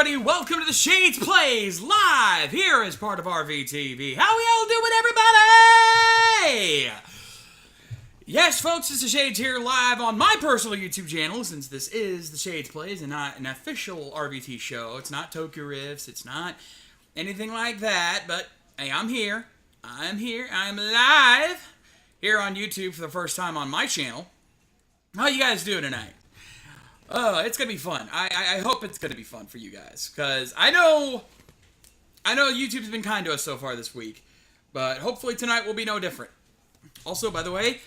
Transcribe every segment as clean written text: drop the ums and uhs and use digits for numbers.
everybody, welcome to the Shades Plays live here as part of RVTV. How we all doing, everybody? Yes, folks, it's the Shades here live on my personal YouTube channel, since this is the Shades Plays and not an official RVT show. It's not Tokyo Rifts, it's not anything like that, but hey, I'm here, I'm live here on YouTube for the first time on my channel. How you guys doing tonight? Oh, it's gonna be fun. I hope it's gonna be fun for you guys, because I know YouTube's been kind to us so far this week, but hopefully tonight will be no different. Also, by the way,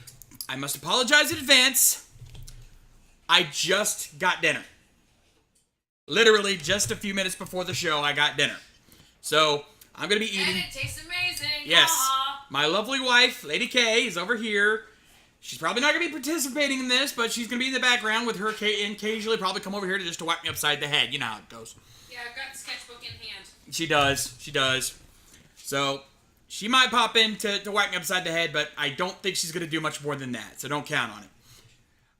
I must apologize in advance. I just got dinner. Literally just a few minutes before the show, I got dinner. So, I'm gonna be eating. And it tastes amazing. Yes. Aww. My lovely wife, Lady K, is over here. She's probably not going to be participating in this, but she's going to be in the background with her and occasionally probably come over here to whack me upside the head. You know how it goes. Yeah, I've got the sketchbook in hand. She does. So, she might pop in to whack me upside the head, but I don't think she's going to do much more than that, so don't count on it.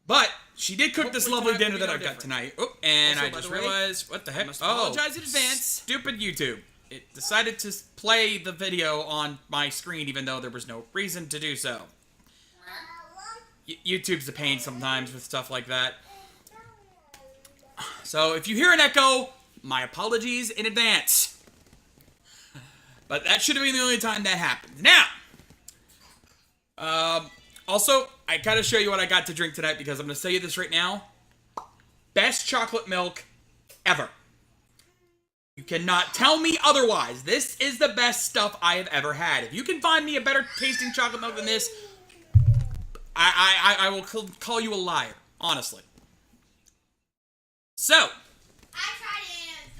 But, she did cook this lovely dinner that I've got tonight. Oh, and also, I just realized, what the heck? I apologize in advance. Stupid YouTube. It decided to play the video on my screen even though there was no reason to do so. YouTube's a pain sometimes with stuff like that. So if you hear an echo, my apologies in advance. But that should have been the only time that happened. Now, also, I gotta show you what I got to drink tonight because I'm gonna tell you this right now. Best chocolate milk ever. You cannot tell me otherwise. This is the best stuff I have ever had. If you can find me a better tasting chocolate milk than this, I will call you a liar, honestly. So. I tried it and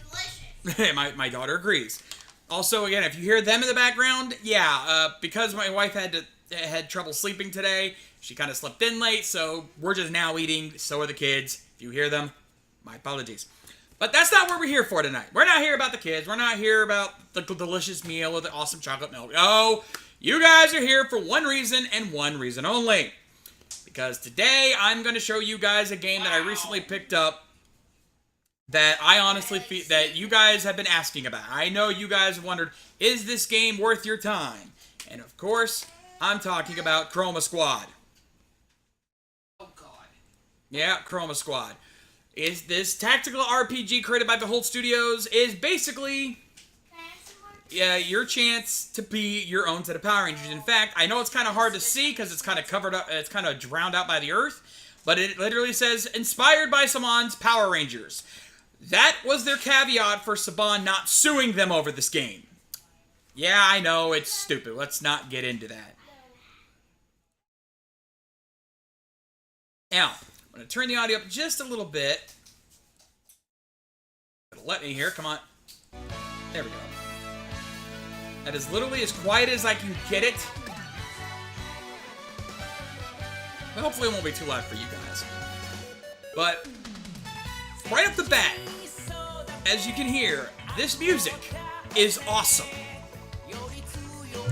it's delicious. my daughter agrees. Also, again, if you hear them in the background, yeah, because my wife had trouble sleeping today, she kind of slept in late, so we're just now eating, so are the kids. If you hear them, my apologies. But that's not what we're here for tonight. We're not here about the kids. We're not here about the delicious meal or the awesome chocolate milk. No, you guys are here for one reason and one reason only. Because today, I'm going to show you guys a game that I recently picked up that I honestly feel that you guys have been asking about. I know you guys have wondered, is this game worth your time? And of course, I'm talking about Chroma Squad. Oh, God. Yeah, Chroma Squad. Is this tactical RPG created by Behold Studios is basically your chance to be your own set of Power Rangers. In fact, I know it's kind of hard to see because it's kind of covered up, it's kind of drowned out by the earth, but it literally says, inspired by Saban's Power Rangers. That was their caveat for Saban not suing them over this game. Yeah, I know, it's stupid. Let's not get into that. Now, I'm going to turn the audio up just a little bit. Let me hear, come on. There we go. That is literally as quiet as I can get it. But hopefully it won't be too loud for you guys. But, right off the bat, as you can hear, this music is awesome.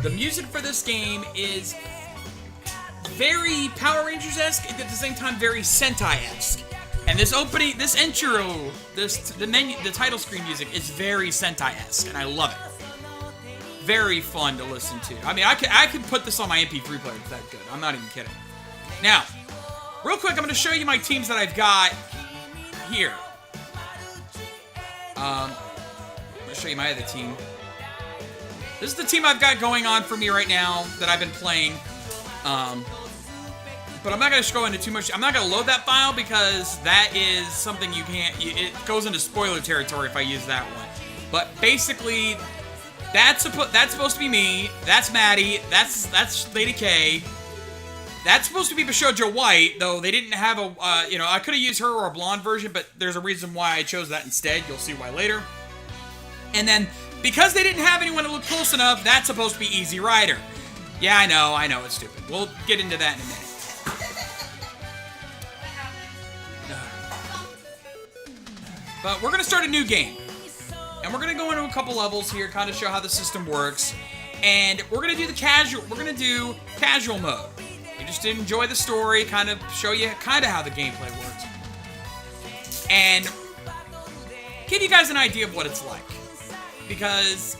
The music for this game is very Power Rangers-esque, and at the same time very Sentai-esque. And this opening, this intro, the title screen music is very Sentai-esque, and I love it. Very fun to listen to. I mean, I could put this on my MP3 player. It's that good. I'm not even kidding. Now, real quick, I'm going to show you my teams that I've got here. I'm going to show you my other team. This is the team I've got going on for me right now that I've been playing. But I'm not going to go into too much. I'm not going to load that file because that is something you can't. It goes into spoiler territory if I use that one. But basically, that's supposed to be me. That's Maddie. That's Lady K. That's supposed to be Bishojo White, though they didn't have a. I could have used her or a blonde version, but there's a reason why I chose that instead. You'll see why later. And then because they didn't have anyone to look close enough, that's supposed to be Easy Rider. Yeah, I know, it's stupid. We'll get into that in a minute. But we're going to start a new game. And we're going to go into a couple levels here, kind of show how the system works. And we're going to do casual mode. You just enjoy the story, kind of show you kind of how the gameplay works. And give you guys an idea of what it's like. Because,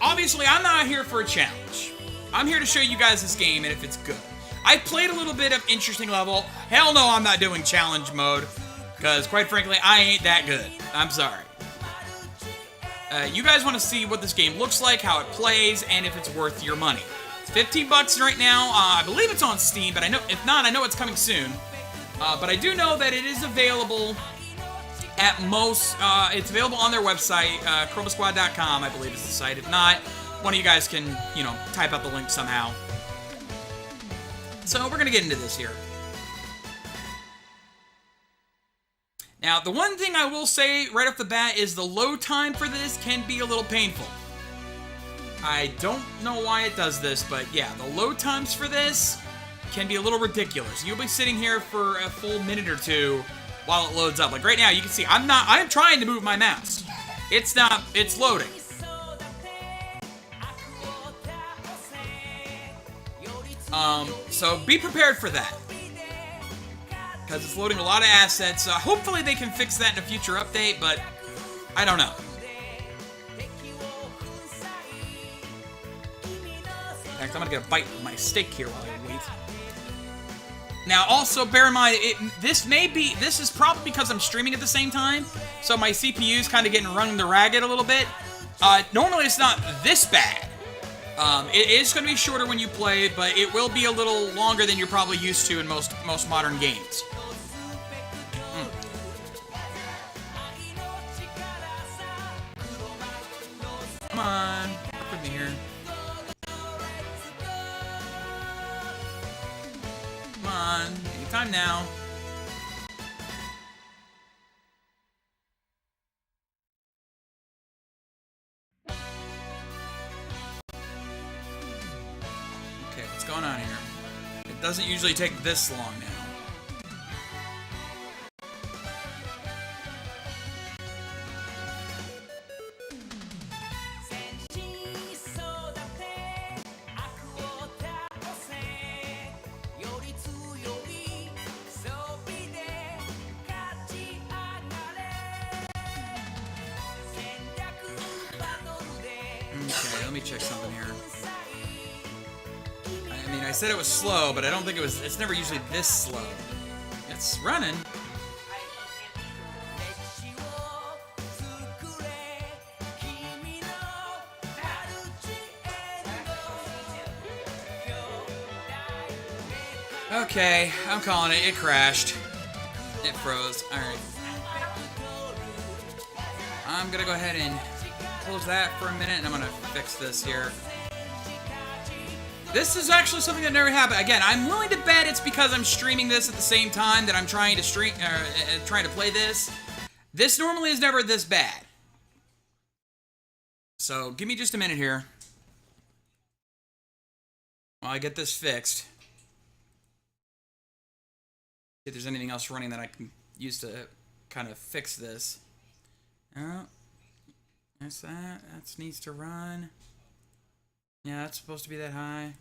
obviously, I'm not here for a challenge. I'm here to show you guys this game and if it's good. I played a little bit of interesting level. Hell no, I'm not doing challenge mode. Because, quite frankly, I ain't that good. I'm sorry. You guys want to see what this game looks like, how it plays, and if it's worth your money. It's 15 bucks right now. I believe it's on Steam, but I know if not, I know it's coming soon. But I do know that it is available at most. It's available on their website, chromasquad.com, I believe is the site. If not, one of you guys can, you know, type out the link somehow. So we're going to get into this here. Now, the one thing I will say right off the bat is the load time for this can be a little painful. I don't know why it does this, but yeah, the load times for this can be a little ridiculous. You'll be sitting here for a full minute or two while it loads up. Like right now, you can see I'm trying to move my mouse. It's loading. So be prepared for that. Because it's loading a lot of assets. Hopefully they can fix that in a future update, but I don't know. In fact, I'm gonna get a bite of my steak here while I wait. Now, also bear in mind, this is probably because I'm streaming at the same time, so my CPU is kind of getting run the ragged a little bit. Normally it's not this bad. It is going to be shorter when you play, but it will be a little longer than you're probably used to in most modern games. Come on, put me here. Come on, anytime now. Okay, what's going on here? It doesn't usually take this long now. Okay, let me check something here. I mean, I said it was slow, but I don't think it's never usually this slow. It's running. Okay, I'm calling it. It crashed. It froze. Alright. I'm gonna go ahead and close that for a minute, and I'm gonna fix this here. This is actually something that never happened. Again, I'm willing to bet it's because I'm streaming this at the same time that I'm trying to play this. This normally is never this bad. So give me just a minute here while I get this fixed. See if there's anything else running that I can use to kind of fix this. Oh. That's that. That needs to run. Yeah, that's supposed to be that high.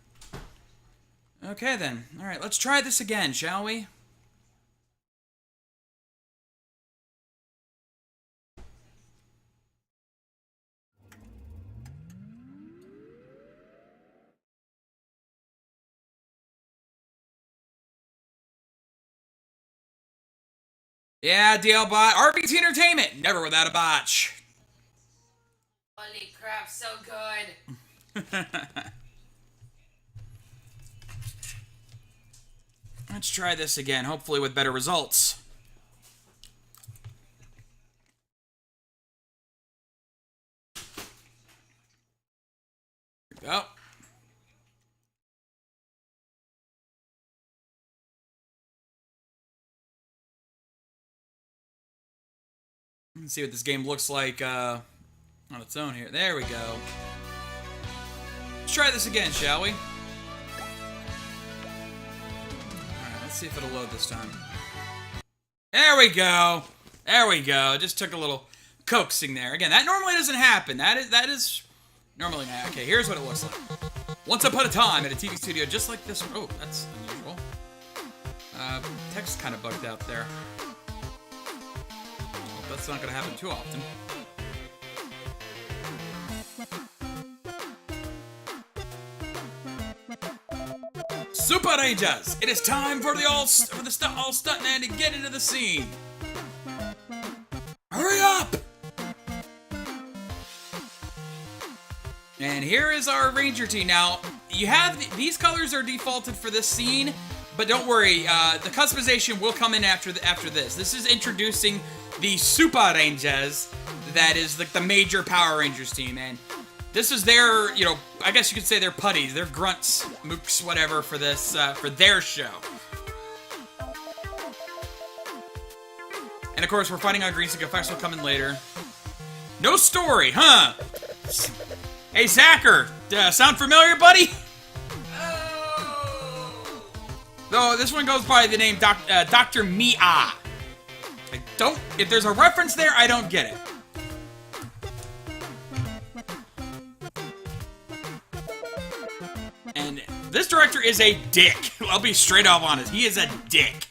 Okay, then. Alright, let's try this again, shall we? Yeah, DL bot. RBT Entertainment. Never without a botch. Holy crap, so good. Let's try this again, hopefully with better results. Here we go. Let's see what this game looks like on its own here. There we go. Let's try this again, shall we? Alright, let's see if it'll load this time. There we go. There we go. It just took a little coaxing there. Again, that normally doesn't happen. That is normally not. Okay, here's what it looks like. Once upon a time at a TV studio just like this one. Oh, that's unusual. Text kind of bugged out there. Hope that's not going to happen too often. Super Rangers! It is time for the all stuntman to get into the scene. Hurry up! And here is our Ranger team. Now, you have these colors are defaulted for this scene, but don't worry, the customization will come in after this. This is introducing the Super Rangers. That is like the major Power Rangers team, and this is their, you know, I guess you could say their putties, their grunts, mooks, whatever for this, for their show. And of course, we're fighting on Green Stick Effects will come in later. No story, huh? Hey, Zacher, sound familiar, buddy? No, this one goes by the name Dr. Mia. If there's a reference there, I don't get it. And this director is a dick. I'll be straight up honest. He is a dick.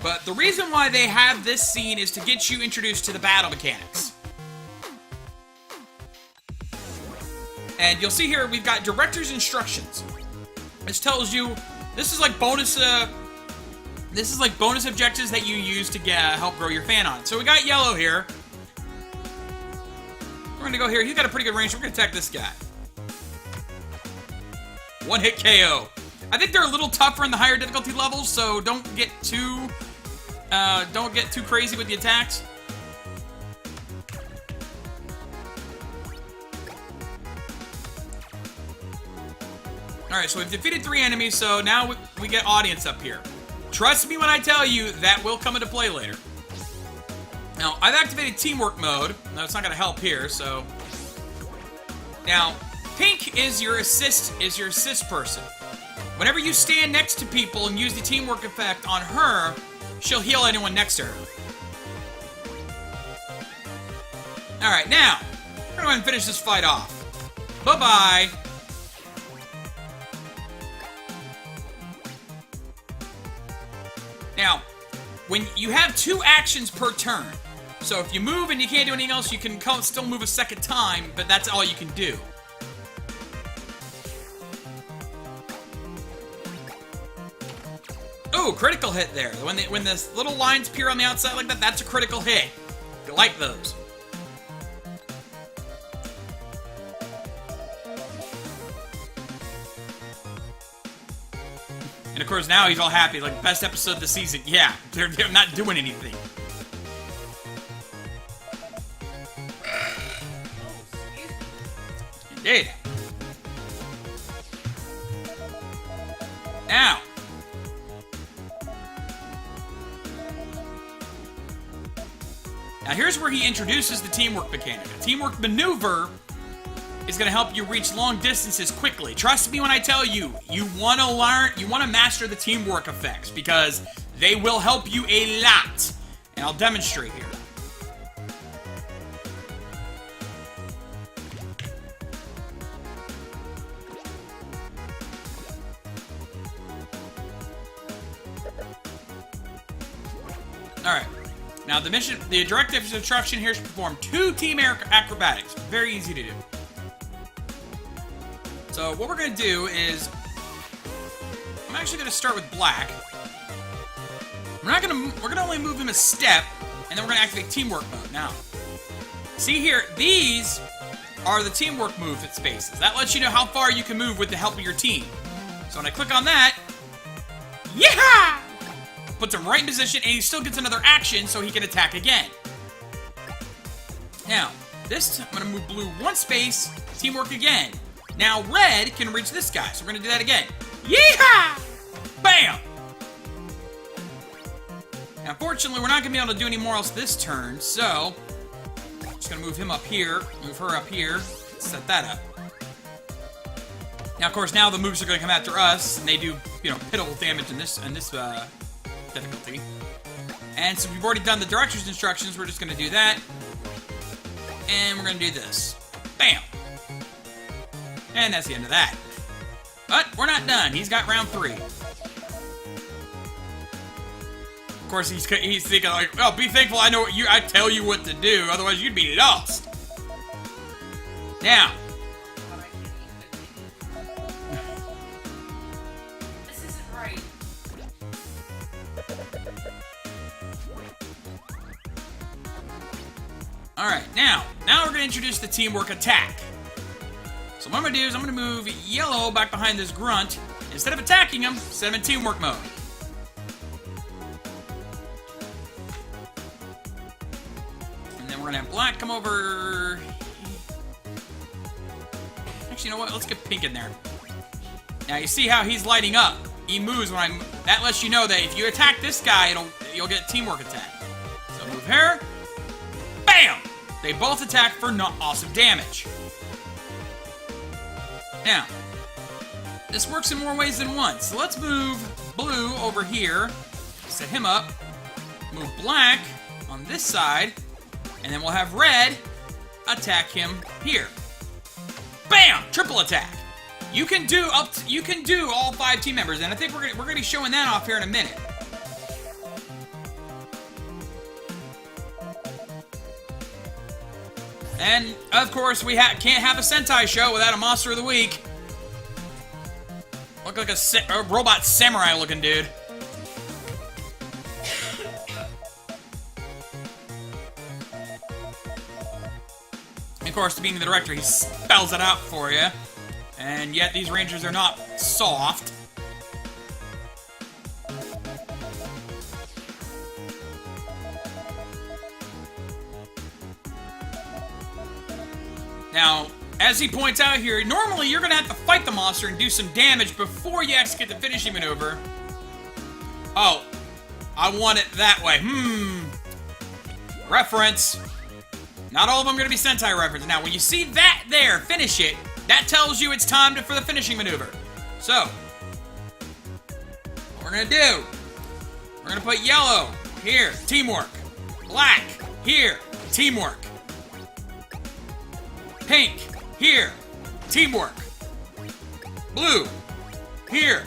But the reason why they have this scene is to get you introduced to the battle mechanics. And you'll see here, we've got director's instructions. This tells you, this is like bonus objectives that you use to help grow your fan on. So we got Yellow here. We're gonna go here. He's got a pretty good range. We're gonna attack this guy. One hit KO. I think they're a little tougher in the higher difficulty levels, so don't get too crazy with the attacks. Alright, so we've defeated 3 enemies, so now we get audience up here. Trust me when I tell you, that will come into play later. Now, I've activated teamwork mode. Now, it's not going to help here, so... Now, Pink is your assist person. Whenever you stand next to people and use the teamwork effect on her, she'll heal anyone next to her. Alright, now, we're going to go ahead and finish this fight off. Bye-bye. Now, when you have 2 actions per turn, so if you move and you can't do anything else, you can still move a second time, but that's all you can do. Oh, critical hit there. When the little lines appear on the outside like that, that's a critical hit. You like those. And of course now he's all happy, like best episode of the season. Yeah, they're not doing anything. Indeed. Now. Now here's where he introduces the teamwork mechanic. A teamwork maneuver is going to help you reach long distances quickly. Trust me when I tell you, you want to master the teamwork effects because they will help you a lot. And I'll demonstrate here. Alright. Now the directive instruction here is to perform 2 team acrobatics. Very easy to do. So what we're going to do is, I'm actually going to start with black. We're going to only move him a step, and then we're going to activate teamwork mode. Now, see here, these are the teamwork move spaces. That lets you know how far you can move with the help of your team. So when I click on that, yeah! Puts him right in position, and he still gets another action, so he can attack again. Now, this time I'm going to move blue 1 space, teamwork again. Now, red can reach this guy, so we're going to do that again. Yeehaw! Bam! Now, unfortunately, we're not going to be able to do any more else this turn, so... I'm just going to move him up here, move her up here, set that up. Now, of course, now the moves are going to come after us, and they do, you know, pitiful damage in this difficulty. And so we've already done the director's instructions, we're just going to do that. And we're going to do this. Bam! And that's the end of that. But we're not done. He's got round 3. Of course, he's thinking like, "Oh, be thankful I know what I tell you what to do. Otherwise, you'd be lost." Now, But I can't eat it. This isn't right. all right. Now we're gonna introduce the teamwork attack. So what I'm gonna do is I'm gonna move Yellow back behind this grunt. Instead of attacking him, set him in teamwork mode. And then we're gonna have Black come over. Actually, you know what? Let's get Pink in there. Now you see how he's lighting up. He moves when I'm. That lets you know that if you attack this guy, you'll get a teamwork attack. So move her. Bam! They both attack for not awesome damage. Now, this works in more ways than one. So let's move Blue over here. Set him up. Move Black on this side. And then we'll have Red attack him here. Bam! Triple attack. You can do all 5 team members, and I think we're gonna be showing that off here in a minute. And of course, we can't have a Sentai show without a Monster of the Week. Look like a robot samurai looking dude. Of course, being the director, he spells it out for you. And yet, these Rangers are not soft. Now, as he points out here, normally you're going to have to fight the monster and do some damage before you execute the finishing maneuver. Oh, I want it that way. Reference. Not all of them are going to be Sentai reference. Now, when you see that there, finish it, that tells you it's time for the finishing maneuver. So, what we're going to do, we're going to put Yellow here, teamwork. Black here, teamwork. Pink here, teamwork. Blue here,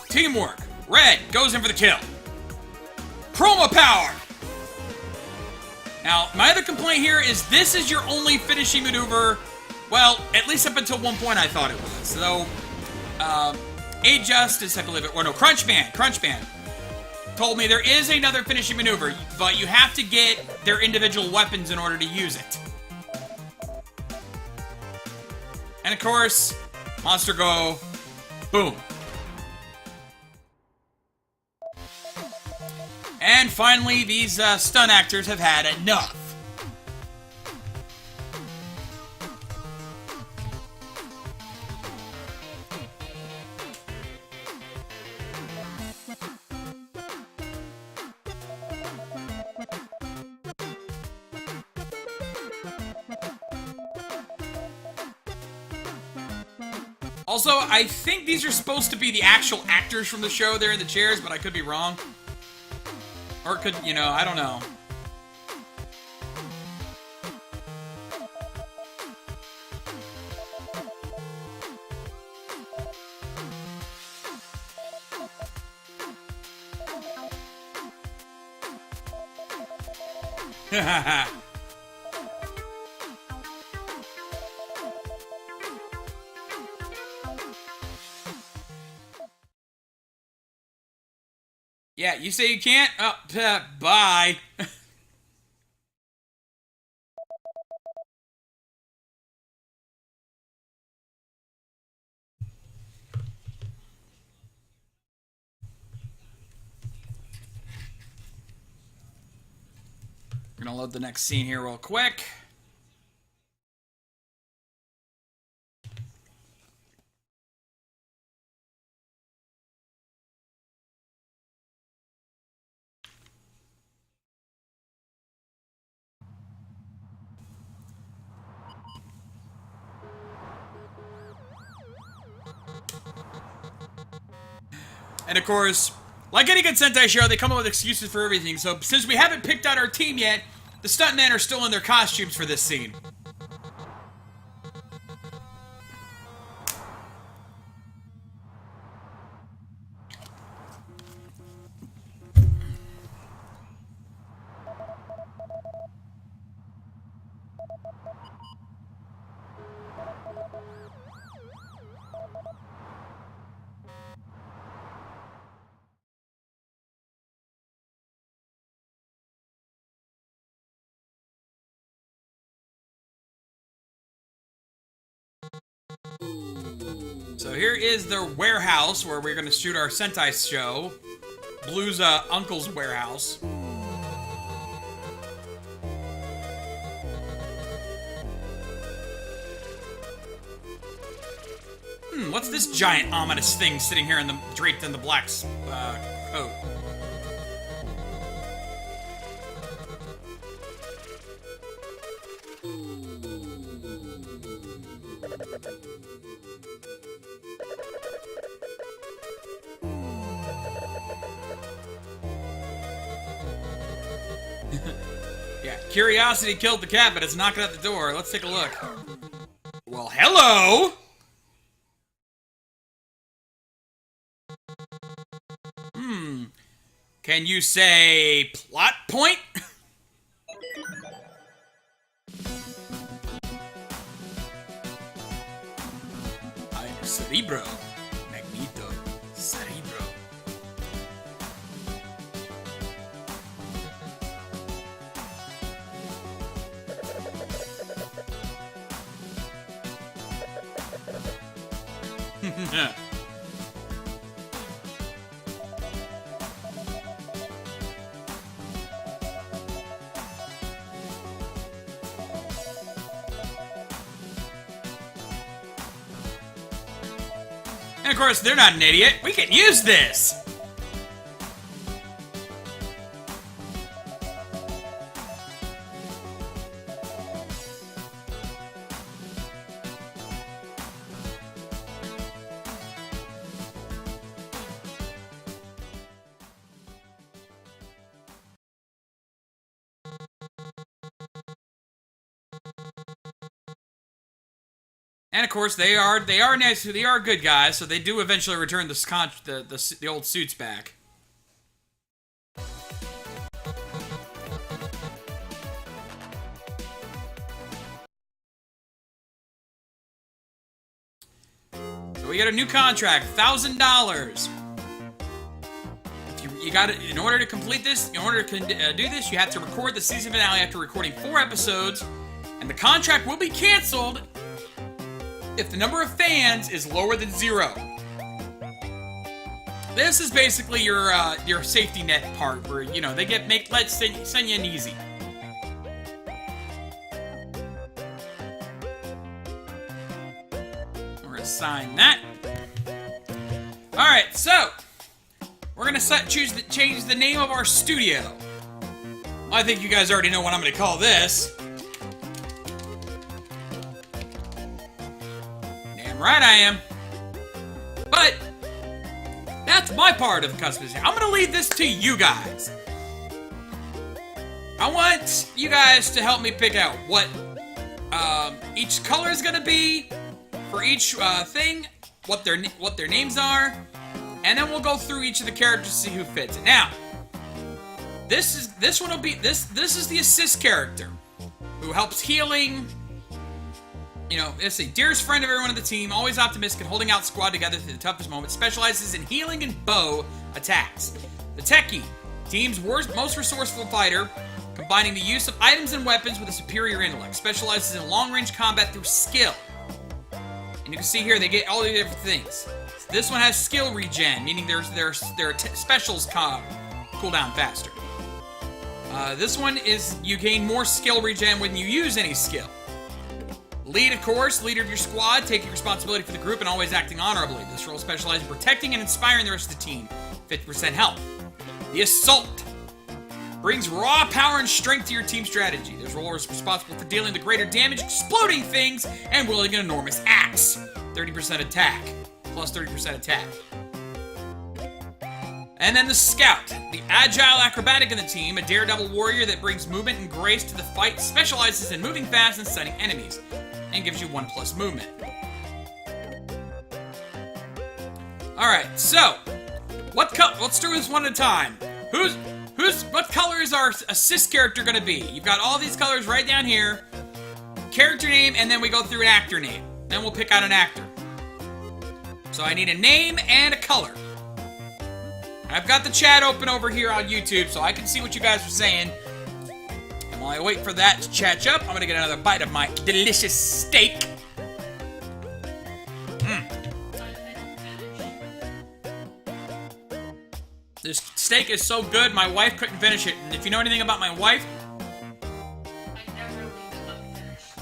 teamwork. Red goes in for the kill. Chroma power! Now, my other complaint here is this is your only finishing maneuver. Well, at least up until one point I thought it was. So, A-Justice, I believe it, or no, Crunchman told me there is another finishing maneuver, but you have to get their individual weapons in order to use it. And of course, Monster Go, boom. And finally, these stunt actors have had enough. Also, I think these are supposed to be the actual actors from the show there in the chairs, but I could be wrong. Or it could, you know, I don't know. Yeah, you say you can't? Oh, bye. We're gonna load the next scene here real quick. And of course, like any good Sentai show, they come up with excuses for everything. So since we haven't picked out our team yet, the stuntmen are still in their costumes for this scene. So here is their warehouse where we're gonna shoot our Sentai show. Blue's uncle's warehouse. What's this giant ominous thing sitting here in the draped in the black coat? Yeah, curiosity killed the cat, but it's knocking at the door. Let's take a look. Well, hello! Can you say plot point? I am Cerebro. Magneto. Cerebro. And of course, they're not an idiot. We can use this! And of course, they are nice. They are good guys, so they do eventually return the old suits back. So we got a new contract, $1,000. You got it. In order to complete this, in order to do this, you have to record the season finale after recording 4 episodes, and the contract will be canceled if the number of fans is lower than 0. This is basically your safety net part, where they let's send you an easy. We're gonna sign that. All right, so we're gonna change the name of our studio. I think you guys already know what I'm gonna call this. Right, I am. But that's my part of the customization. I'm gonna leave this to you guys. I want you guys to help me pick out what each color is gonna be for each thing, what their names are, and then we'll go through each of the characters to see who fits it. Now, this is the assist character who helps healing. It's a dearest friend of everyone on the team, always optimistic and holding out squad together through the toughest moments, specializes in healing and bow attacks. The Techie, team's most resourceful fighter, combining the use of items and weapons with a superior intellect, specializes in long-range combat through skill. And you can see here, they get all the different things. This one has skill regen, meaning their specials cool down faster. This one is, you gain more skill regen when you use any skill. Lead, of course, leader of your squad, taking responsibility for the group and always acting honorably. This role specializes in protecting and inspiring the rest of the team. 50% health. The Assault brings raw power and strength to your team strategy. This role is responsible for dealing the greater damage, exploding things, and wielding an enormous axe. 30% attack, plus 30% attack. And then the Scout, the agile acrobatic in the team, a daredevil warrior that brings movement and grace to the fight, specializes in moving fast and stunning enemies, and gives you 1+ movement. Alright, so, let's do this one at a time. What color is our assist character gonna be? You've got all these colors right down here. Character name, and then we go through an actor name. Then we'll pick out an actor. So I need a name and a color. I've got the chat open over here on YouTube, so I can see what you guys are saying. And while I wait for that to catch up, I'm gonna get another bite of my delicious steak. steak is so good, my wife couldn't finish it. And if you know anything about my wife, I never leave it unfinished.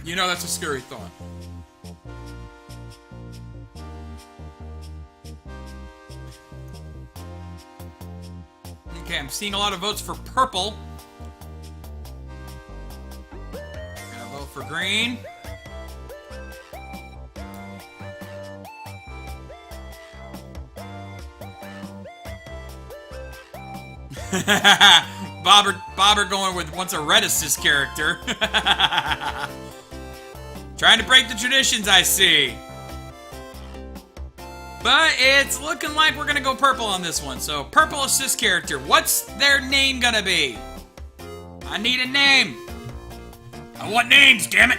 you know that's a scary thought. Okay, I'm seeing a lot of votes for purple. Gonna vote for green. Bobber going with once a red assist character. Trying to break the traditions, I see. But it's looking like we're gonna go purple on this one. So purple assist character. What's their name gonna be? I need a name. I want names, damn it.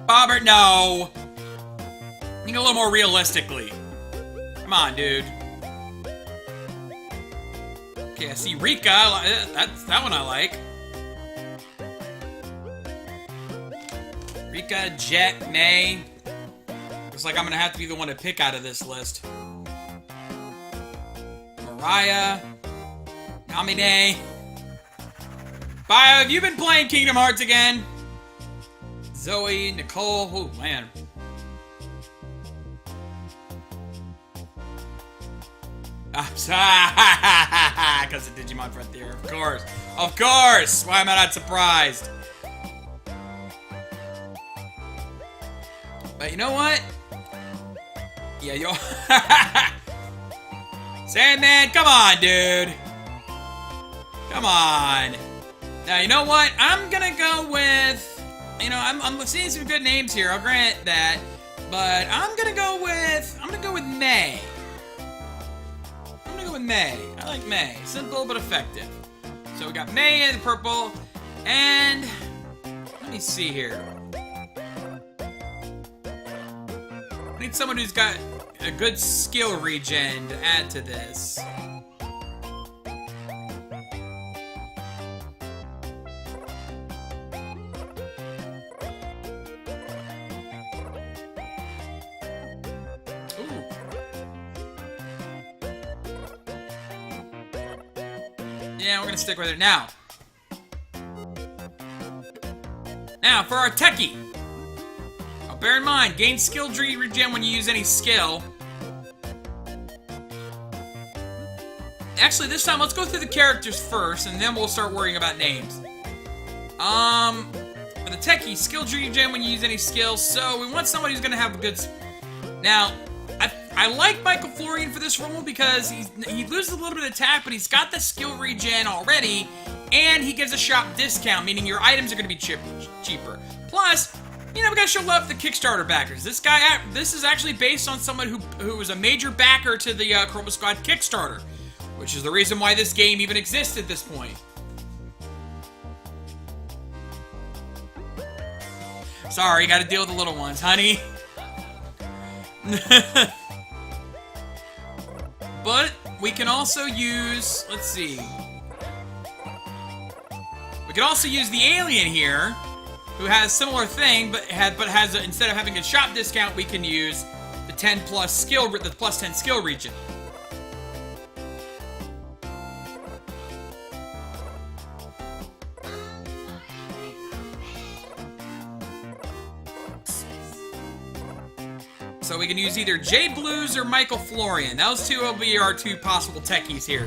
Bobber, no. Think a little more realistically. Come on, dude. Okay, I see Rika. That's that one I like. Rika, Jet, May. Looks like I'm gonna have to be the one to pick out of this list. Mariah. Namine. Bio, have you been playing Kingdom Hearts again? Zoe, Nicole, oh man. Because of Digimon Frontier, of course. Of course! Why am I not surprised? But you know what? Yeah, yo. Sandman, come on, dude. Come on. Now, you know what? I'm gonna go with... You know, I'm seeing some good names here, I'll grant that. But I'm gonna go with May. I'm gonna go with May. I like May. Simple but effective. So we got May in the purple. And let me see here. I need someone who's got a good skill regen to add to this. Yeah, we're gonna stick with it now. Now, for our techie. Now, bear in mind, gain skill regen when you use any skill. Actually, this time, let's go through the characters first, and then we'll start worrying about names. For the techie, skill regen when you use any skill, so we want somebody who's gonna have a good... Now, I like Michael Florian for this role because he loses a little bit of attack, but he's got the skill regen already, and he gives a shop discount, meaning your items are going to be cheaper. Plus, you know, we gotta show love to the Kickstarter backers. This is actually based on someone who was a major backer to the Chroma Squad Kickstarter, which is the reason why this game even exists at this point. Sorry, gotta deal with the little ones, honey. But we can also use, let's see. We can also use the alien here, who has similar thing, but has instead of having a shop discount, we can use the 10 plus skill, the plus 10 skill region. So we can use either Jay Blues or Michael Florian. Those two will be our two possible techies here.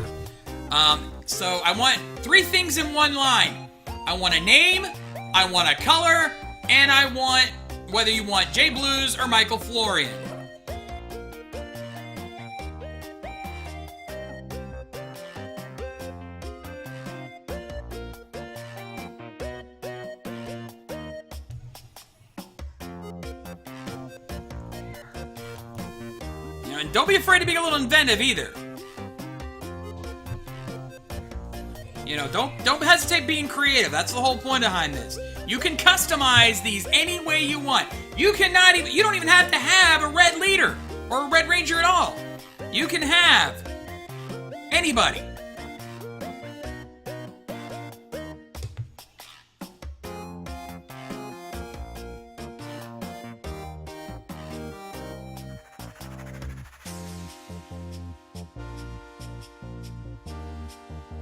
So I want 3 things in one line. I want a name, I want a color, and I want whether you want Jay Blues or Michael Florian. And don't be afraid to be a little inventive either. You know, don't hesitate being creative. That's the whole point behind this. You can customize these any way you want. You don't even have to have a red leader or a red ranger at all. You can have anybody.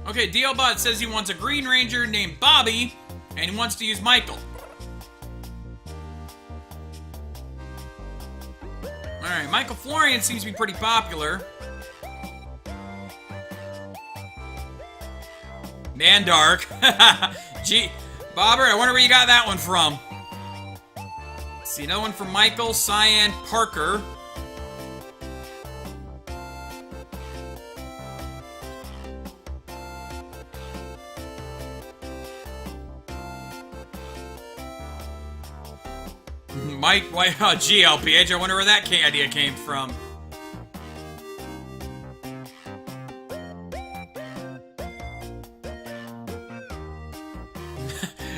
Okay, DLBot says he wants a Green Ranger named Bobby, and he wants to use Michael. Alright, Michael Florian seems to be pretty popular. Man Dark. Gee, Bobber, I wonder where you got that one from. Let's see, another one from Michael, Cyan, Parker. Mike, GLPH, I wonder where that idea came from.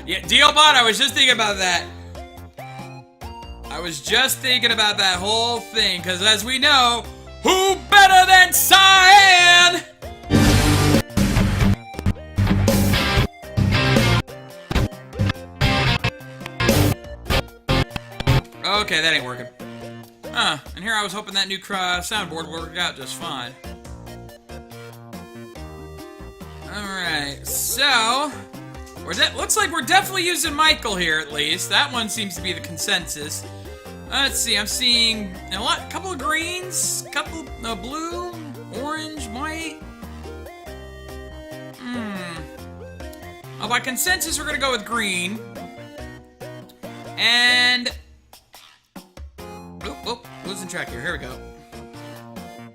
Yeah, DLBot, I was just thinking about that. I was just thinking about that whole thing, because as we know, who better than Cyan? Okay, that ain't working. And here I was hoping that new soundboard would work out just fine. Alright, so... looks like we're definitely using Michael here, at least. That one seems to be the consensus. Let's see, I'm seeing a couple of greens, couple blue, orange, white. By consensus, we're gonna go with green. And... Oh, losing track here. Here we go.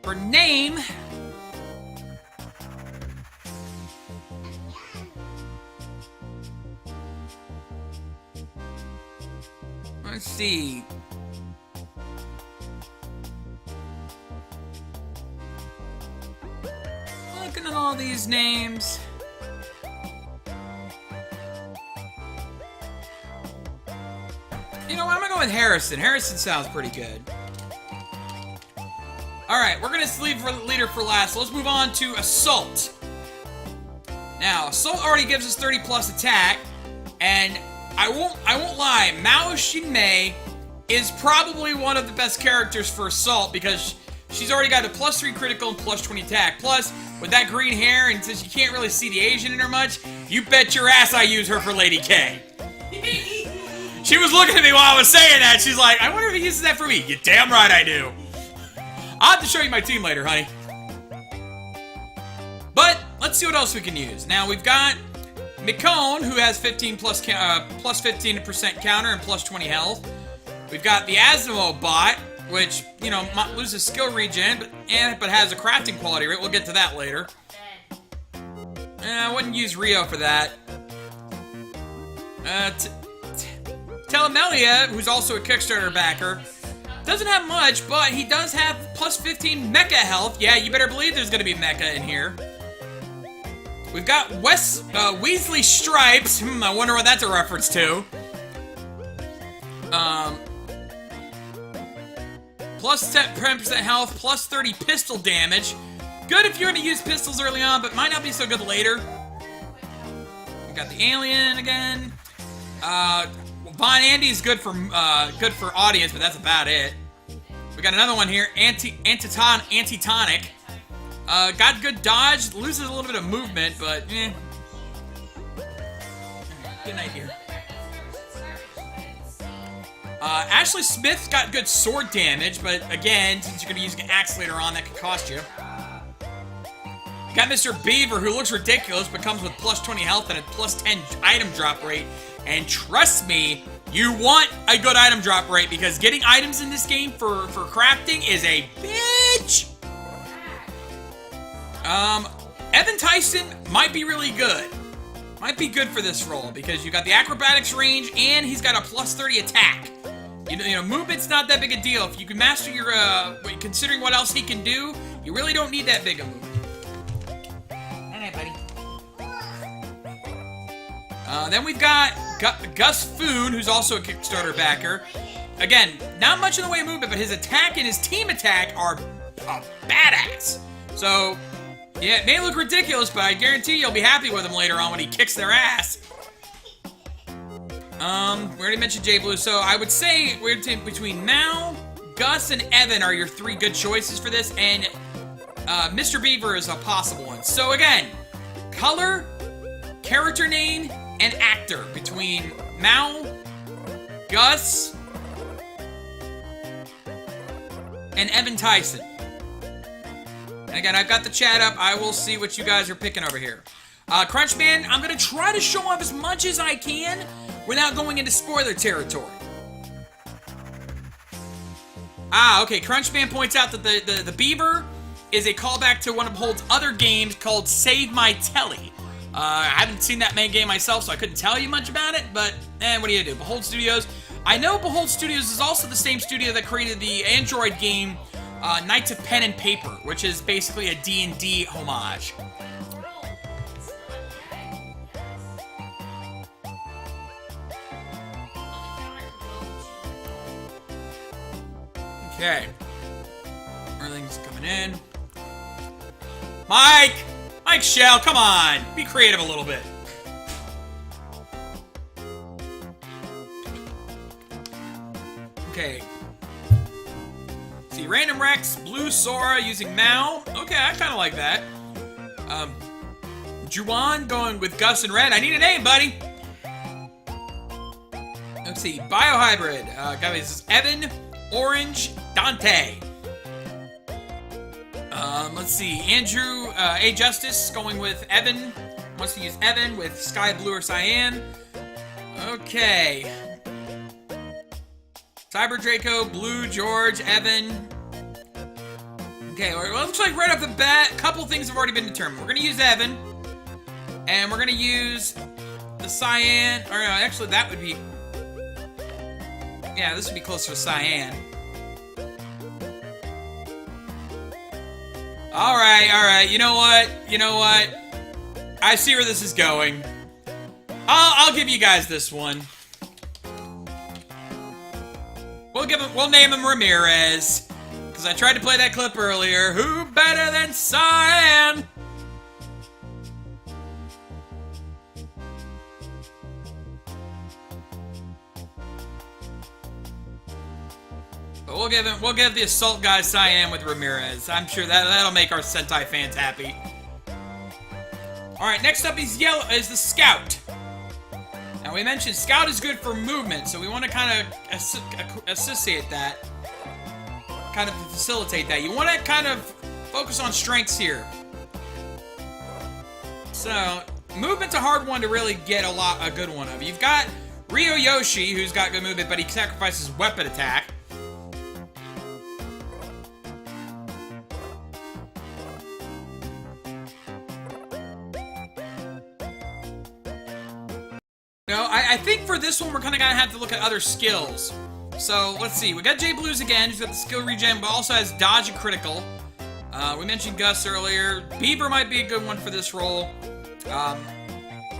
For name... Let's see. Looking at all these names. You know what? I'm gonna go with Harrison. Harrison sounds pretty good. Alright, we're gonna leave leader for last. So let's move on to Assault. Now, Assault already gives us 30 plus attack, and I won't lie, Mao Shinmei is probably one of the best characters for Assault because she's already got a +3 critical and +20 attack. Plus, with that green hair, and since you can't really see the Asian in her much, you bet your ass I use her for Lady K. She was looking at me while I was saying that. She's like, I wonder if he uses that for me. You're damn right I do. I'll have to show you my team later, honey. But, let's see what else we can use. Now, we've got Mikone, who has 15 plus 15% counter and +20 health. We've got the Asimo bot, which, you know, loses skill regen, but has a crafting quality rate. We'll get to that later. I wouldn't use Rio for that. Telemelia, who's also a Kickstarter backer, doesn't have much, but he does have +15 mecha health. Yeah, you better believe there's gonna be mecha in here. We've got Weasley Stripes. I wonder what that's a reference to. +10% health, +30 pistol damage. Good if you're going to use pistols early on, but might not be so good later. We got the alien again. Von Andy's good for audience, but that's about it. We got another one here, Antitonic. Got good dodge, loses a little bit of movement, but good night here. Ashley Smith's got good sword damage, but again, since you're going to use an axe later on, that could cost you. Got Mr. Beaver, who looks ridiculous, but comes with +20 health and a +10 item drop rate. And trust me, you want a good item drop rate, because getting items in this game for crafting is a bitch! Evan Tyson might be really good. Might be good for this role, because you got the acrobatics range, and he's got a +30 attack. You know, movement's not that big a deal. If you can master your, considering what else he can do, you really don't need that big a movement. Alright, buddy. Then we've got Gus Foon, who's also a Kickstarter backer. Again, not much in the way of movement, but his attack and his team attack are badass. So, yeah, it may look ridiculous, but I guarantee you'll be happy with him later on when he kicks their ass. We already mentioned Jay Blue, so I would say we're between Mal, Gus, and Evan are your 3 good choices for this, and Mr. Beaver is a possible one. So again, color, character name, and actor between Mal, Gus, and Evan Tyson. And again, I've got the chat up. I will see what you guys are picking over here. Crunchman, I'm going to try to show off as much as I can without going into spoiler territory. Okay. Crunchman points out that the Beaver is a callback to one of Behold's other games called Save My Telly. I haven't seen that main game myself, so I couldn't tell you much about it, but, what do you do? Behold Studios. I know Behold Studios is also the same studio that created the Android game Knights of Pen and Paper, which is basically a D&D homage. Okay. Everything's coming in. Mike! Mike Shell, come on! Be creative a little bit. Okay. See, Random Rex, Blue Sora using Mal. Okay, I kind of like that. Juwan going with Gus and Red. I need a name, buddy! Let's see, Biohybrid. Guys, this is Evan, Orange, Dante. Let's see, Andrew, A. Justice going with Evan. Wants to use Evan with Sky Blue or Cyan. Okay. Cyber Draco, Blue, George, Evan. Okay, well, it looks like right off the bat, a couple things have already been determined. We're going to use Evan. And we're going to use the Cyan. Or actually, that would be... Yeah, this would be closer to Cyan. Alright, you know what? I see where this is going. I'll give you guys this one. We'll name him Ramirez. Because I tried to play that clip earlier. Who better than Cyan? But we'll give the assault guy Cyan with Ramirez. I'm sure that'll make our Sentai fans happy. Alright, next up is the Scout. Now we mentioned Scout is good for movement, so we want to kind of associate that. Kind of facilitate that. You want to kind of focus on strengths here. So, movement's a hard one to really get a good one of. You've got Ryo Yoshi, who's got good movement, but he sacrifices weapon attack. I think for this one, we're kind of going to have to look at other skills. So, let's see. We got Jay Blues again, who's got the skill regen, but also has dodge and critical. We mentioned Gus earlier. Beaver might be a good one for this role.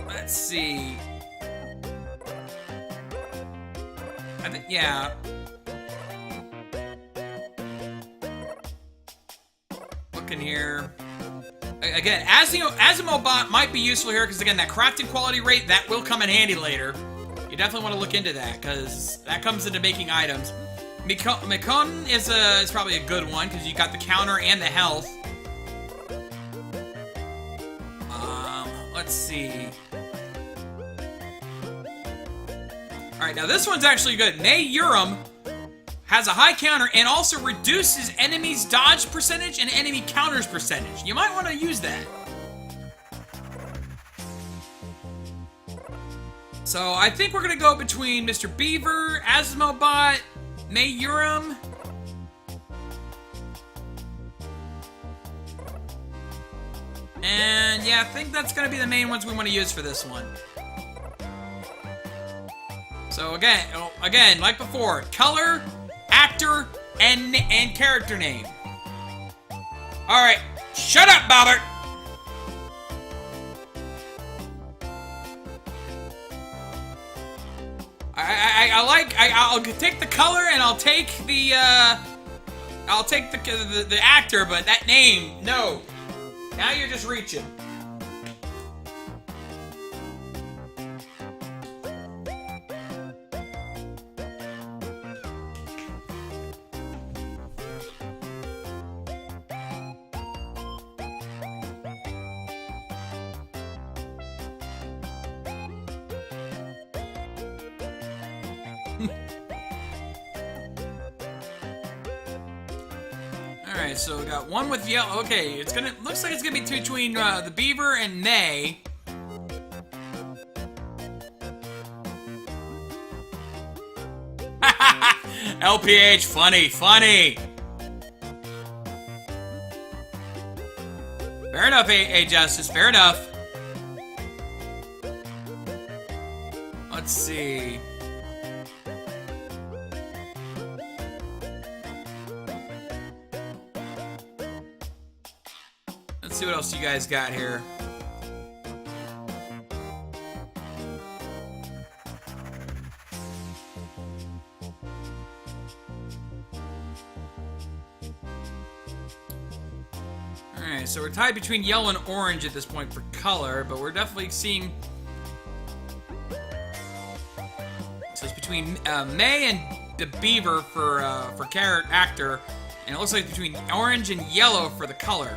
Let's see. I think, yeah. Looking here. Again, Azimobot might be useful here because, again, that crafting quality rate, that will come in handy later. You definitely want to look into that because that comes into making items. Mikon is probably a good one because you got the counter and the health. Let's see. Alright, now this one's actually good. May Urim has a high counter and also reduces enemies' dodge percentage and enemy counters percentage. You might want to use that. So I think we're going to go between Mr. Beaver, Azimobot, May Urim. And yeah, I think that's going to be the main ones we want to use for this one. So again, like before, color, actor, and character name. All right, shut up, Bobbert. I'll take the color and I'll take the actor, but that name, no. Now you're just reaching. Alright, so we got one with yellow. Okay, looks like it's gonna be between the Beaver and May. LPH, funny. Fair enough, A Justice, fair enough. Let's see. Let's see what else you guys got here. Alright, so we're tied between yellow and orange at this point for color, but we're definitely seeing... So it's between May and the Beaver for actor, and it looks like between orange and yellow for the color.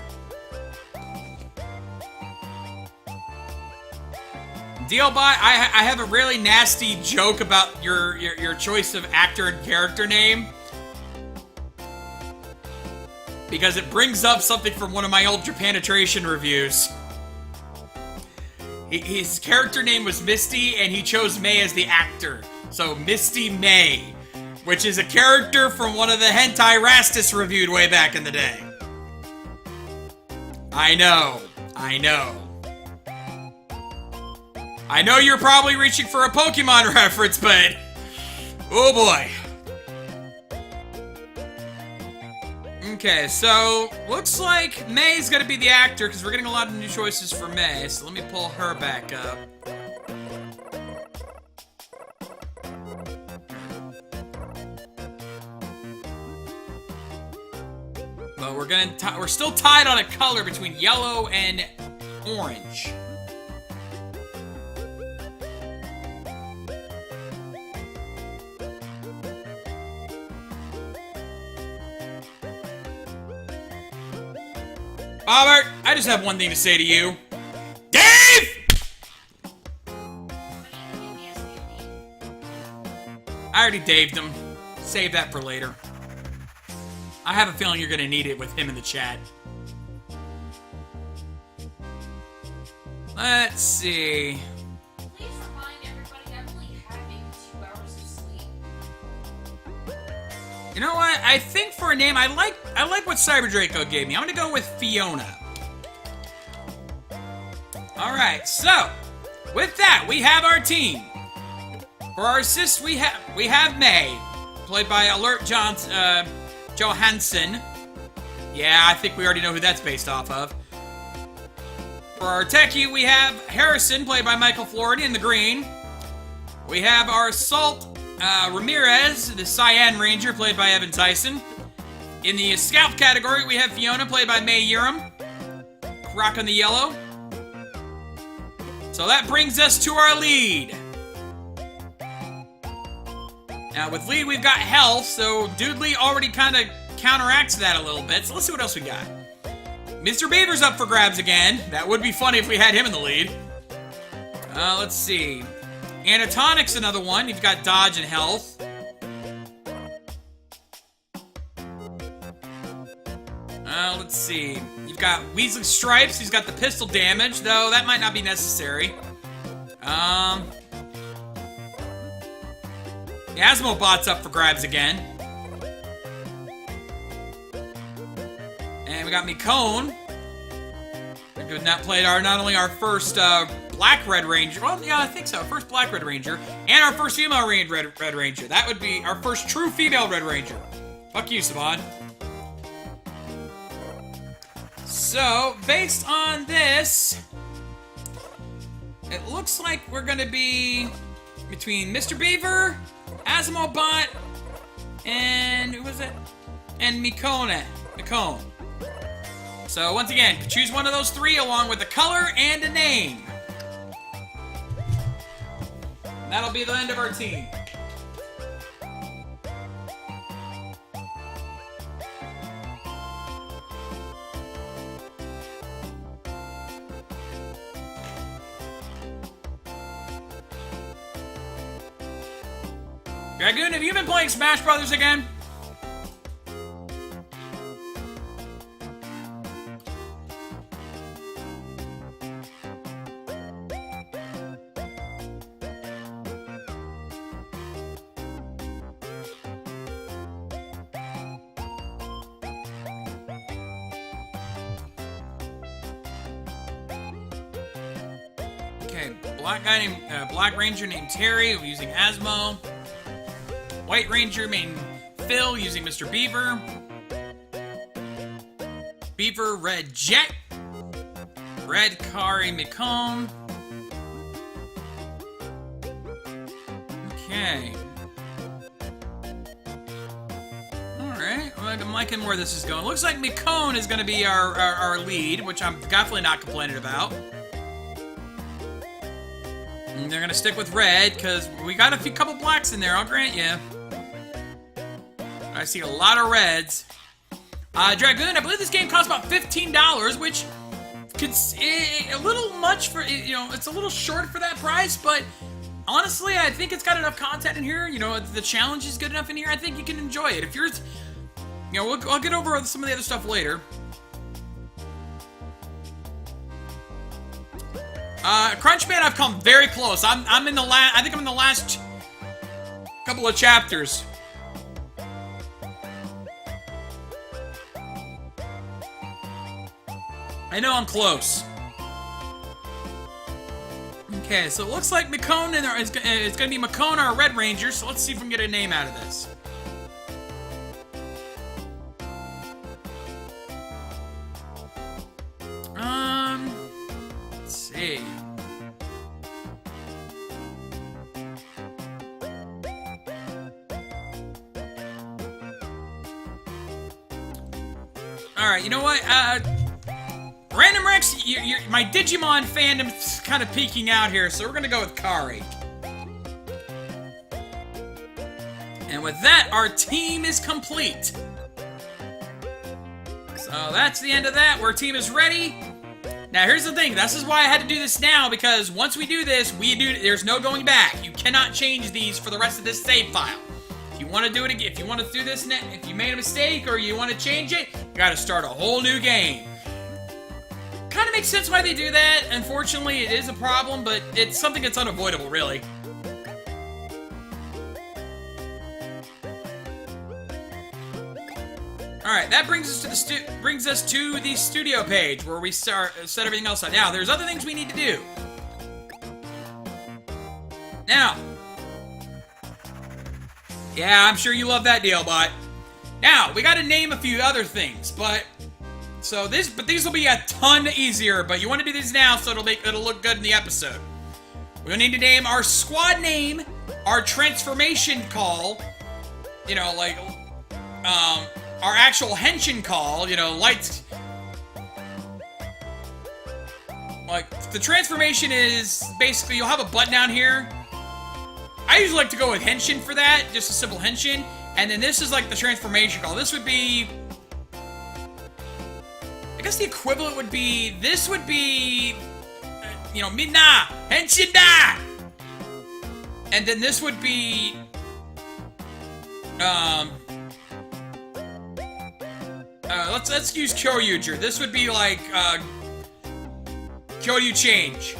Dealbot, I have a really nasty joke about your choice of actor and character name. Because it brings up something from one of my old Japanitration reviews. His character name was Misty, and he chose May as the actor. So, Misty May. Which is a character from one of the hentai Rastus reviewed way back in the day. I know. I know you're probably reaching for a Pokemon reference, but... oh boy. Okay, so... looks like May's gonna be the actor, because we're getting a lot of new choices for May, so let me pull her back up. But we're still tied on a color between yellow and orange. Robert, I just have one thing to say to you. Dave! I already Daved him. Save that for later. I have a feeling you're gonna need it with him in the chat. Let's see. Please remind everybody I'm only having 2 hours of sleep. You know what? I think for a name, I like what Cyber Draco gave me. I'm gonna go with Fiona. Alright, so with that, we have our team. For our assists, we have May, played by Alert Johansson. Yeah, I think we already know who that's based off of. For our techie, we have Harrison, played by Michael Flaherty in the green. We have our Salt Ramirez, the Cyan Ranger, played by Evan Tyson. In the Scout category, we have Fiona, played by May Urim, rocking the yellow. So that brings us to our lead. Now, with lead, we've got health, so Doodley already kind of counteracts that a little bit. So let's see what else we got. Mr. Beaver's up for grabs again. That would be funny if we had him in the lead. Let's see. Anatonic's another one. You've got dodge and health. Let's see. You've got Weasley Stripes. He's got the pistol damage, though that might not be necessary. Asmobot's up for grabs again. And we got Mikone. That played not only our first Black Red Ranger. Well, yeah, I think so. First Black Red Ranger. And our first female Red Ranger. That would be our first true female Red Ranger. Fuck you, Saban. So, based on this, it looks like we're going to be between Mr. Beaver, Azumabot, and who was it? And Mikone. So once again, choose one of those three along with a color and a name. That'll be the end of our team. Dragoon, have you been playing Smash Brothers again? Okay, Black Ranger named Terry, using Asmo. White Ranger named Phil, using Mr. Beaver. Beaver Red Jet. Red Kari Mikone. Okay. Alright, well, I'm liking where this is going. Looks like Mikone is going to be our lead, which I'm definitely not complaining about. And they're going to stick with red, because we got a couple blacks in there, I'll grant you. I see a lot of reds. Dragoon, I believe this game costs about $15, which a little much for, it's a little short for that price, but honestly, I think it's got enough content in here. The challenge is good enough in here. I think you can enjoy it. If you're, I'll get over some of the other stuff later. Crunchman, I've come very close. I'm in the last, I think I'm in the last couple of chapters. I know I'm close. Okay, so it looks like Mikone, it's going to be Mikone, our Red Ranger, so let's see if we can get a name out of this. Let's see. Alright, you know what? Random Rex, my Digimon fandom's kind of peeking out here, so we're gonna go with Kari. And with that, our team is complete. So that's the end of that. Our team is ready. Now here's the thing. This is why I had to do this now, because once we do this, there's no going back. You cannot change these for the rest of this save file. If you want to do it again, if you want to do this, if you made a mistake or you want to change it, you got to start a whole new game. Kind of makes sense why they do that. Unfortunately, it is a problem, but it's something that's unavoidable, really. All right, that brings us to the studio page where we set everything else up. Now, there's other things we need to do. Now, yeah, I'm sure you love that deal, but now we got to name a few other things, but these will be a ton easier. But you want to do these now so it'll look good in the episode. We're gonna need to name our squad name, our transformation call, our actual henshin call, lights. Like, the transformation is basically, you'll have a button down here. I usually like to go with henshin for that, just a simple henshin. And then this is like the transformation call. This would be, I guess the equivalent would be, this would be, Minna, henshin da! And then this would be, let's use Kyoryuger. This would be like, Kyoryu change.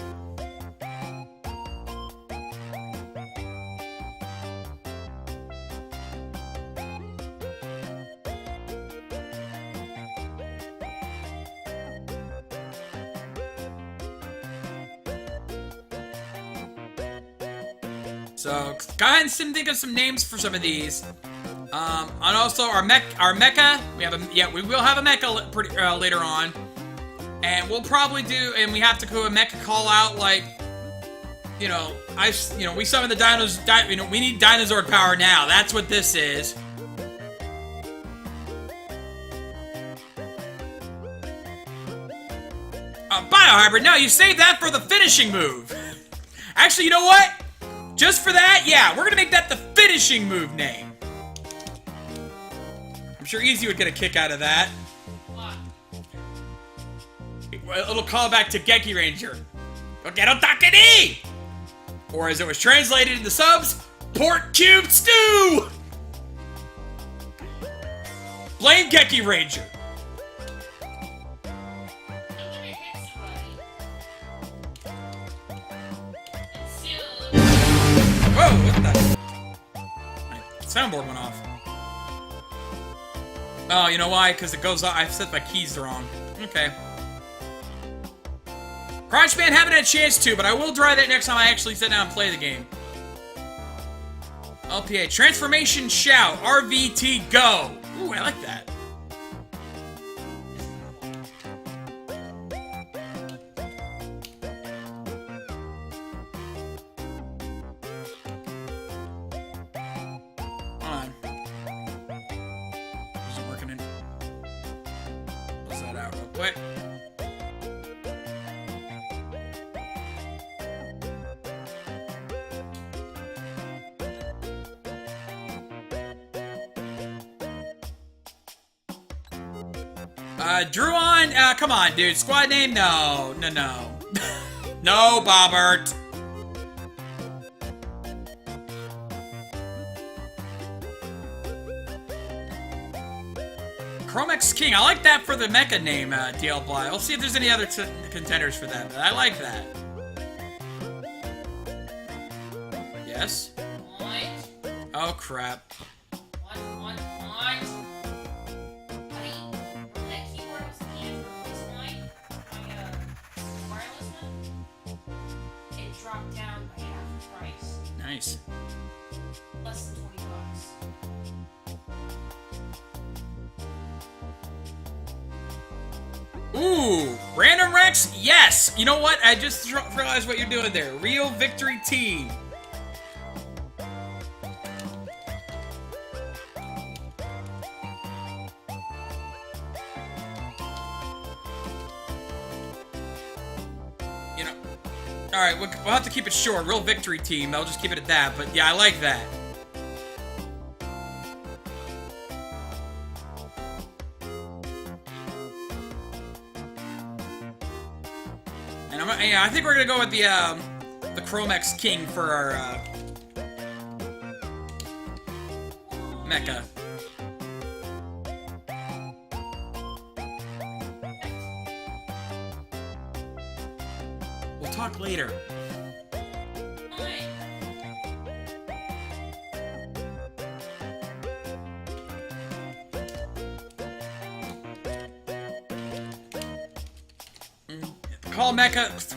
So go ahead and think of some names for some of these. And also our mecha. We will have a mecha later on, and we'll probably do. And we have to do a mecha call out, like, we summon the dinos. We need dinosaur power now. That's what this is. Biohybrid. No, you saved that for the finishing move. Actually, you know what? Just for that, yeah, we're gonna make that the finishing move name. I'm sure Easy would get a kick out of that. What? A little callback to Geki Ranger. Kokero Takeni! Or as it was translated in the subs, Pork Cube Stew! Blame Geki Ranger. I'm gonna hit somebody. And soon. Whoa, what the? My soundboard went off. Oh, you know why? Because it goes off. I've set my keys wrong. Okay. Crunchman haven't had a chance to, but I will try that next time I actually sit down and play the game. LPA. Transformation Shout. RVT Go. Ooh, I like that. Hold on. Isn't working in. Close that out real quick. Drew on, come on, dude. Squad name? No. No, Bobbert. Chromax King. I like that for the mecha name, DL Bly. We'll see if there's any other contenders for that, but I like that. Yes? What? Oh, crap. What? Buddy, remember that keyboard I was looking at for this line? My, wireless one? It dropped down by half the price. Nice. Less than $20. Ooh, Random Rex? Yes! You know what? I just realized what you're doing there. Real Victory Team. Alright, we'll have to keep it short. Real Victory Team. I'll just keep it at that. But yeah, I like that. And I think we're gonna go with the Chromax King for our mecha. We'll talk later.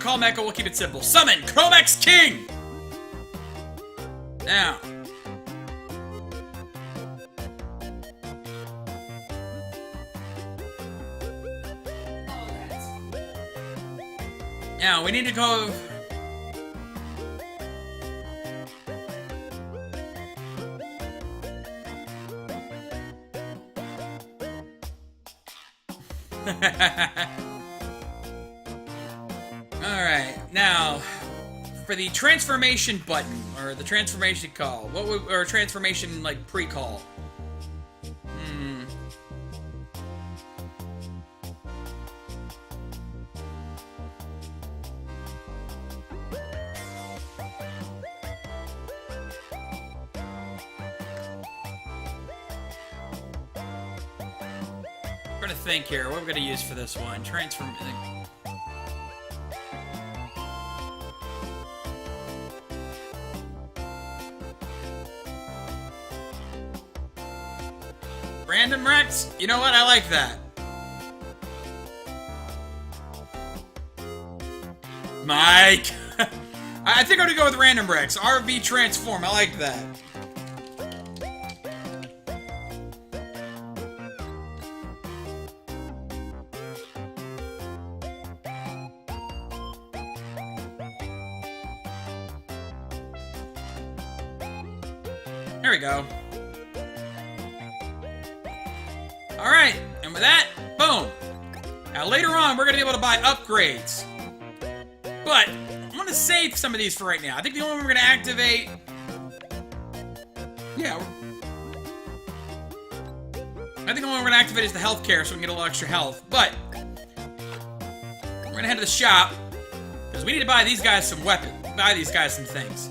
Call Mecha, we'll keep it simple. Summon Chromax King! Now. Now, we need to go... Alright, now, for the transformation button, or the transformation call, or transformation, like, pre-call. I'm trying to think here, what are we gonna use for this one? Random Rex? You know what? I like that. Mike! I think I'm gonna go with random bricks. RV transform. I like that. There we go. Alright, and with that, boom. Now later on, we're going to be able to buy upgrades. But, I'm going to save some of these for right now. I think the only one we're going to activate... Yeah. I think the only one we're going to activate is the healthcare, so we can get a little extra health. But, we're going to head to the shop, because we need to buy these guys some weapons. Buy these guys some things.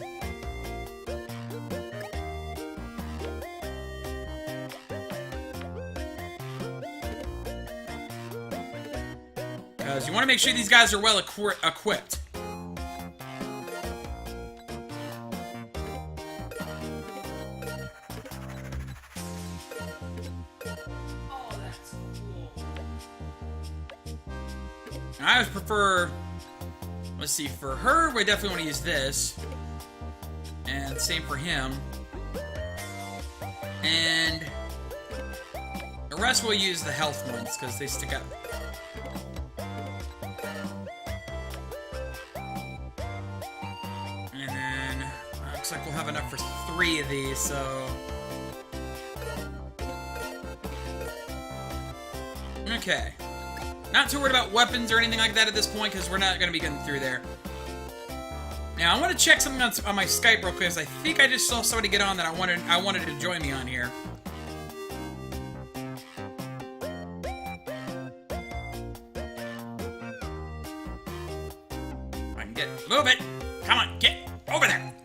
Because you want to make sure these guys are well equipped. Oh, that's cool. I always prefer... Let's see, for her, we definitely want to use this. And same for him. And... the rest we'll use the health ones, because they stick out. Looks like we'll have enough for 3 of these, so... Okay. Not too worried about weapons or anything like that at this point, because we're not going to be getting through there. Now, I want to check something on my Skype real quick, because I think I just saw somebody get on that I wanted to join me on here. I can get... Move it! Come on, get over there!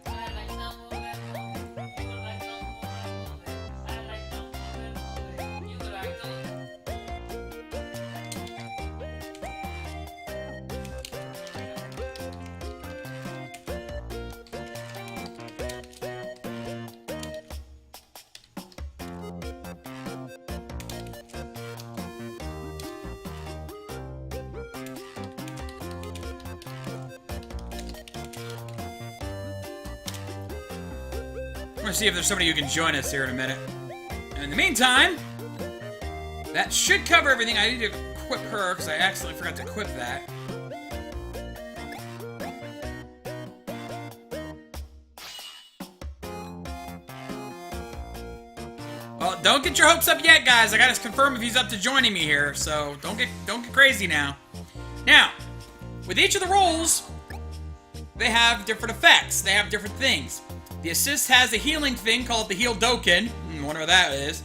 I'm gonna see if there's somebody who can join us here in a minute. And in the meantime, that should cover everything. I need to equip her because I accidentally forgot to equip that. Well, don't get your hopes up yet, guys. I gotta confirm if he's up to joining me here, so don't get crazy now. Now, with each of the roles, they have different effects. They have different things. The assist has a healing thing called the Heal Doken. I wonder what that is.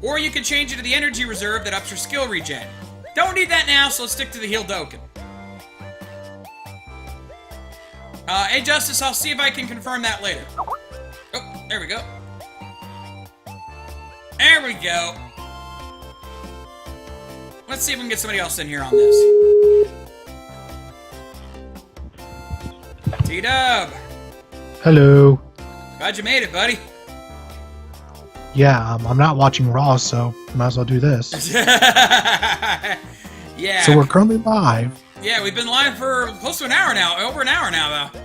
Or you can change it to the energy reserve that ups your skill regen. Don't need that now, so let's stick to the Heal Doken. Hey, Justice, I'll see if I can confirm that later. Oh, there we go. There we go. Let's see if we can get somebody else in here on this. T-Dub. Hello. Glad you made it, buddy. Yeah, I'm not watching Raw, so might as well do this. Yeah. So we're currently live. Yeah, we've been live for close to an hour now. Over an hour now, though.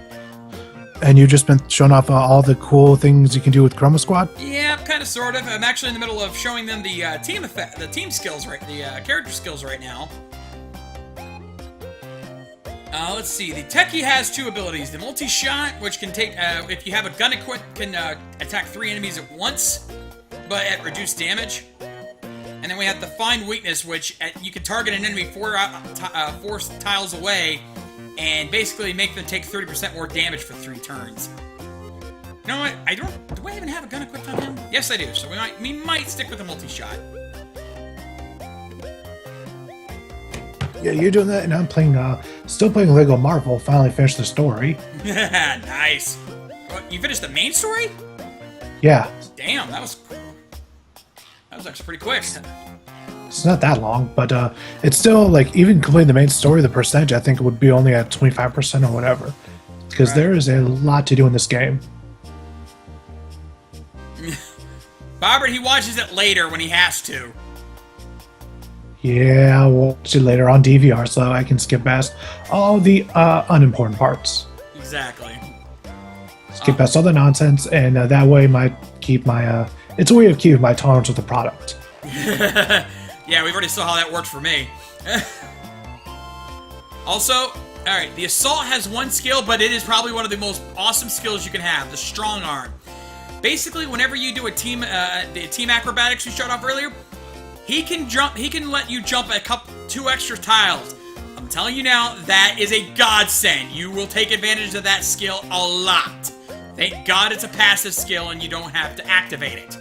And you've just been showing off all the cool things you can do with Chroma Squad? Yeah, kind of, sort of. I'm actually in the middle of showing them the team effect, the team skills, right? The character skills right now. Let's see. The Techie has 2 abilities. The multi-shot, which can take, if you have a gun equipped, can attack 3 enemies at once, but at reduced damage. And then we have the Find Weakness, which you can target an enemy 4 tiles away, and basically make them take 30% more damage for 3 turns. You know what? Do I even have a gun equipped on him? Yes, I do. So we might stick with the multi-shot. Yeah, you're doing that, and I'm playing, still playing Lego Marvel. Finally finished the story. Nice. You finished the main story? Yeah. Damn, that was actually pretty quick. It's not that long, but it's still, like, even completing the main story, the percentage, I think it would be only at 25% or whatever. Because there is a lot to do in this game. Bobbert, he watches it later when he has to. Yeah, we'll watch it later on DVR, so I can skip past all the unimportant parts. Exactly. Skip past all the nonsense, and that way might keep my. It's a way of keeping my tolerance with the product. Yeah, we've already saw how that worked for me. Also, alright, the Assault has one skill, but it is probably one of the most awesome skills you can have, the Strong Arm. Basically, whenever you do a team acrobatics we showed off earlier, he can let you jump 2 extra tiles. I'm telling you now, that is a godsend. You will take advantage of that skill a lot. Thank God it's a passive skill and you don't have to activate it.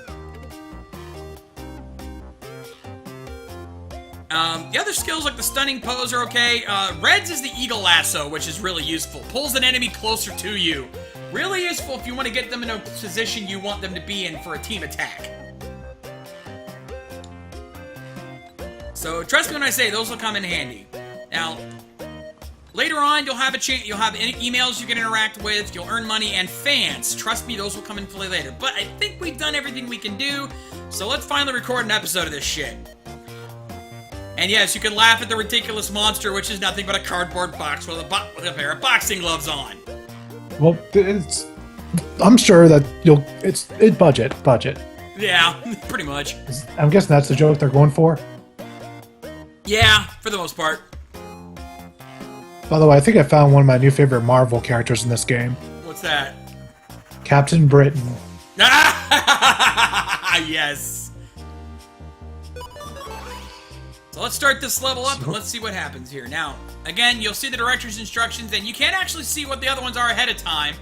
The other skills like the Stunning Pose are okay. Red's is the Eagle Lasso, which is really useful. Pulls an enemy closer to you. Really useful if you want to get them in a position you want them to be in for a team attack. So trust me when I say those will come in handy. Now, later on you'll have emails you can interact with, you'll earn money, and fans. Trust me, those will come into play later. But I think we've done everything we can do, so let's finally record an episode of this shit. And yes, you can laugh at the ridiculous monster, which is nothing but a cardboard box with a pair of boxing gloves on. Well, I'm sure that it's budget. Yeah, pretty much. I'm guessing that's the joke they're going for. Yeah, for the most part. By the way, I think I found one of my new favorite Marvel characters in this game. What's that? Captain Britain. Yes. So let's start this level up and let's see what happens here. Now, again, you'll see the director's instructions, and you can't actually see what the other ones are ahead of time.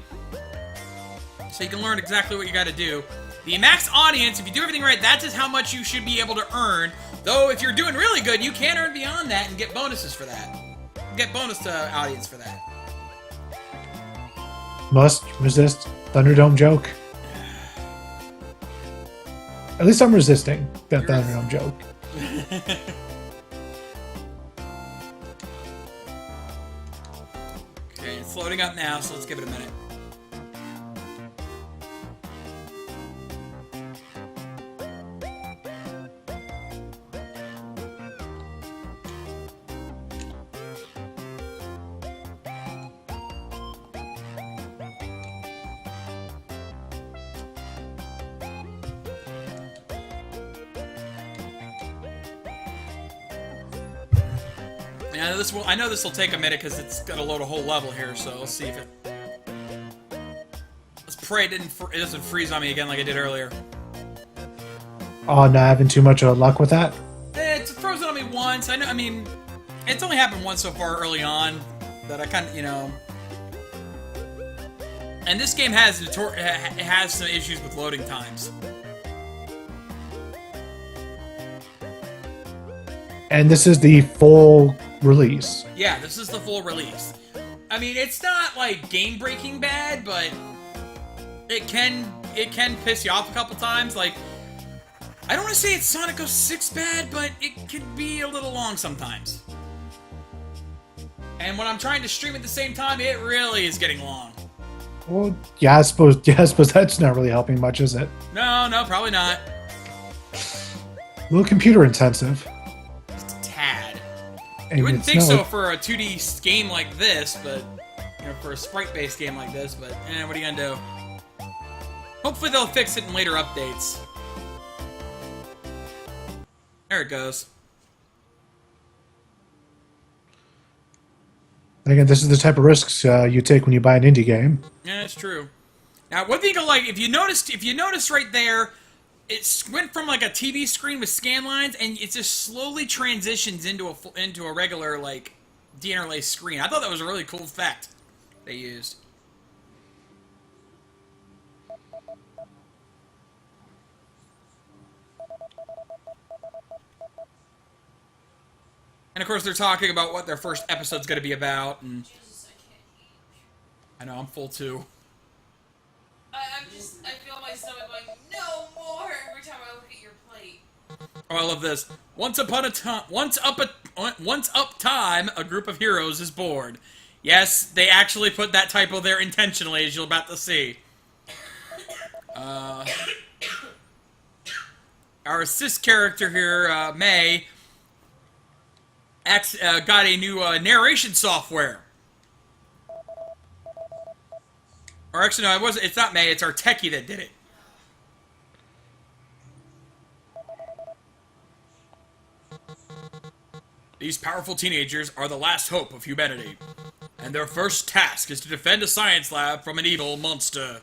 So you can learn exactly what you got to do. The max audience, if you do everything right, that's just how much you should be able to earn. Though, if you're doing really good, you can earn beyond that and get bonuses for that. Get bonus to audience for that. Must resist Thunderdome joke. At least I'm resisting that Thunderdome joke. Okay, it's loading up now, so let's give it a minute. Yeah, I know this will take a minute because it's got to load a whole level here, so let's see if it... Let's pray it doesn't freeze on me again like I did earlier. Oh, not having too much luck with that? It's frozen on me once. I mean, it's only happened once so far early on that I kind of, And this game has some issues with loading times. And this is the full release. Yeah, this is the full release. I mean, it's not like game-breaking bad, but it can piss you off a couple times. Like, I don't want to say it's Sonic 06 bad, but it can be a little long sometimes. And when I'm trying to stream at the same time, it really is getting long. Well, yeah, I suppose that's not really helping much, is it? No, probably not. A little computer intensive. You wouldn't think so for a 2D game like this, but, for a sprite-based game like this, but, what are you gonna do? Hopefully they'll fix it in later updates. There it goes. Again, this is the type of risks you take when you buy an indie game. Yeah, it's true. Now, one thing I like, if you notice right there, it went from like a TV screen with scan lines, and it just slowly transitions into a regular like deinterlaced screen. I thought that was a really cool effect they used. And of course, they're talking about what their first episode's going to be about, and I know I'm full too. I feel my stomach going, no more, every time I look at your plate. Oh, I love this. Once up time, a group of heroes is bored. Yes, they actually put that typo there intentionally, as you're about to see. Our assist character here, May, got a new narration software. Or actually, no, it wasn't. It's not May. It's our techie that did it. These powerful teenagers are the last hope of humanity, and their first task is to defend a science lab from an evil monster.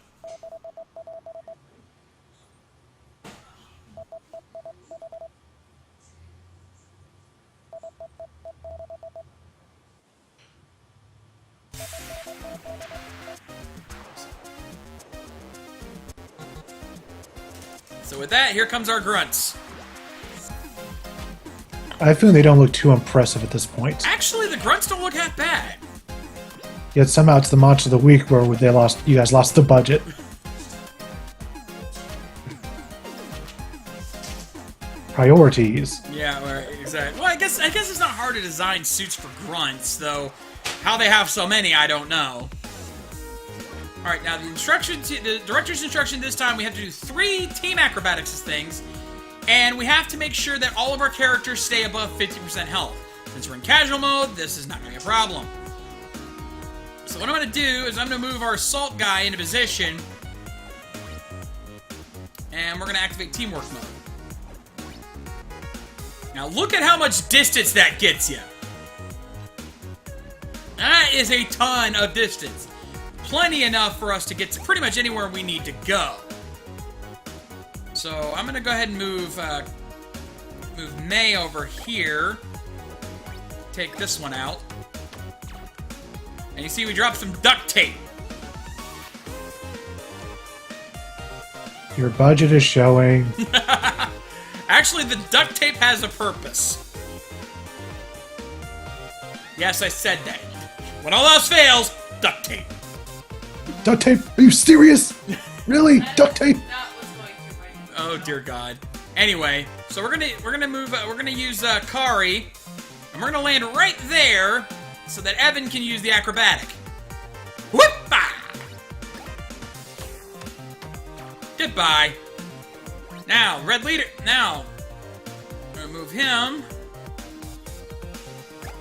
So with that, here comes our grunts. I feel they don't look too impressive at this point. Actually, the grunts don't look half bad. Yet somehow it's the monster of the week where you guys lost the budget. Priorities. Yeah, right, exactly. Well, I guess it's not hard to design suits for grunts, though. How they have so many, I don't know. All right, now the director's instruction this time, we have to do 3 team acrobatics things, and we have to make sure that all of our characters stay above 50% health. Since we're in casual mode, this is not going to be a problem. So what I'm going to do is I'm going to move our assault guy into position, and we're going to activate teamwork mode. Now look at how much distance that gets you. That is a ton of distance. Plenty enough for us to get to pretty much anywhere we need to go. So I'm going to go ahead and move May over here. Take this one out. And you see we dropped some duct tape. Your budget is showing. Actually, the duct tape has a purpose. Yes, I said that. When all else fails, duct tape. Duct tape? Are you serious? Really? Duct tape? That was going through my Oh dear God. Anyway, so we're gonna use Kari, and we're gonna land right there, so that Evan can use the acrobatic. Whoop-ah! Goodbye. Now, red leader. Now, I'm gonna move him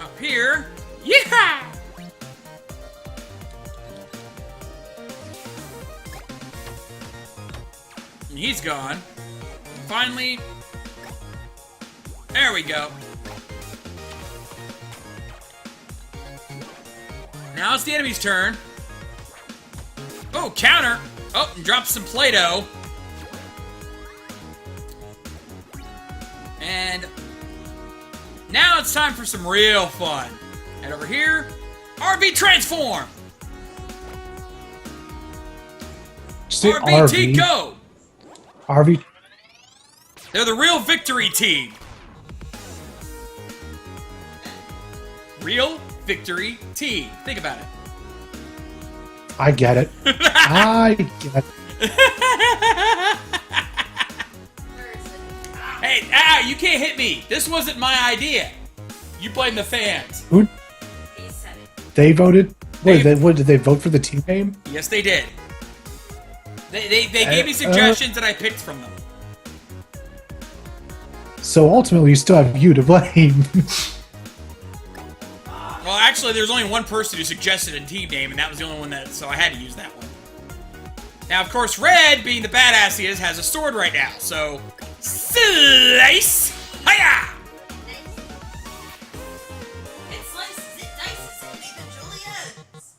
up here. Yeah! And he's gone. Finally, there we go. Now it's the enemy's turn. Oh, counter. Oh, and drop some Play-Doh. And now it's time for some real fun. Head over here. RV transform. Say RVT go. RV. They're the real victory team. Real victory team. Think about it. I get it. I get it. Hey, you can't hit me. This wasn't my idea. You blame the fans. Who? He said it. They voted? Wait, what, did they vote for the team name? Yes, they did. They gave me suggestions and I picked from them. So ultimately, you still have you to blame. Well, actually, there's only one person who suggested a team name, and that was the only one so I had to use that one. Now, of course, Red, being the badass he is, has a sword right now, so... Slice! Hiya! It slices, it dices, it eventually ends.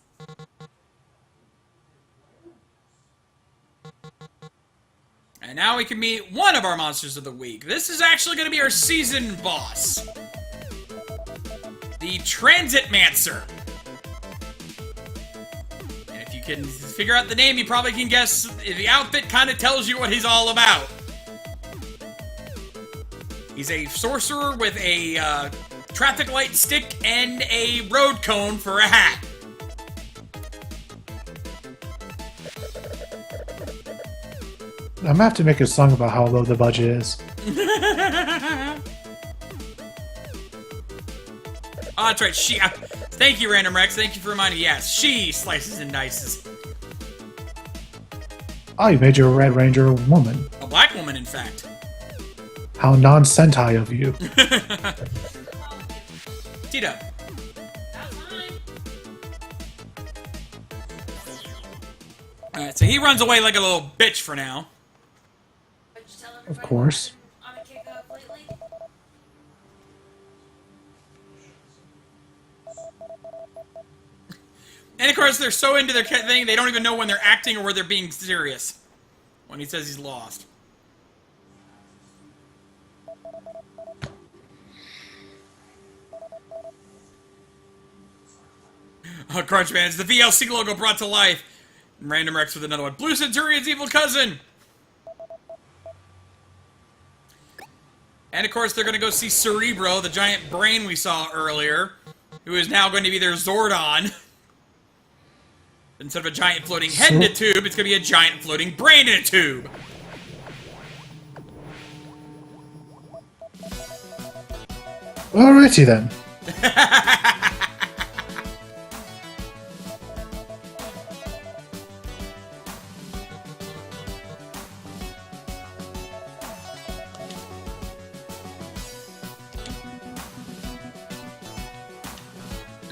And now we can meet one of our monsters of the week. This is actually going to be our season boss. The Transit Mancer. And if you can figure out the name, you probably can guess. The outfit kind of tells you what he's all about. He's a sorcerer with a traffic light stick and a road cone for a hat. I'm gonna have to make a song about how low the budget is. Oh, that's right. Thank you, Random Rex. Thank you for reminding me. Yes, she slices and dices. Oh, you made your Red Ranger a woman. A black woman, in fact. How non-Sentai of you. Tito. That's fine. Alright, so he runs away like a little bitch for now. But you tell Of everybody course. what I've been on a kick of lately? And of course, they're so into their thing, they don't even know when they're acting or where they're being serious. When he says he's lost. Oh, Crunchman, it's the VLC logo brought to life. And Random Rex with another one. Blue Centurion's evil cousin! And of course, they're going to go see Cerebro, the giant brain we saw earlier, who is now going to be their Zordon. Instead of a giant floating head in a tube, it's going to be a giant floating brain in a tube. Alrighty then.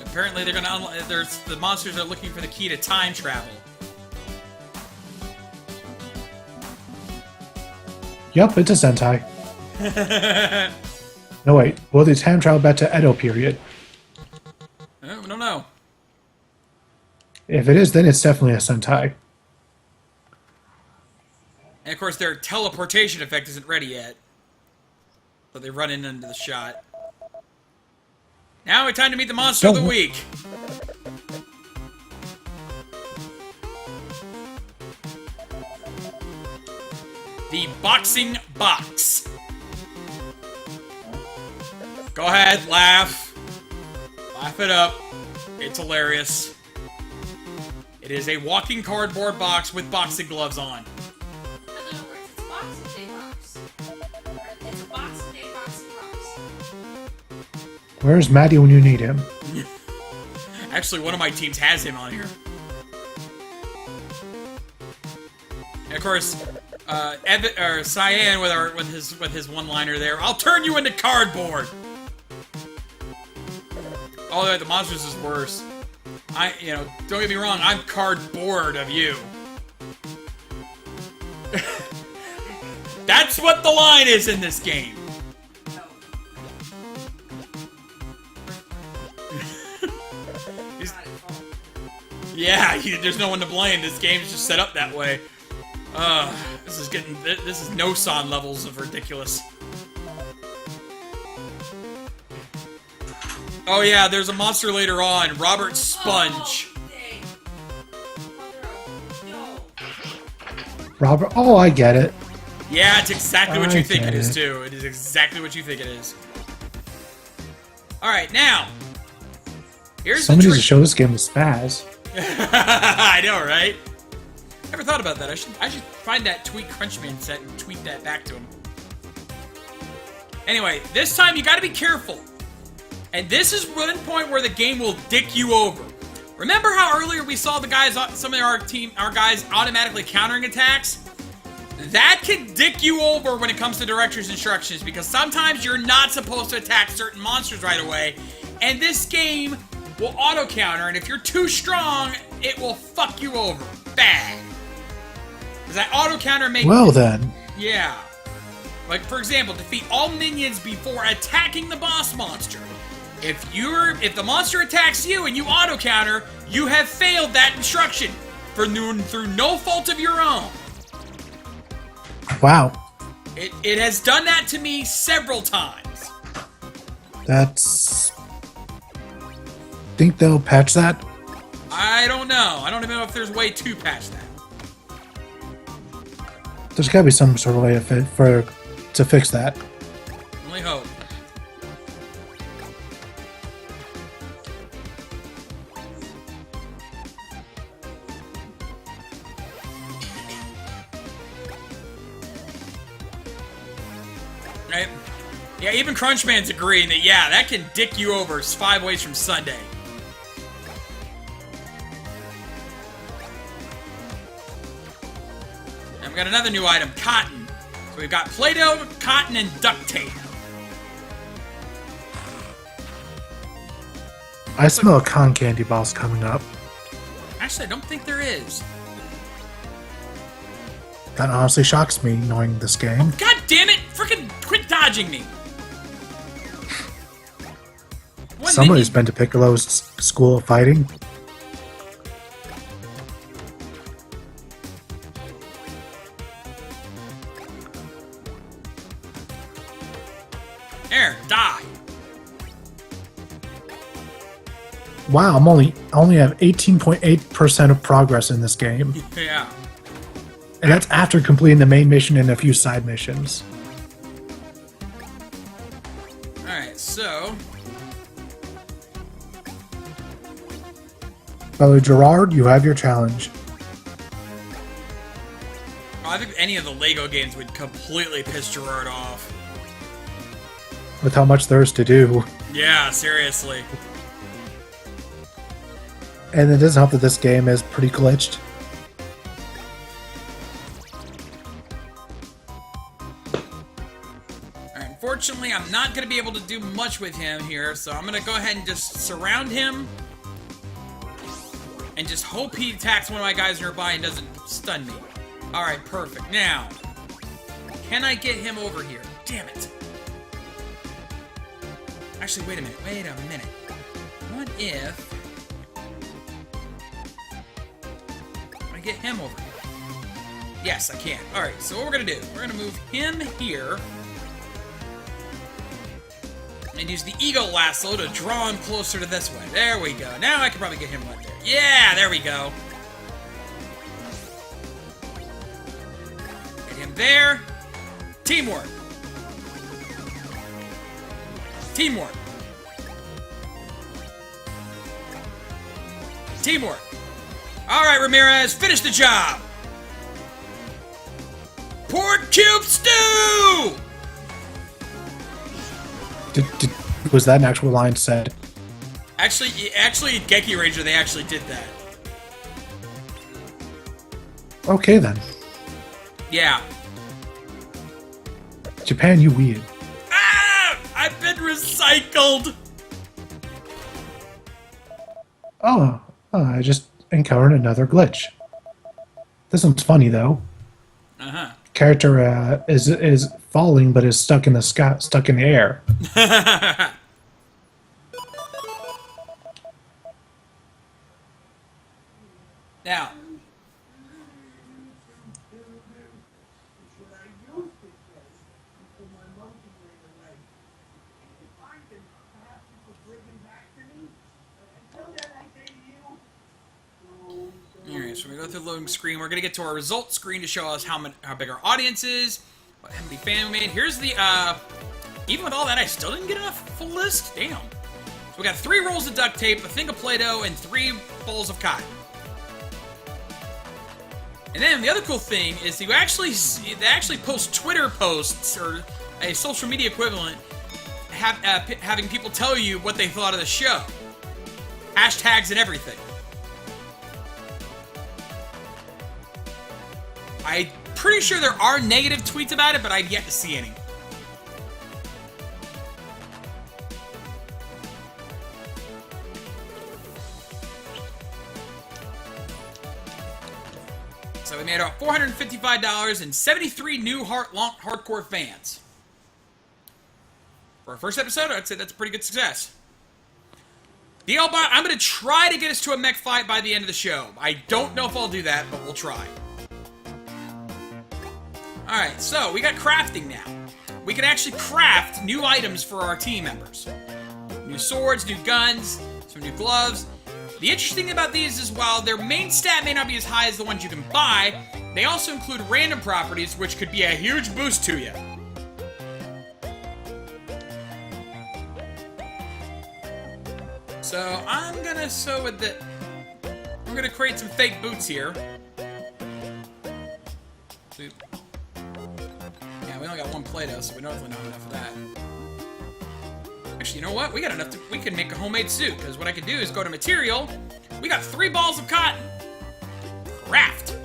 Apparently, they're going to the monsters are looking for the key to time travel. Yup, it's a Sentai. No, wait. Will they time travel back to Edo period? I don't know. If it is, then it's definitely a Sentai. And of course, their teleportation effect isn't ready yet. So they run into the shot. Now it's time to meet the monster of the week. The boxing box. Go ahead, laugh. Laugh it up. It's hilarious. It is a walking cardboard box with boxing gloves on. In other words, it's a Boxing Day box. Or it's a Boxing Day boxing box. Where's Maddie when you need him? Actually, one of my teams has him on here. And of course, Cyan with his one-liner there. I'll turn you into cardboard. Oh, the monsters is worse. Don't get me wrong. I'm cardboard of you. That's what the line is in this game. Yeah, there's no one to blame. This game's just set up that way. This is no-san levels of ridiculous. Oh yeah, there's a monster later on, Robert Sponge. Oh, dang. No. Robert? Oh, I get it. Yeah, it's exactly what you think get it is it. too. It is exactly what you think it is. Alright, now. Here's Somebody the needs to show this game with spaz. I know, right? Never thought about that. I should find that tweet Crunchman set and tweet that back to him. Anyway, this time you gotta be careful. And this is one point where the game will dick you over. Remember how earlier we saw the guys, some of our guys automatically countering attacks? That can dick you over when it comes to director's instructions, because sometimes you're not supposed to attack certain monsters right away, and this game will auto-counter, and if you're too strong, it will fuck you over. Bad. Does that auto-counter make... Well then. Yeah. Like, for example, defeat all minions before attacking the boss monster. If the monster attacks you and you auto-counter, you have failed that instruction through no fault of your own. Wow. It has done that to me several times. That's... Think they'll patch that? I don't know. I don't even know if there's a way to patch that. There's gotta be some sort of way to fix that. Only hope. Right? Yeah, even Crunchman's agreeing that, yeah, that can dick you over. It's 5 ways from Sunday. And we got another new item, cotton. So we've got Play-Doh, cotton, and duct tape. I smell a con candy boss coming up. Actually, I don't think there is. That honestly shocks me, knowing this game. God damn it! Frickin' quit dodging me! One Somebody's minion- been to Piccolo's school of fighting. There, die. Wow, I'm only have 18.8% of progress in this game. Yeah. And that's after completing the main mission and a few side missions. Alright, so... By the way, Gerard, you have your challenge. I think any of the Lego games would completely piss Gerard off. With how much there is to do. Yeah, seriously. And it doesn't help that this game is pretty glitched. Alright, unfortunately, I'm not going to be able to do much with him here, so I'm going to go ahead and just surround him. And just hope he attacks one of my guys nearby and doesn't stun me. Alright, perfect. Now, can I get him over here? Damn it. Actually, wait a minute. What if I get him over here? Yes, I can. Alright, so what we're going to do, we're going to move him here. And use the eagle lasso to draw him closer to this way. There we go. Now I can probably get him right there. Yeah, there we go. Get him there. Teamwork. Teamwork. Teamwork. All right, Ramirez, finish the job. Pork cube stew! Was that an actual line said? Actually, Geki Ranger, they actually did that. Okay then. Yeah. Japan, you weird. Ah! I've been recycled! Oh, I just encountered another glitch. This one's funny though. Uh-huh. Character is falling but is stuck in the sky, stuck in the air. Now, alright, so we go through the loading screen. We're gonna get to our results screen to show us how big our audience is, how many fans we made. Here's the, even with all that, I still didn't get enough full list? Damn. So we got 3 rolls of duct tape, a thing of Play-Doh, and 3 balls of cotton. And then the other cool thing is they actually post Twitter posts, or a social media equivalent, having people tell you what they thought of the show. Hashtags and everything. I'm pretty sure there are negative tweets about it, but I've yet to see any. So we made about $455 and 73 new hardcore fans. For our first episode, I'd say that's a pretty good success. DLBot, I'm going to try to get us to a mech fight by the end of the show. I don't know if I'll do that, but we'll try. Alright, so we got crafting now. We can actually craft new items for our team members. New swords, new guns, some new gloves. The interesting thing about these is while their main stat may not be as high as the ones you can buy, they also include random properties which could be a huge boost to you. So I'm gonna I'm gonna create some fake boots here. Yeah, we only got 1 Play-Doh, so we definitely don't have enough of that. Actually, you know what? We got enough we can make a homemade suit, because what I can do is go to material. We got 3 balls of cotton. Craft.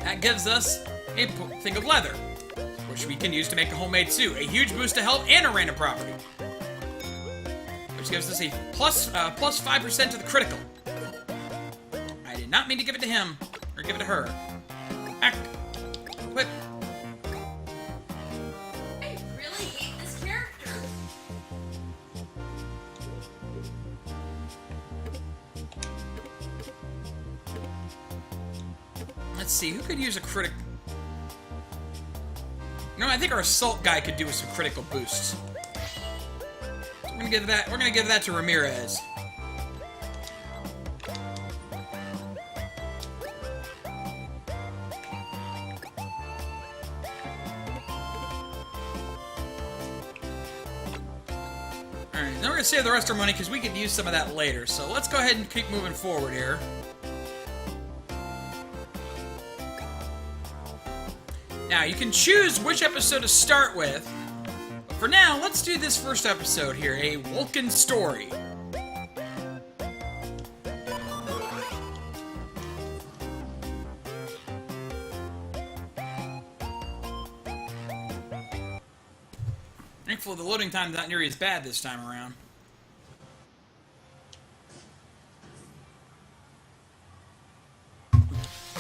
That gives us a thing of leather, which we can use to make a homemade suit. A huge boost to health and a random property. Which gives us a plus 5% to the critical. I did not mean to give it to him, or give it to her. Heck. But I really hate this character. let's see, who could use a critic? No, I think our assault guy could do with some critical boosts. We're gonna give that. We're gonna give that to Ramirez. Alright, then we're gonna save the rest of our money because we could use some of that later. So let's go ahead and keep moving forward here. Now, you can choose which episode to start with, but for now, let's do this first episode here, a Vulcan story. Thankfully, the loading time's not nearly as bad this time around.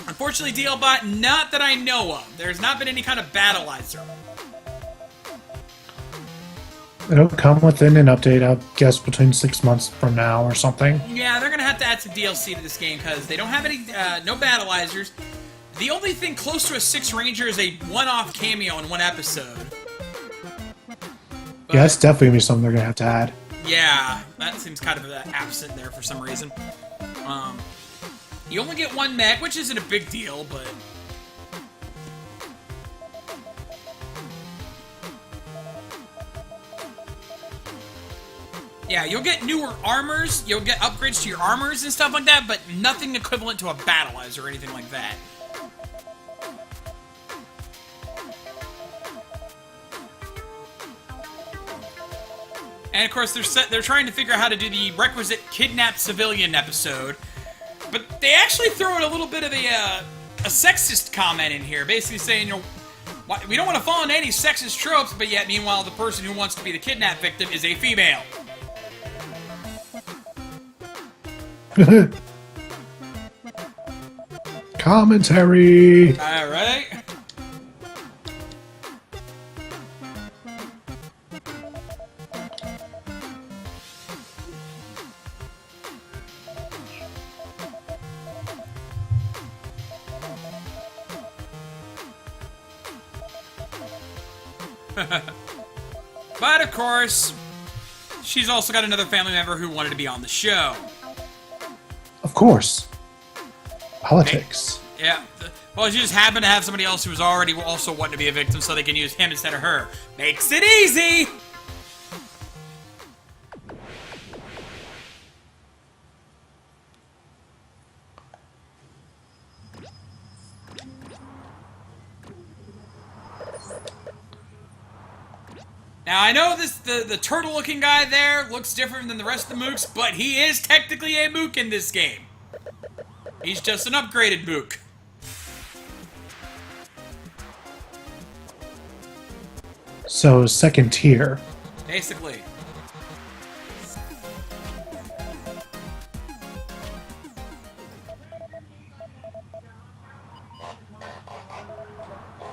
Unfortunately, DLBot, not that I know of. There's not been any kind of battleizer. It'll come within an update, I guess, between 6 months from now or something. Yeah, they're gonna have to add some DLC to this game because they don't have any, no battleizers. The only thing close to a 6 Ranger is a one-off cameo in one episode. Yeah, that's definitely gonna be something they're gonna have to add. Yeah, that seems kind of absent there for some reason. You only get one mech, which isn't a big deal, but... yeah, you'll get newer armors, you'll get upgrades to your armors and stuff like that, but nothing equivalent to a battleizer or anything like that. And of course, they're trying to figure out how to do the requisite kidnapped civilian episode. But they actually throw in a little bit of a sexist comment in here, basically saying, you know, we don't want to fall into any sexist tropes, but yet, meanwhile, the person who wants to be the kidnapped victim is a female. Commentary! Alright. But of course, she's also got another family member who wanted to be on the show. Of course. Politics. Yeah. Well, she just happened to have somebody else who was already also wanting to be a victim, so they can use him instead of her. Makes it easy! Now, I know the turtle-looking guy there looks different than the rest of the mooks, but he is technically a mook in this game. He's just an upgraded mook. So, second tier. Basically.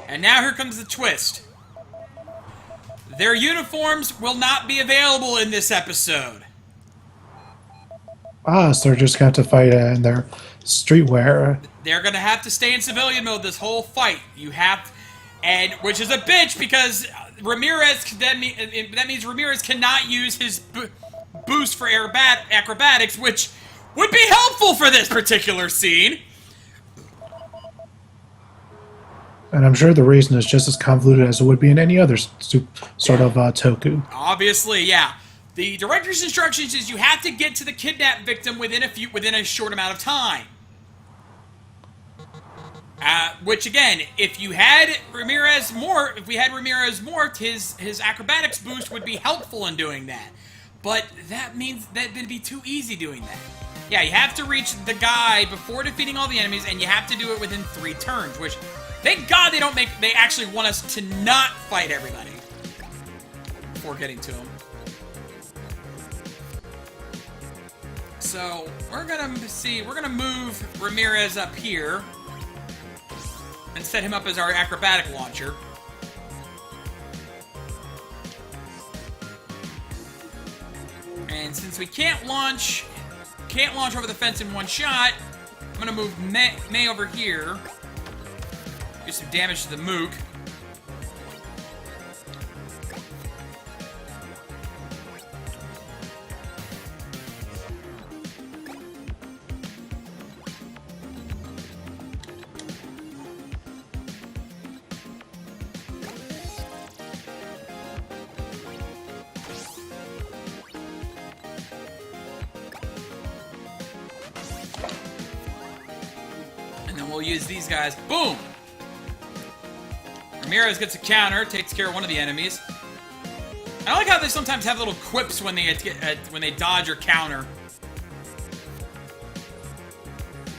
And now here comes the twist. Their uniforms will not be available in this episode. Ah, so they're just going to have to fight in their streetwear. They're going to have to stay in civilian mode this whole fight. You have... and which is a bitch because Ramirez... that means Ramirez cannot use his boost for acrobatics, which would be helpful for this particular scene. And I'm sure the reason is just as convoluted as it would be in any other sort of toku. Obviously, yeah. The director's instructions is you have to get to the kidnapped victim within a short amount of time. Which again, if we had Ramirez morphed, his acrobatics boost would be helpful in doing that. But that means that it'd be too easy doing that. Yeah, you have to reach the guy before defeating all the enemies, and you have to do it within 3 turns, which, thank God they actually want us to not fight everybody before getting to him. So, we're gonna move Ramirez up here. and set him up as our acrobatic launcher. And since we can't launch over the fence in one shot, I'm gonna move May over here. Do some damage to the Mook. And then we'll use these guys. Boom! Ramirez gets a counter, takes care of one of the enemies. I like how they sometimes have little quips when they dodge or counter.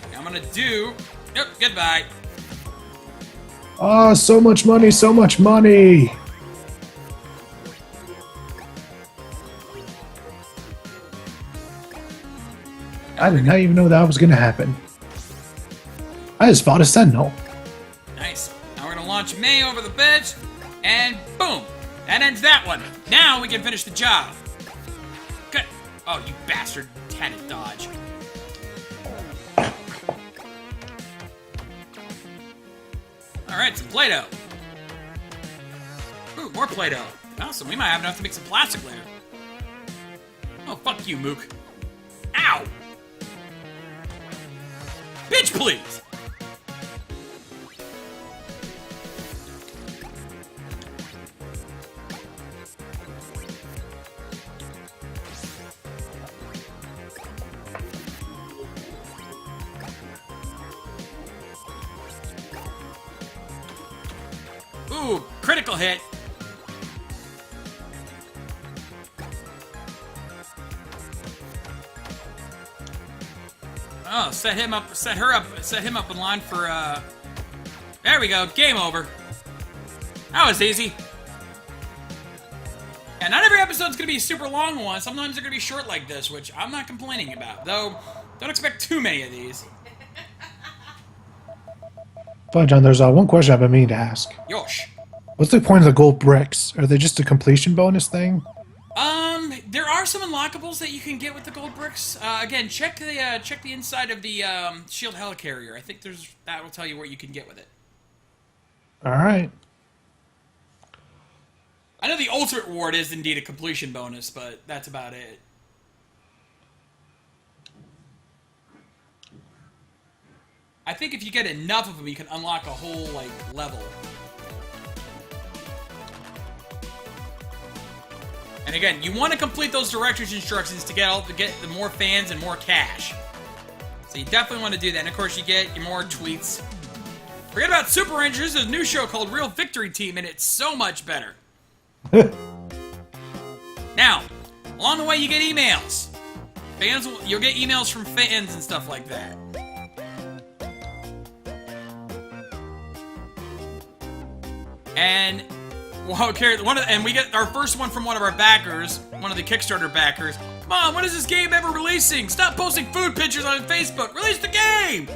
Okay, I'm gonna do... Yep, goodbye. Oh, so much money, so much money! I did not even know that was gonna happen. I just fought a sentinel. Nice. Now we're gonna launch May over the bridge, and boom! That ends that one. Now we can finish the job. Good. Oh, you bastard. Had it dodge. Alright, some Play-Doh. Ooh, more Play-Doh. Awesome, we might have enough to make some plastic later. Oh, fuck you, Mook. Ow! Bitch, please! Ooh, critical hit. Oh, set him up in line for, there we go, game over. That was easy. Yeah, not every episode's gonna be a super long one. Sometimes they're gonna be short like this, which I'm not complaining about. Though, don't expect too many of these. But John, there's one question I've been meaning to ask. Yosh. What's the point of the gold bricks? Are they just a completion bonus thing? There are some unlockables that you can get with the gold bricks. Again, check the inside of the shield helicarrier. I think that will tell you what you can get with it. All right. I know the ultimate reward is indeed a completion bonus, but that's about it. I think if you get enough of them, you can unlock a whole level. And again, you want to complete those director's instructions to get the more fans and more cash. So you definitely want to do that. And of course, you get your more tweets. Forget about Super Rangers. There's a new show called Real Victory Team, and it's so much better. Now, along the way, you get emails. You'll get emails from fans and stuff like that. And we get our first one from one of our backers, one of the Kickstarter backers. Mom, when is this game ever releasing? Stop posting food pictures on Facebook. Release the game.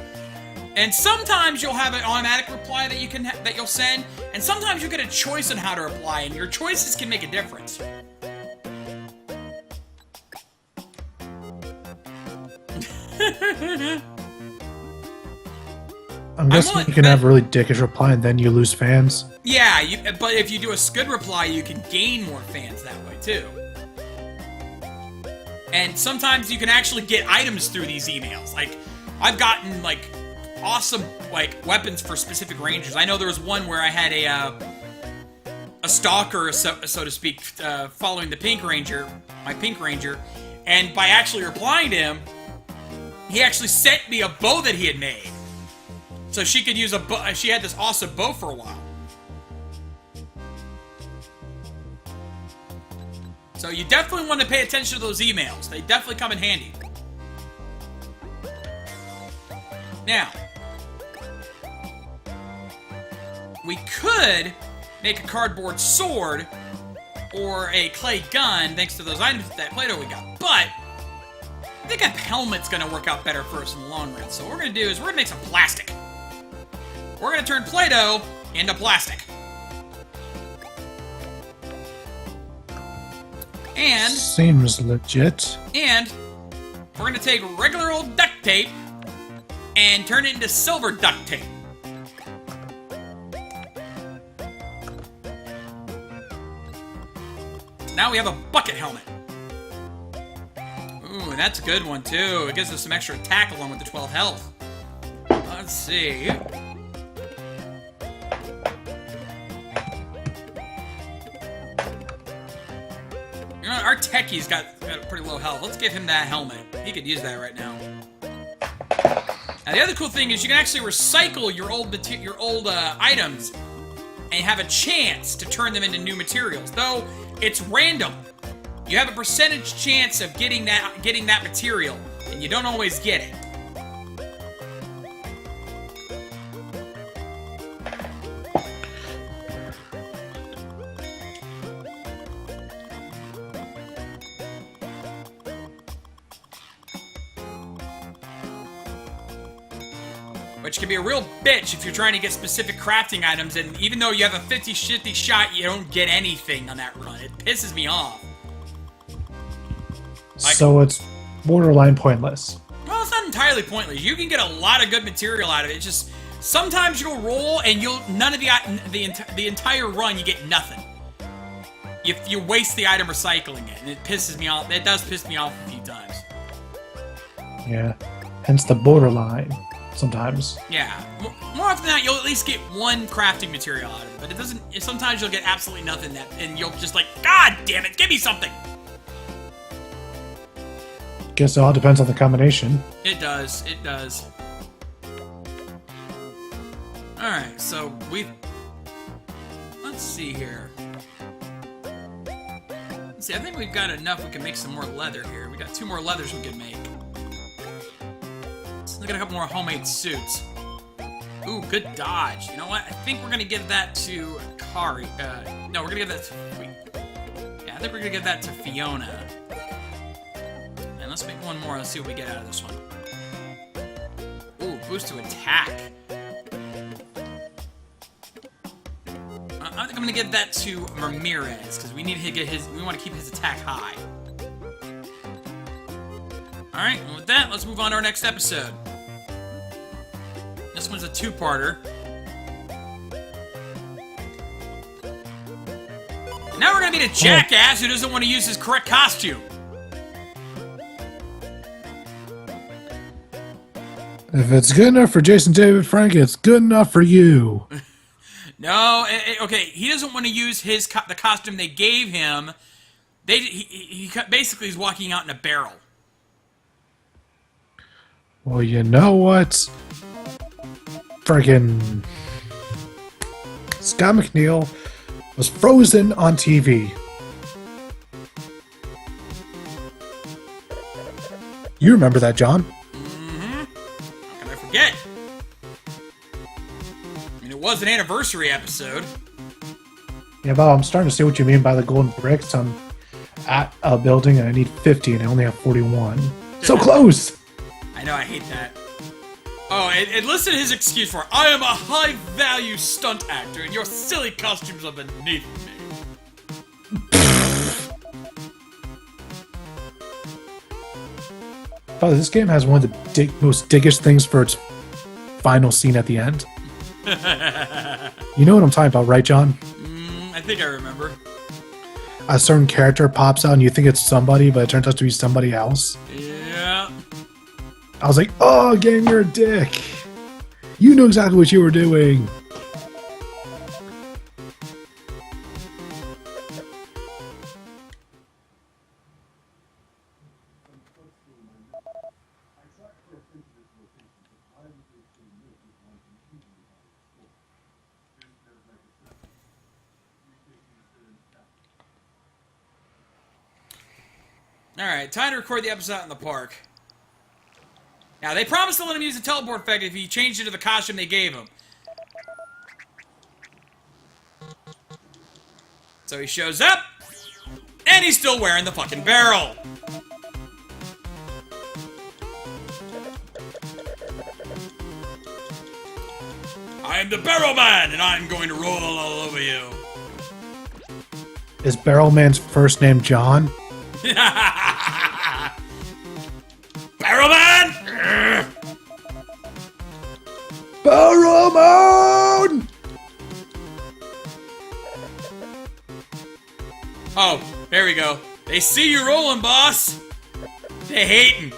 And sometimes you'll have an automatic reply that you'll send, and sometimes you'll get a choice on how to reply, and your choices can make a difference. I'm guessing you can have really dickish reply and then you lose fans. Yeah, but if you do a good reply, you can gain more fans that way too. And sometimes you can actually get items through these emails. Like, I've gotten awesome weapons for specific rangers. I know there was one where I had a stalker, so to speak, following the my Pink Ranger, and by actually replying to him, he actually sent me a bow that he had made. So she could use a bow. She had this awesome bow for a while. So you definitely want to pay attention to those emails. They definitely come in handy. Now, we could make a cardboard sword or a clay gun thanks to those items that Play-Doh we got. But I think a helmet's going to work out better for us in the long run. So what we're going to do is we're going to make some plastic. we're gonna turn Play-Doh into plastic. And Seems legit. And we're gonna take regular old duct tape and turn it into silver duct tape. Now we have a bucket helmet. Ooh, that's a good one too. It gives us some extra attack along with the 12 health. Let's see. You know, our techie's got pretty low health. Let's give him that helmet. He could use that right now. Now the other cool thing is you can actually recycle your old items and have a chance to turn them into new materials. Though it's random. You have a percentage chance of getting that material, and you don't always get it. Which can be a real bitch if you're trying to get specific crafting items, and even though you have a 50-50 shot, you don't get anything on that run. It pisses me off. So it's borderline pointless. Well, it's not entirely pointless. You can get a lot of good material out of it. It's just sometimes you'll roll and none of the entire run you get nothing. You waste the item recycling it, and it pisses me off. It does piss me off a few times. Yeah, hence the borderline. Sometimes. Yeah. More often than not, you'll at least get one crafting material out of it, but it doesn't. Sometimes you'll get absolutely nothing and you'll just like, God damn it, give me something. Guess it all depends on the combination. It does. It does. All right, so let's see here. Let's see. I think we've got enough. We can make some more leather here. We got 2 more leathers we can make. Look at a couple more homemade suits. Ooh, good dodge. You know what? I think we're gonna give that to Kari. No, we're gonna give that to... Yeah, I think we're gonna give that to Fiona. And let's make one more. Let's see what we get out of this one. Ooh, boost to attack. I think I'm gonna give that to Ramirez because we need to get his. We want to keep his attack high. All right, and with that, let's move on to our next episode. This one's a 2-parter. Now we're gonna meet a jackass who doesn't want to use his correct costume. If it's good enough for Jason David Frank, it's good enough for you. No, okay, he doesn't want to use the costume they gave him. He basically is walking out in a barrel. Well, you know what? Freaking Scott McNeil was frozen on TV. You remember that, John? Mm-hmm. How can I forget? I mean, it was an anniversary episode. Yeah, Bob, I'm starting to see what you mean by the golden bricks. I'm at a building and I need 50 and I only have 41. So close! I know, I hate that. Oh, and listen to his excuse for it. I am a high-value stunt actor, and your silly costumes are beneath me. Oh, this game has one of the most dickish things for its final scene at the end. You know what I'm talking about, right, John? I think I remember. A certain character pops out and you think it's somebody, but it turns out to be somebody else. Yeah. I was like, oh, game, you're a dick. You knew exactly what you were doing. Alright, time to record the episode out in the park. Now, they promised to let him use the teleport effect if he changed into the costume they gave him. So he shows up, and he's still wearing the fucking barrel. I am the Barrel Man, and I'm going to roll all over you. Is Barrel Man's first name John? Barrel Man! Barrel Man! Oh, there we go. They see you rolling, boss. They hating.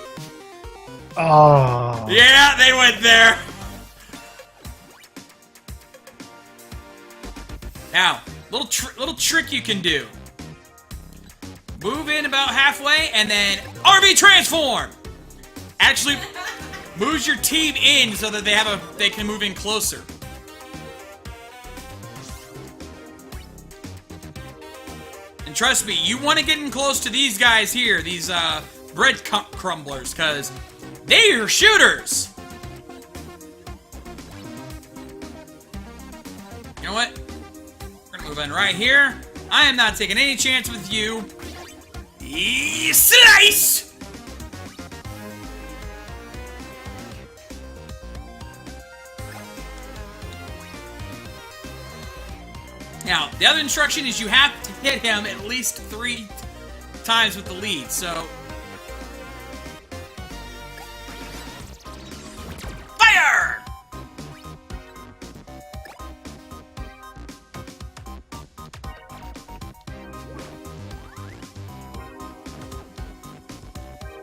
Oh. Yeah, they went there. Now, little trick you can do. Move in about halfway and then RV transform. Actually, moves your team in so that they can move in closer. And trust me, you want to get in close to these guys here, these bread crumblers, because they are shooters. You know what? We're gonna move in right here. I am not taking any chance with you. Slice! Now, the other instruction is you have to hit him at least 3 times with the lead, so... Fire!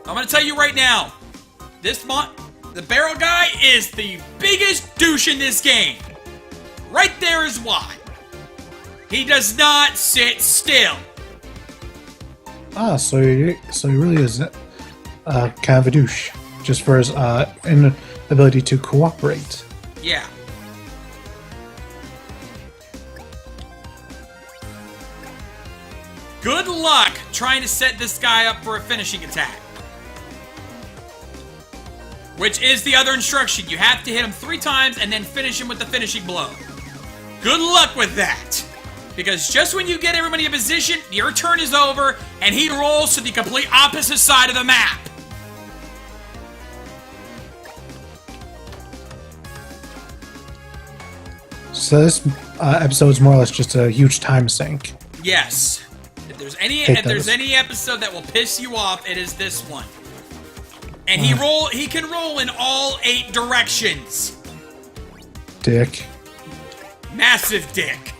I'm gonna tell you right now, the barrel guy is the biggest douche in this game. Right there is why. He does not sit still. Ah, so he really is kind of a douche, just for his inability to cooperate. Yeah. Good luck trying to set this guy up for a finishing attack. Which is the other instruction. You have to hit him 3 times and then finish him with the finishing blow. Good luck with that. Because just when you get everybody in position, your turn is over, and he rolls to the complete opposite side of the map. So this episode is more or less just a huge time sink. Yes. If there's any episode that will piss you off, it is this one. And he can roll in all 8 directions. Dick. Massive dick.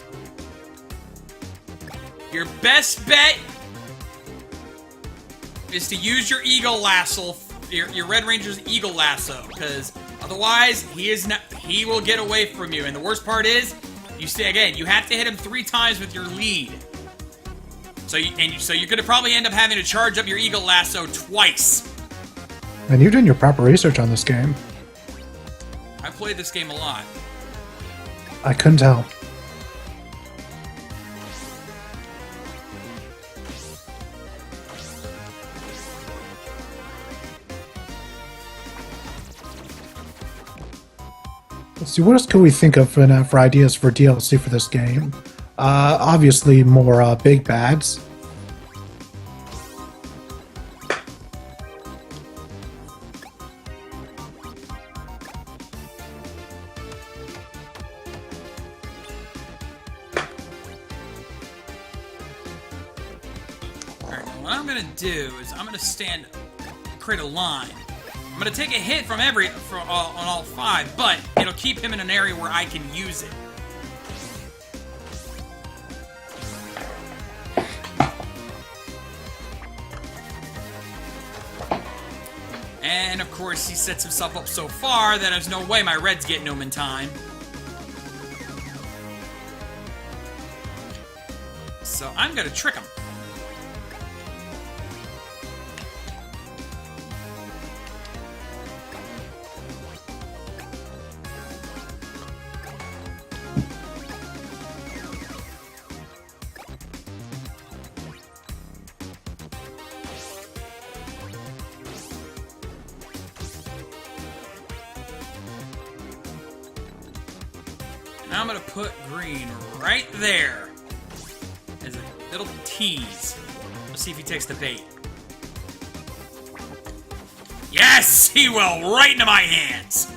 Your best bet is to use your eagle lasso, your Red Ranger's eagle lasso, because otherwise he will get away from you. And the worst part is, you have to hit him 3 times with your lead. So you're gonna probably end up having to charge up your eagle lasso twice. And you've done your proper research on this game. I played this game a lot. I couldn't tell. Let's see, what else could we think of for ideas for DLC for this game? Obviously, more big bads. Alright, what I'm gonna do is I'm gonna create a line. I'm gonna take a hit from on all 5, but it'll keep him in an area where I can use it. And of course, he sets himself up so far that there's no way my red's getting him in time. So I'm gonna trick him. I'm gonna put green right there as a little tease. Let's see if he takes the bait. Yes, he will, right into my hands.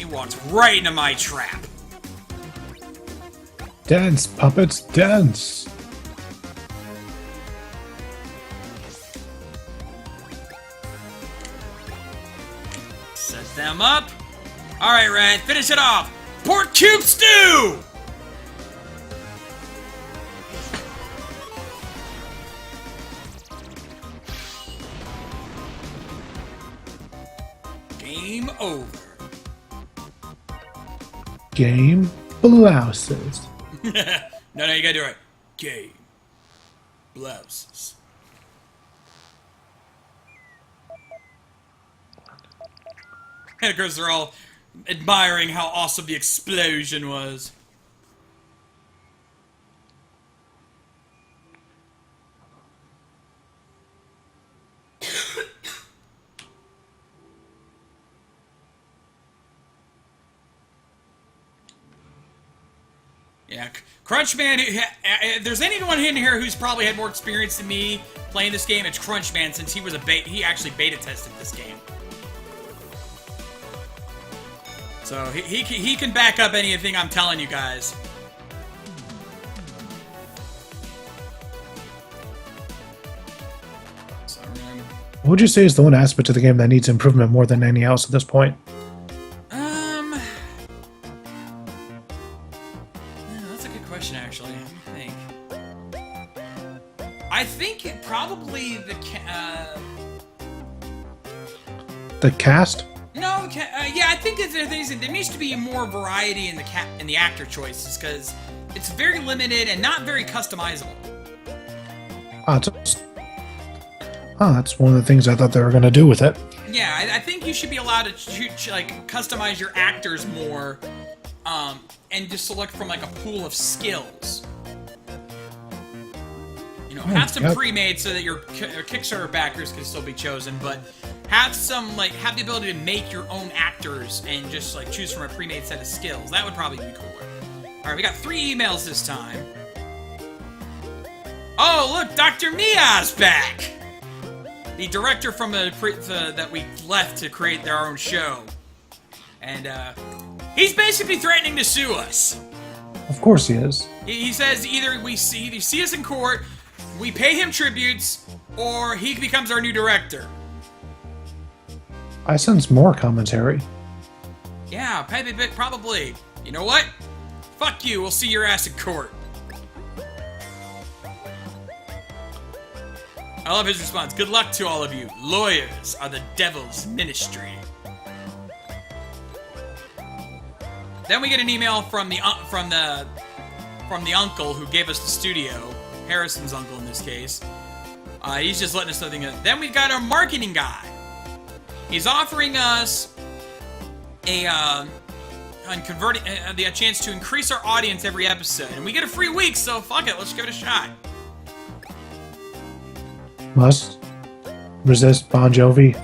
He walked right into my trap. Dance, puppets, dance. Set them up. All right, Red, finish it off. Pork cube stew! Game over. Game blouses. No, you gotta do it. Game blouses. And of course, they're all admiring how awesome the explosion was. Yeah, Crunchman, if there's anyone in here who's probably had more experience than me playing this game, it's Crunchman, since he was he actually beta tested this game. So he can back up anything I'm telling you guys. So, What would you say is the one aspect of the game that needs improvement more than any else at this point? That's a good question, actually. I think probably the cast? No, yeah, I think there needs to be more variety in the actor choices, because it's very limited and not very customizable. That's one of the things I thought they were going to do with it. Yeah, I think you should be allowed to customize your actors more, and just select from like a pool of skills. You know, have some pre-made so that your Kickstarter backers can still be chosen, but have the ability to make your own actors and just like choose from a pre-made set of skills. That would probably be cooler. All right, we got 3 emails this time. Oh, look, Dr. Mia's back. The director from that we left to create our own show, and he's basically threatening to sue us. Of course he is. He says either see us in court, we pay him tributes, or he becomes our new director. I sense more commentary. Yeah, probably. You know what? Fuck you, we'll see your ass in court. I love his response. Good luck to all of you. Lawyers are the devil's ministry. Then we get an email from the uncle who gave us the studio, Harrison's uncle in this case. He's just letting us know things. Then we've got our marketing guy. He's offering us a chance to increase our audience every episode, and we get a free week. So fuck it, let's give it a shot. Must resist Bon Jovi.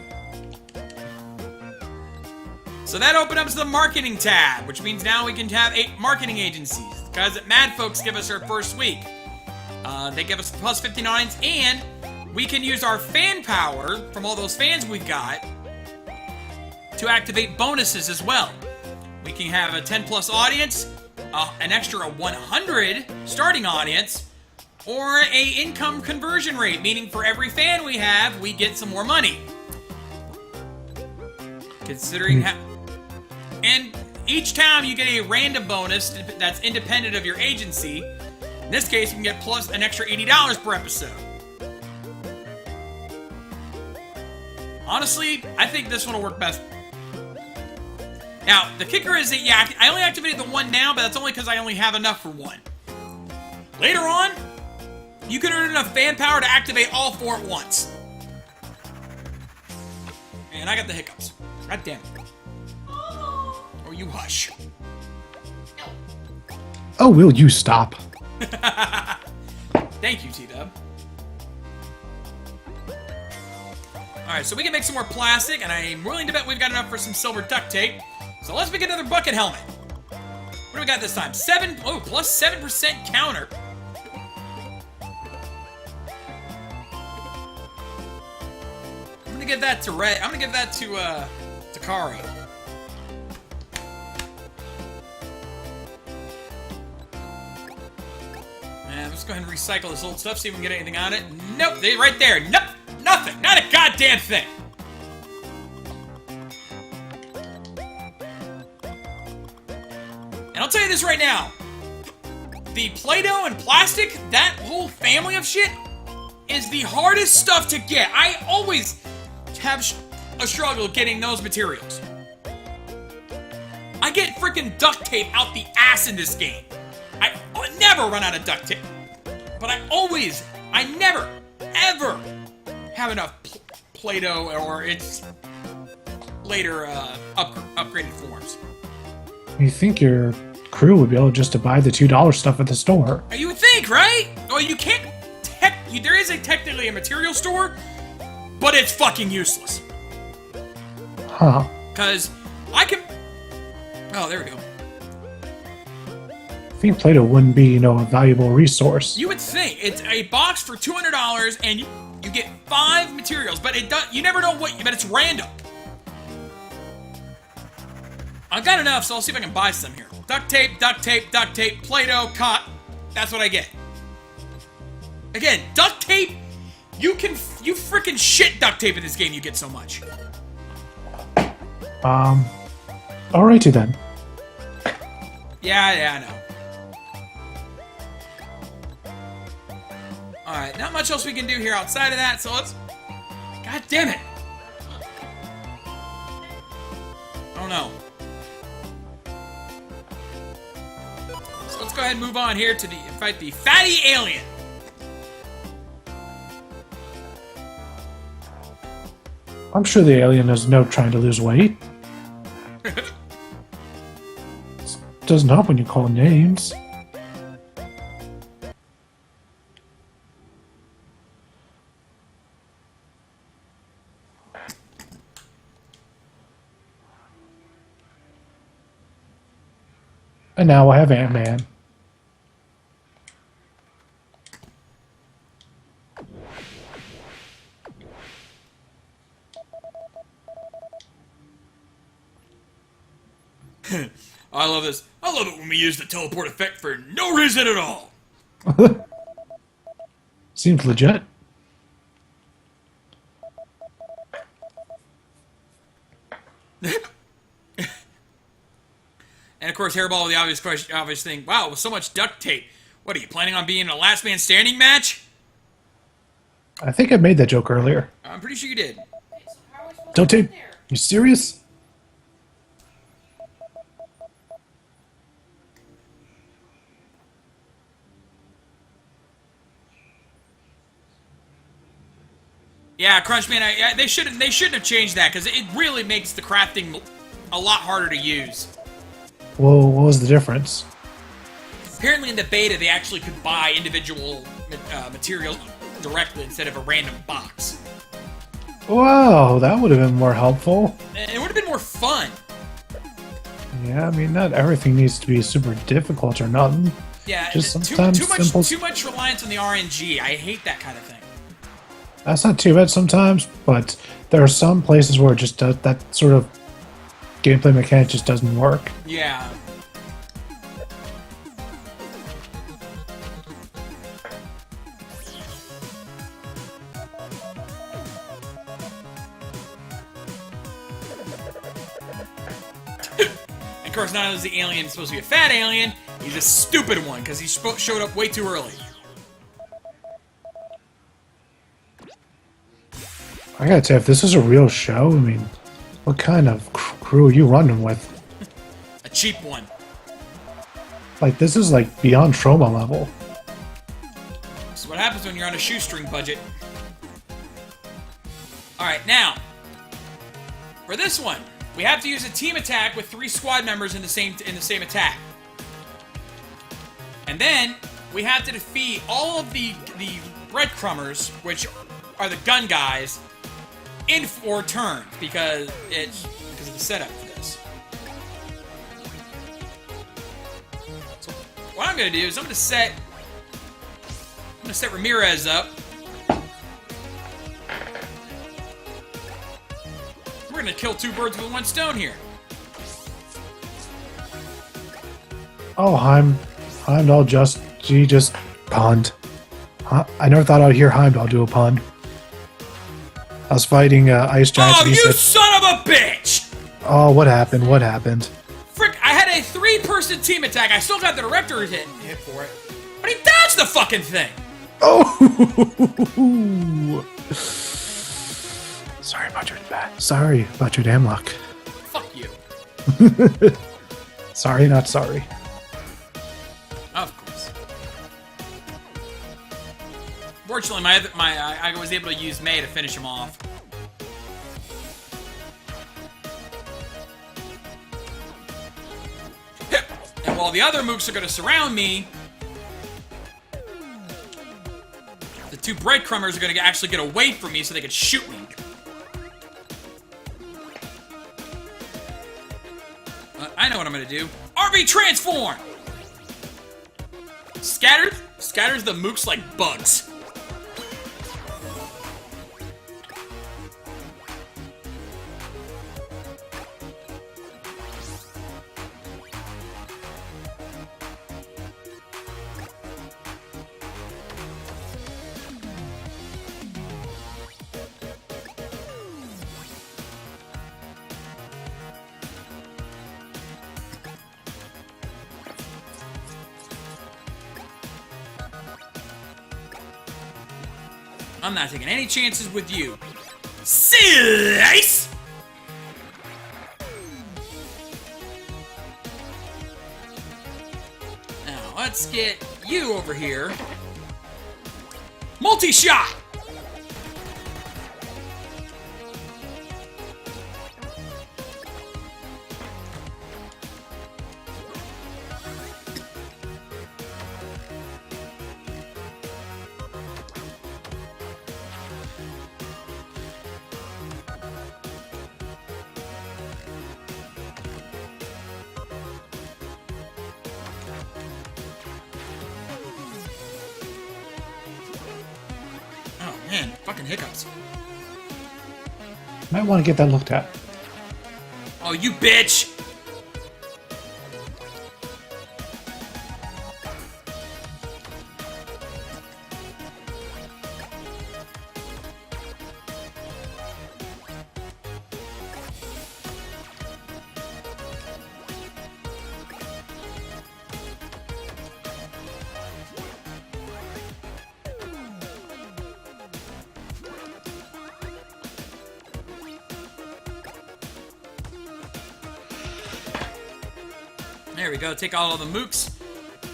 So that opens up the marketing tab, which means now we can have 8 marketing agencies. Because Mad Folks give us our first week. They give us plus 15 audience, and we can use our fan power from all those fans we've got to activate bonuses as well. We can have a 10 plus audience, an extra 100 starting audience, or a income conversion rate, meaning for every fan we have, we get some more money. Considering and each time you get a random bonus that's independent of your agency. In this case, you can get plus an extra $80 per episode. Honestly, I think this one will work best. Now, the kicker is that, yeah, I only activated the one now, but that's only because I only have enough for one. Later on, you can earn enough fan power to activate all 4 at once. And I got the hiccups. God damn it. Oh, you hush. Oh, will you stop? Thank you, T-Dub. Alright, so we can make some more plastic, and I'm willing to bet we've got enough for some silver duct tape. So let's make another bucket helmet. What do we got this time? Plus 7% counter. I'm gonna give that to Red. I'm gonna give that to Kara. Let's go ahead and recycle this old stuff, see if we can get anything on it. Nope, they right there. Nope, nothing. Not a goddamn thing. And I'll tell you this right now. The Play-Doh and plastic, that whole family of shit, is the hardest stuff to get. I always have a struggle getting those materials. I get freaking duct tape out the ass in this game. I never run out of duct tape. But I never, ever have enough Play-Doh or its later upgraded forms. You think your crew would be able just to buy the $2 stuff at the store? You would think, right? Well, you can't. There is technically a material store, but it's fucking useless. Huh. Cause I can. Oh, there we go. I think Play-Doh wouldn't be, a valuable resource. You would think it's a box for $200 and you get 5 materials, but it does. You never know but it's random. I've got enough, so I'll see if I can buy some here. Duct tape, Play-Doh, cot. That's what I get. Again, duct tape. You freaking shit duct tape in this game. You get so much. Alrighty then. Yeah, I know. Alright, not much else we can do here outside of that, so let's... God damn it! Oh no. So let's go ahead and move on here to fight the fatty alien. I'm sure the alien has no trying to lose weight. Doesn't help when you call names. And now I have Ant-Man. I love this. I love it when we use the teleport effect for no reason at all. Seems legit. And of course, Hairball with the obvious thing. Wow, with so much duct tape. What, are you planning on being in a last man standing match? I think I made that joke earlier. I'm pretty sure you did. Okay, so how are we supposed Duct to tape? get there? You serious? Yeah, Crunchman, they shouldn't have changed that because it really makes the crafting a lot harder to use. Well, what was the difference? Apparently in the beta, they actually could buy individual materials directly instead of a random box. Wow, that would have been more helpful. It would have been more fun. Yeah, I mean, not everything needs to be super difficult or nothing. Yeah, Just sometimes simple. too much reliance on the RNG. I hate that kind of thing. That's not too bad sometimes, but there are some places where it just does, that sort of gameplay mechanic just doesn't work. Yeah. Of course, not only is the alien supposed to be a fat alien, he's a stupid one because he showed up way too early. I gotta say, if this is a real show, I mean, what kind of crew are you running with? A cheap one. Like, this is like beyond Chroma level. This is what happens when you're on a shoestring budget. Alright, now, for this one, we have to use a team attack with 3 squad members in the same attack. And then, we have to defeat all of the breadcrumbers, which are the gun guys, in 4 turns, because of the setup for this. So, what I'm gonna do is I'm gonna set Ramirez up. We're gonna kill 2 birds with 1 stone here. Oh, Heimdall just Pond. Huh? I never thought I'd hear Heimdall do a pond. I was fighting Ice Giants. Oh, and he you said, son of a bitch! "Oh, what happened? What happened?" Frick, I had a 3-person team attack. I still got the director's hit for it. But he dodged the fucking thing! Oh! Sorry about your damn luck. Fuck you. Sorry, not sorry. Of course. Fortunately, I was able to use May to finish him off. And while the other mooks are going to surround me, the 2 breadcrumbers are going to actually get away from me so they can shoot me. I know what I'm going to do. RV transform! Scatters the mooks like bugs. I'm not taking any chances with you. Slice! Now, let's get you over here. Multi-shot! Oh man, fucking hiccups. Might want to get that looked at. Oh, you bitch! There we go, take all of the mooks.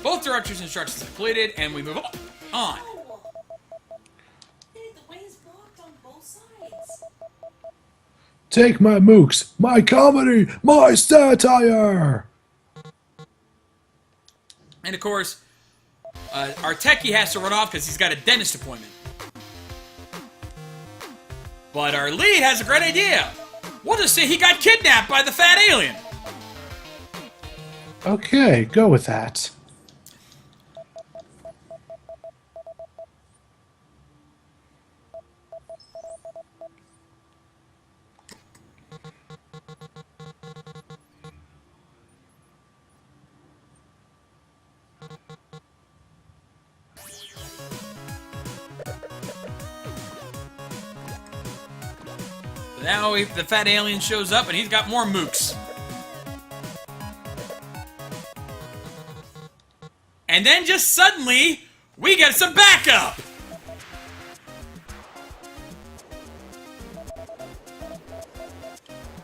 Both directors' instructions completed, and we move on. Hey, the way is blocked on both sides. Take my mooks, my comedy, my satire. And of course, our techie has to run off because he's got a dentist appointment. But our lead has a great idea. We'll just say he got kidnapped by the fat alien. Okay, go with that. Now the fat alien shows up and he's got more mooks. And then just suddenly, we get some backup!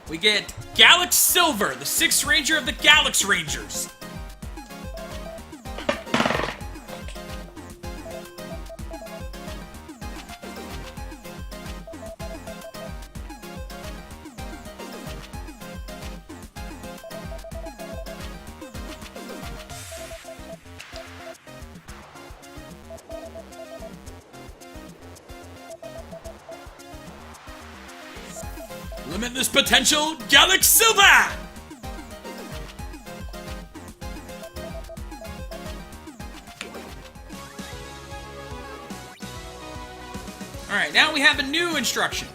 We get Galax Silver, the 6th Ranger of the Galax Rangers. Limitless potential, Galax Silver! Alright, now we have a new instruction.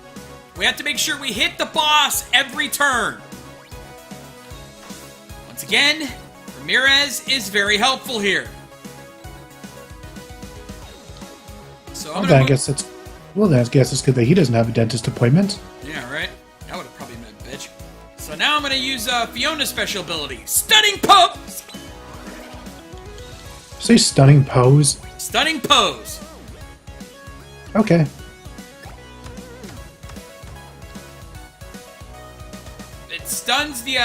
We have to make sure we hit the boss every turn. Once again, Ramirez is very helpful here. So Well, I'm then I gonna. guess it's. Well, then I guess it's good that he doesn't have a dentist appointment. Yeah, right. That would have probably meant bitch. So now I'm gonna use Fiona's special ability, Stunning Pose. Say stunning pose. Stunning Pose. Okay. It stuns the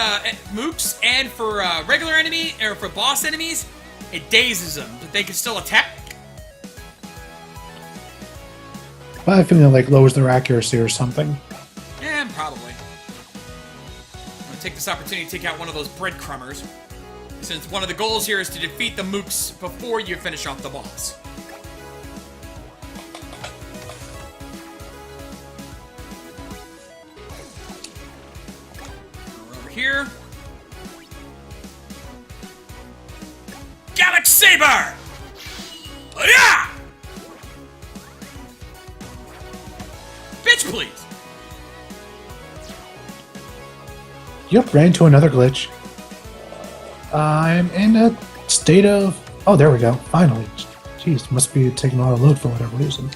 mooks, and for regular enemy or for boss enemies, it dazes them, but they can still attack. But I think it like lowers their accuracy or something. Yeah, probably. I'm gonna take this opportunity to take out one of those breadcrumbers, since one of the goals here is to defeat the mooks before you finish off the boss. We're over here. Galax Saber! Yeah! Bitch, please! Yep, ran into another glitch. I'm in a state of... Oh, there we go. Finally. Jeez, must be taking a lot of load for whatever reason.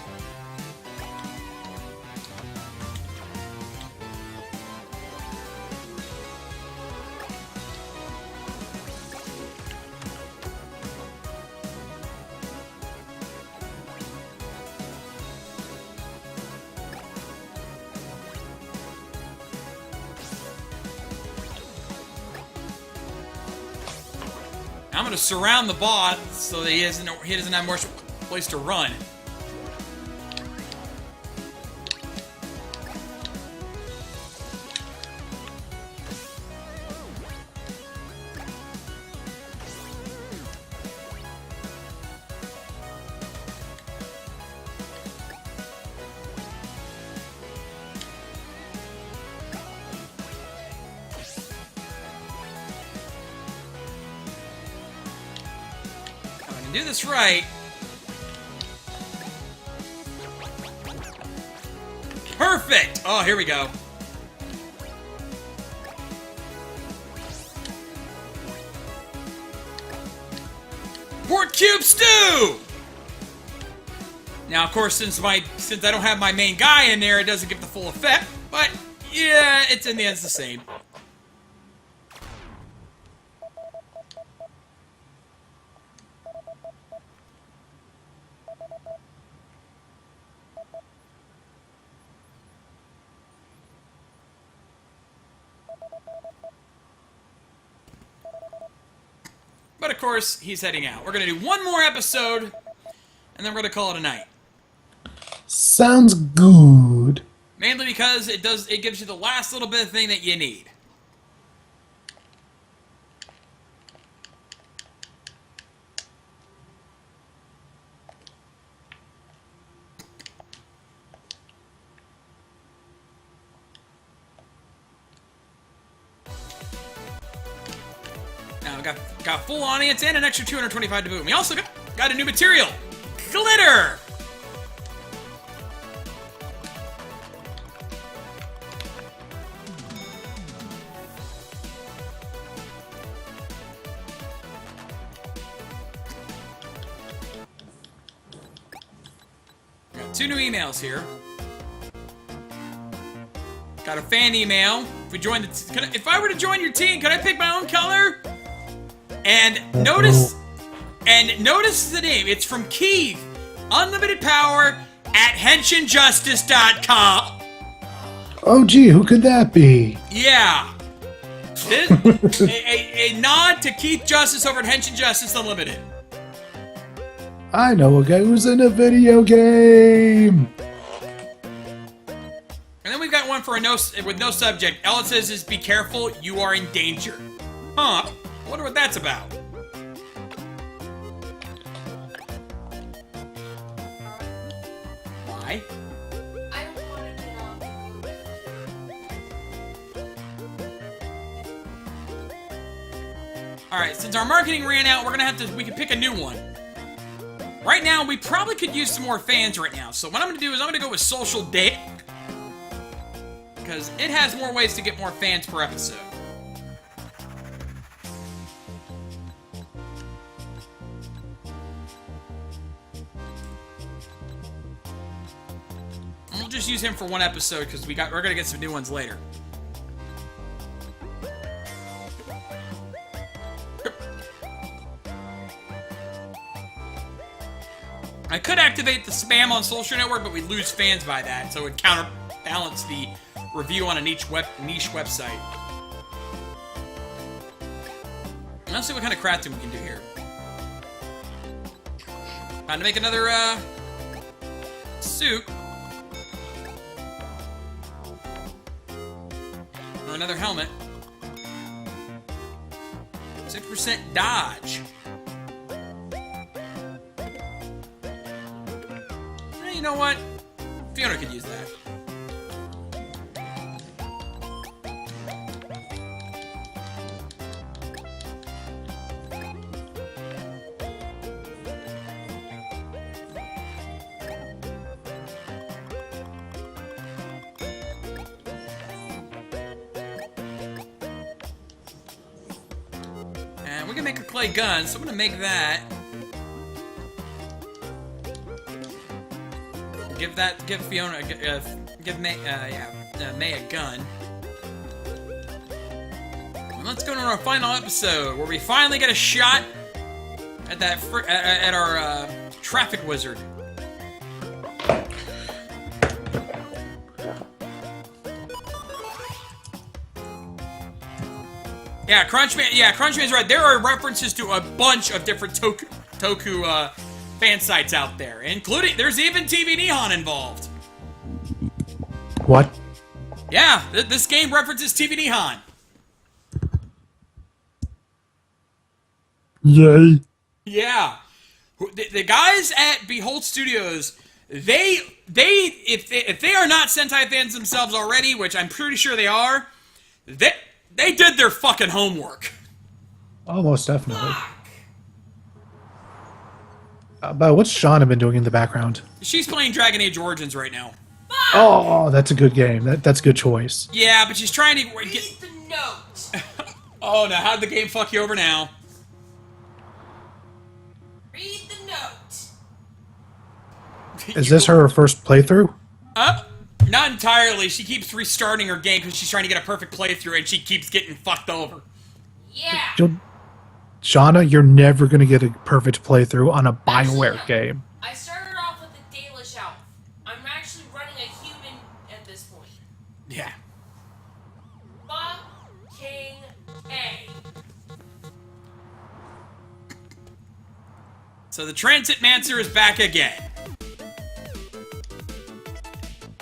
I'm gonna surround the bot so that he doesn't have more place to run. Do this right. Perfect! Oh, here we go. Pork cube stew! Now, of course, since I don't have my main guy in there, it doesn't give the full effect, but yeah, it's in the end it's the same. But of course, he's heading out. We're going to do one more episode, and then we're going to call it a night. Sounds good. Mainly because it gives you the last little bit of thing that you need. Now we got full audience and an extra 225 to boot. We also got a new material, glitter. Got 2 new emails here. Got a fan email. If I were to join your team, could I pick my own color? And notice the name. It's from Keith. Unlimited power at henshinjustice.com. Oh, gee, who could that be? Yeah. A nod to Keith Justice over at Henshin Justice Unlimited. I know a guy who's in a video game. And then we've got one for with no subject. All it says is, be careful, you are in danger. Huh. I wonder what that's about. Why? I don't want to get on. Alright, since our marketing ran out, we can pick a new one. Right now, we probably could use some more fans right now. So what I'm going to do is I'm going to go with Social Date. Because it has more ways to get more fans per episode. just use him for one episode because we're gonna get some new ones later. I could activate the spam on Social Network, but we'd lose fans by that, so it would counterbalance the review on a niche website. Let's see what kind of crafting we can do here. Time to make another suit. Or another helmet. 6% dodge. You know what? Fiona could use that. And we can make a clay gun, so I'm gonna make that. Give Fiona, give May, May a gun. And let's go to our final episode, where we finally get a shot at that at our traffic wizard. Yeah, Crunchman. Yeah, Crunchman's right. There are references to a bunch of different Toku fan sites out there, including there's even TV Nihon involved. What? Yeah, this game references TV Nihon. Yay! Yeah, the guys at Behold Studios, if they are not Sentai fans themselves already, which I'm pretty sure they are, they did their fucking homework. Almost definitely. But what's Shauna been doing in the background? She's playing Dragon Age Origins right now. Oh, that's a good game. That's a good choice. Yeah, but she's trying to Read the note. Oh, now how'd the game fuck you over now? Read the note. Is this her first playthrough? Not entirely. She keeps restarting her game because she's trying to get a perfect playthrough, and she keeps getting fucked over. Yeah. Shauna, you're never going to get a perfect playthrough on a BioWare game. I started off with the Dalish Elf. I'm actually running a human at this point. Yeah. Fucking A. So the Transit Mancer is back again.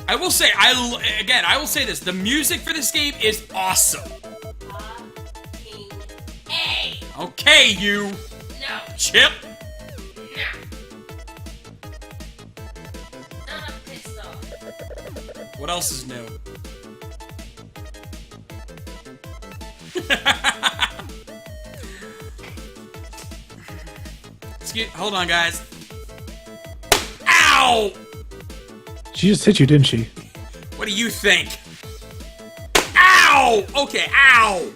I will say, I will say this: the music for this game is awesome. Fucking A. Okay, you No. Chip. No. Now I'm pissed off. What else is new? Hold on, guys. Ow! She just hit you, didn't she? What do you think? Ow! Okay, ow!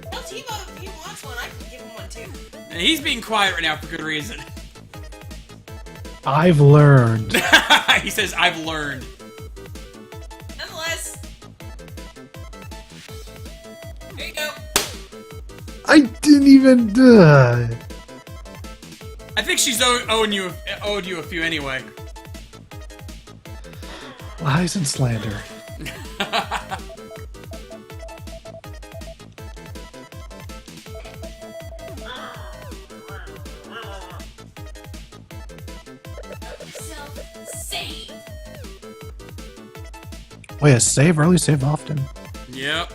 Well, Timo, if he wants one, I can give him one too. And he's being quiet right now for good reason. I've learned. He says, I've learned. Nonetheless, here you go. I didn't even. I think she's owed you a few anyway. Lies and slander. Save. Wait, a save early, save often. Yep.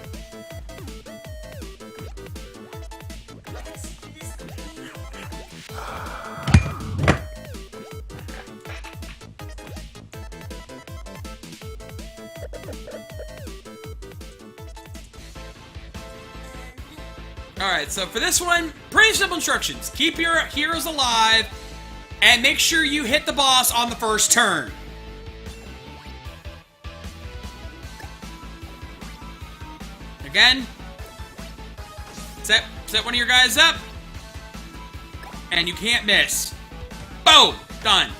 Alright, so for this one, pretty simple instructions. Keep your heroes alive, and make sure you hit the boss on the first turn. Again, set one of your guys up. and you can't miss. Boom! Done.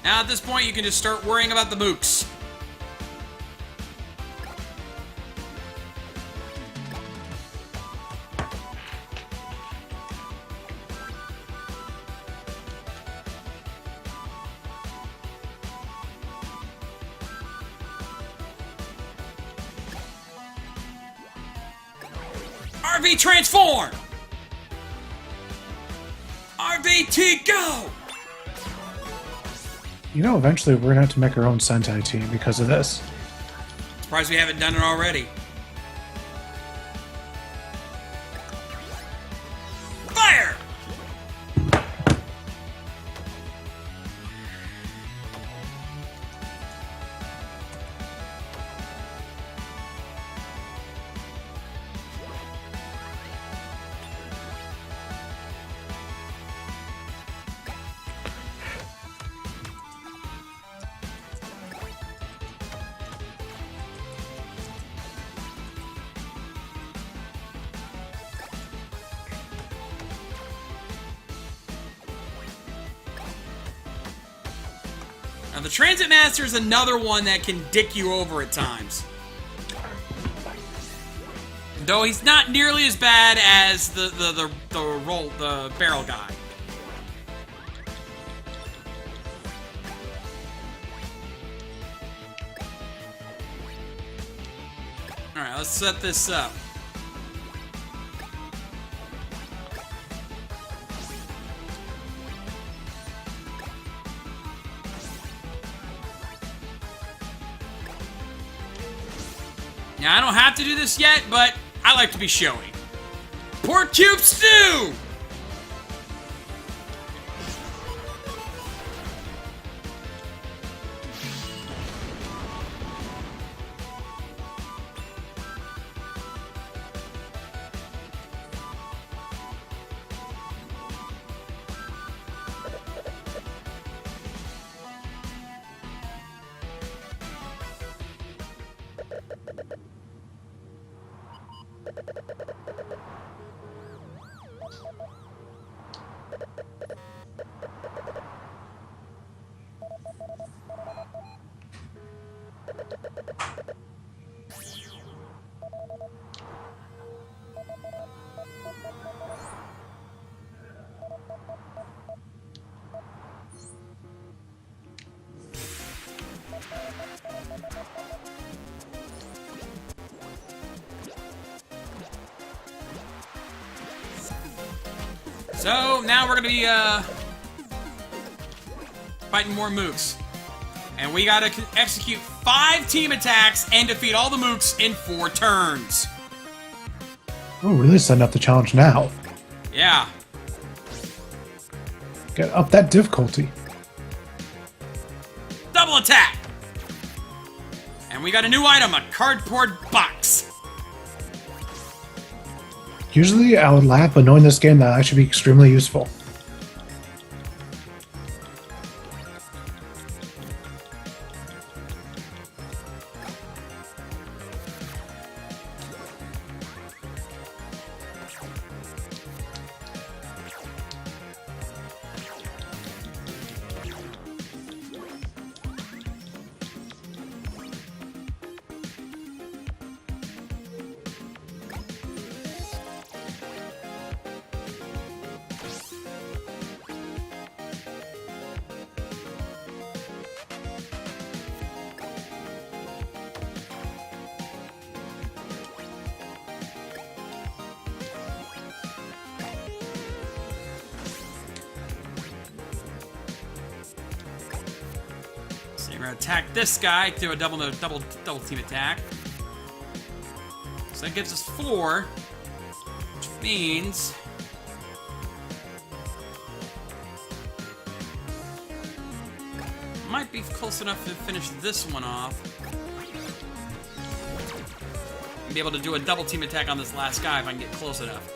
Now at this point, you can just start worrying about the mooks. RV transform! RVT go! You know, eventually we're gonna have to make our own Sentai team because of this. Surprised we haven't done it already. Fire! Now, the Transit Master is another one that can dick you over at times. Though he's not nearly as bad as the barrel guy. Alright, let's set this up. Now, I don't have to do this yet, but I like to be showy. Pork cube stew! So, now we're gonna be, fighting more mooks. And we gotta execute 5 team attacks and defeat all the mooks in 4 turns. Oh, really setting up the challenge now. Yeah. Get up that difficulty. Double attack! And we got a new item, a cardboard box. Usually I would laugh, but knowing this game, that actually be extremely useful. So you're gonna attack this guy, do a double team attack. So that gives us 4, which means might be close enough to finish this one off. And be able to do a double team attack on this last guy if I can get close enough.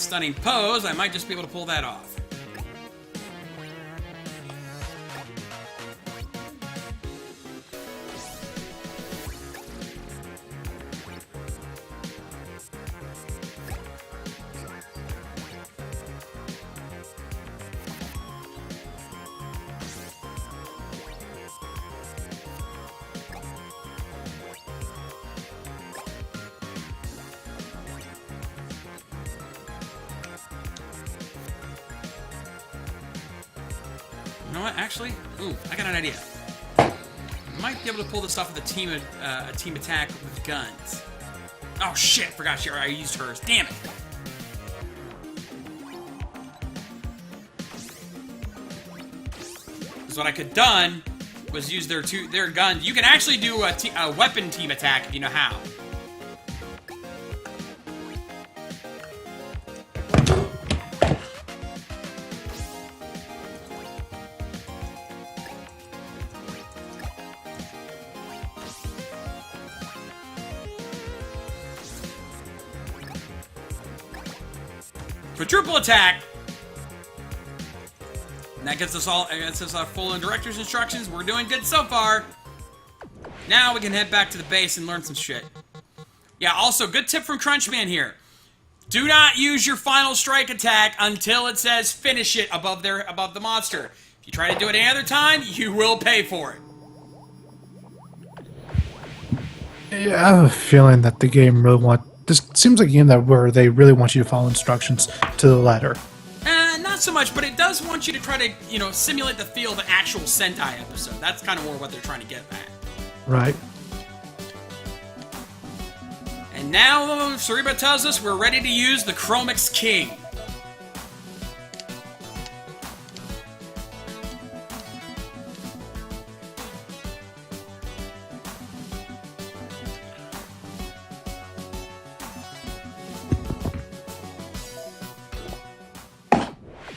stunning pose, I might just be able to pull that off. You know what? Actually, ooh, I got an idea. Might be able to pull this off with a team attack with guns. Oh shit! Forgot I used hers. Damn it! Because what I could done was use their guns. You can actually do a weapon team attack if you know how. Quadruple attack! And that gets us our full director's instructions. We're doing good so far. Now we can head back to the base and learn some shit. Yeah, also, good tip from Crunchman here. Do not use your final strike attack until it says finish it above the monster. If you try to do it any other time, you will pay for it. Yeah, I have a feeling that the game this seems like a game where they really want you to follow instructions to the letter. Not so much, but it does want you to try to, simulate the feel of an actual Sentai episode. That's kind of more what they're trying to get at. Right. And now, Sariba tells us we're ready to use the Chromix King.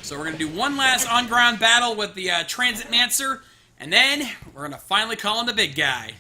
So we're going to do one last on-ground battle with the Transit Mancer, and then we're going to finally call in the big guy.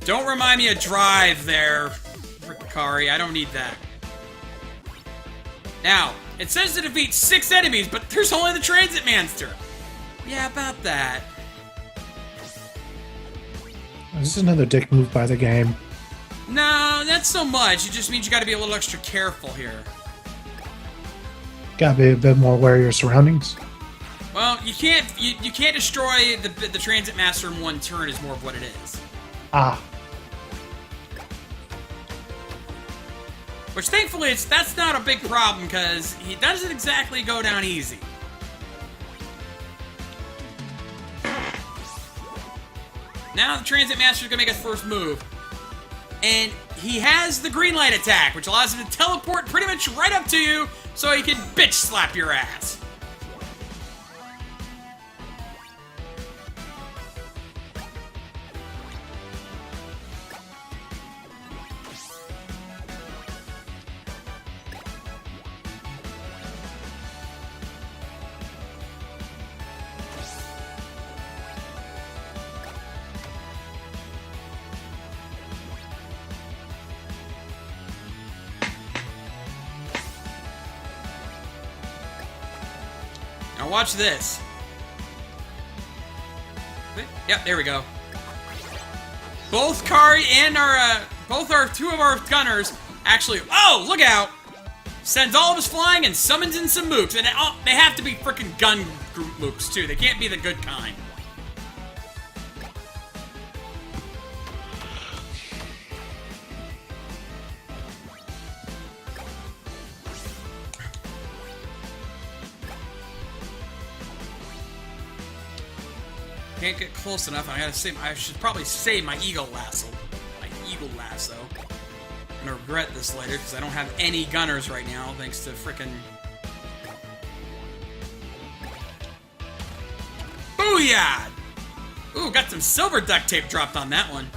Don't remind me of Drive there, Kari. I don't need that. Now, it says to defeat 6 enemies, but there's only the Transit Mancer. Yeah, about that. This is another dick move by the game. No, not so much. It just means you gotta be a little extra careful here. Gotta be a bit more aware of your surroundings. Well, you can't destroy the Transit Master in one turn is more of what it is. Ah. Which thankfully that's not a big problem because he doesn't exactly go down easy. Now the Transit Master is gonna make his first move. And he has the green light attack, which allows him to teleport pretty much right up to you so he can bitch slap your ass. Now watch this. Yep, there we go. Both Kari and two of our gunners actually, oh, look out! Sends all of us flying and summons in some mooks. And they have to be freaking gun group mooks too. They can't be the good kind. Can't get close enough. I should probably save my eagle lasso. I'm gonna regret this later because I don't have any gunners right now, thanks to frickin' Booyah! Ooh, got some silver duct tape dropped on that one.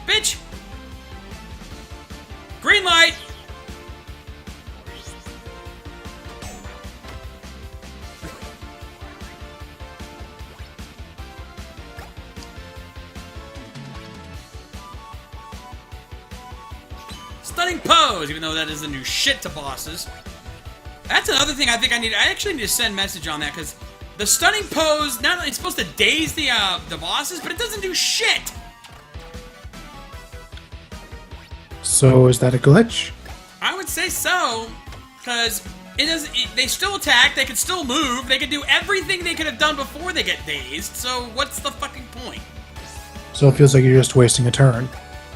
Bitch! Green light! Stunning pose, even though that is a new shit to bosses. That's another thing I think I actually need to send a message on that, because the stunning pose, not only it's supposed to daze the bosses, but it doesn't do shit. So is that a glitch? I would say so, because they still attack, they can still move, they can do everything they could have done before they get dazed, so what's the fucking point? So it feels like you're just wasting a turn.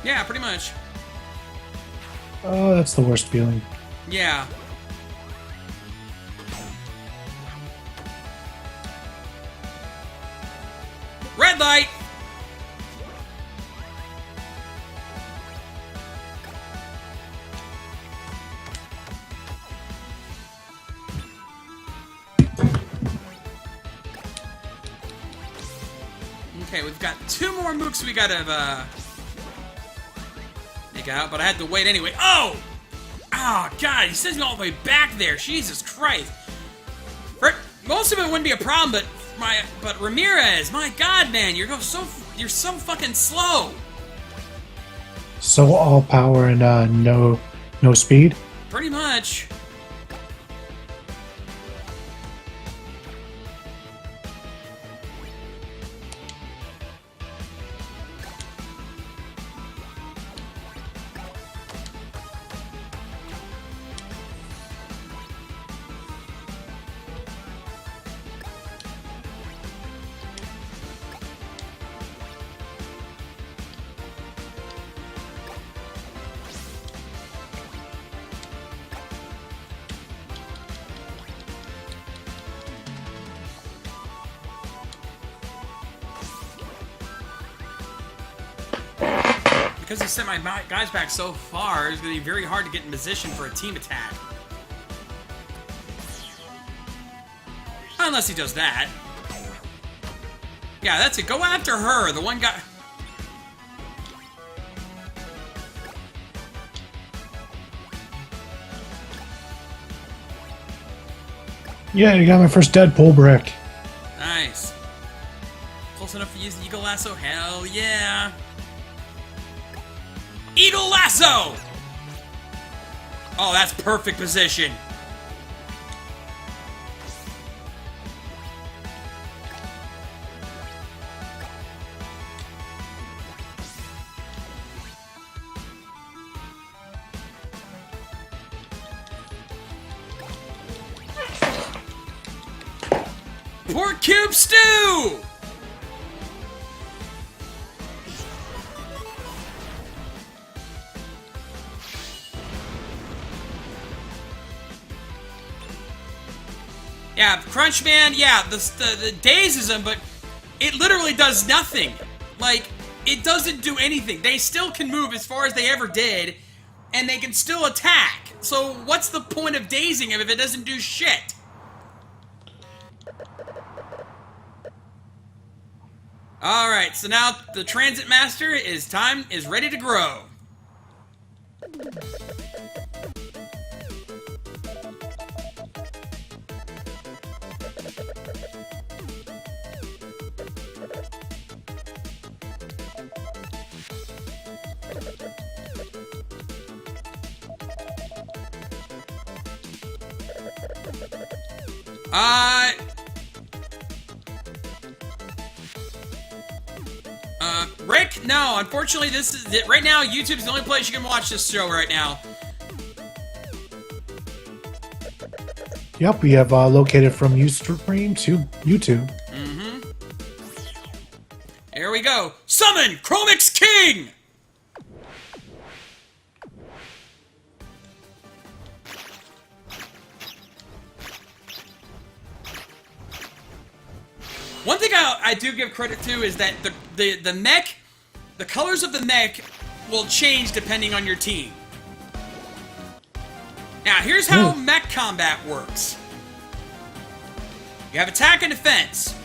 Yeah, pretty much. Oh, that's the worst feeling. Yeah. Red light! Okay, we've got 2 more mooks we gotta, make out, but I had to wait anyway. Oh! Oh, God, he sends me all the way back there. Jesus Christ. Most of it wouldn't be a problem, but Ramirez, my God, man, you're so fucking slow. So all power and no speed? Pretty much. Because he sent my guys back so far, it's going to be very hard to get in position for a team attack. Unless he does that. Yeah, that's it. Go after her. The one guy... Yeah, you got my first Deadpool brick. Nice. Close enough to use the Eagle Lasso? Hell yeah. Eagle Lasso! Oh, that's perfect position. Pork cube stew! Yeah, Crunchman, yeah, the dazes him, but it literally does nothing. Like, it doesn't do anything. They still can move as far as they ever did, and they can still attack. So what's the point of dazing him if it doesn't do shit? Alright, so now the Transit Master is ready to grow. Rick, no, unfortunately this is it. Right now, YouTube's the only place you can watch this show right now. Yep, we have located from Ustream to YouTube. Mm-hmm. Here we go. Summon Chromix King! One thing I do give credit to is that the mech, the colors of the mech will change depending on your team. Now, here's how mech combat works. You have attack and defense.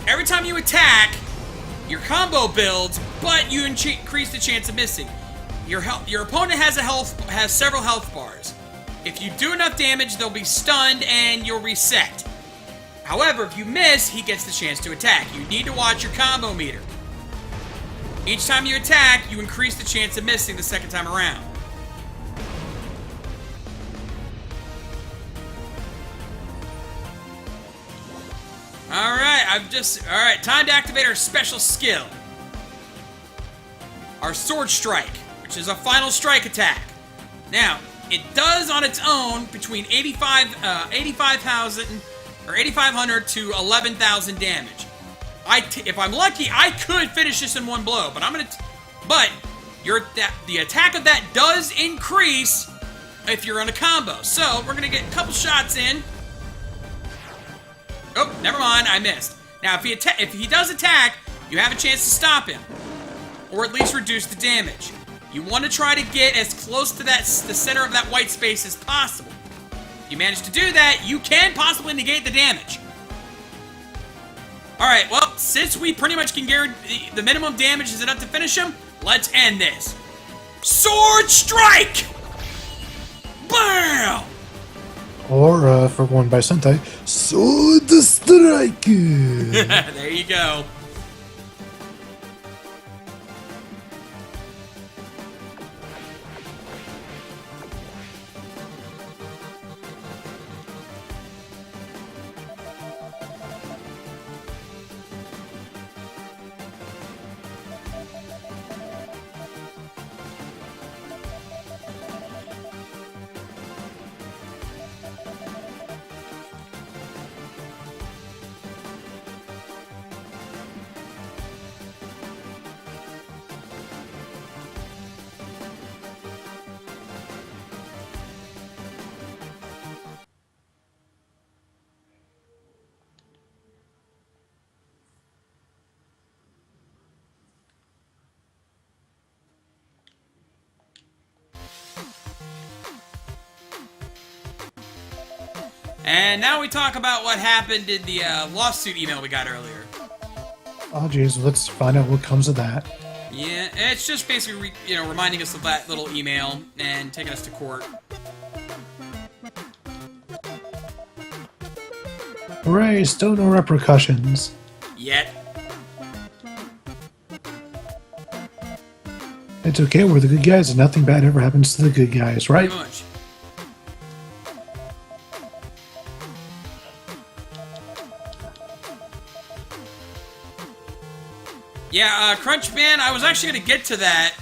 Every time you attack, your combo builds, but you increase the chance of missing. Your opponent has several health bars. If you do enough damage, they'll be stunned and you'll reset. However, if you miss, he gets the chance to attack. You need to watch your combo meter. Each time you attack, you increase the chance of missing the second time around. Alright, time to activate our special skill. Our Sword Strike, which is a final strike attack. Now, it does on its own between 8,500 to 11,000 damage. If I'm lucky, I could finish this in one blow, but the attack of that does increase if you're on a combo. So, we're gonna get a couple shots in. Oh, never mind, I missed. Now, if he does attack, you have a chance to stop him, or at least reduce the damage. You want to try to get as close to the center of that white space as possible. If you manage to do that, you can possibly negate the damage. Alright, well, since we pretty much can guarantee the minimum damage is enough to finish him, let's end this. Sword Strike! Bam! Or, for one by Sentai, Sword Strike! There you go. And now we talk about what happened in the lawsuit email we got earlier. Oh, geez, let's find out what comes of that. Yeah, it's just basically, reminding us of that little email and taking us to court. Hooray, still no repercussions. Yet. It's okay, we're the good guys, and nothing bad ever happens to the good guys, right? Pretty much. Yeah, Crunchman, I was actually going to get to that.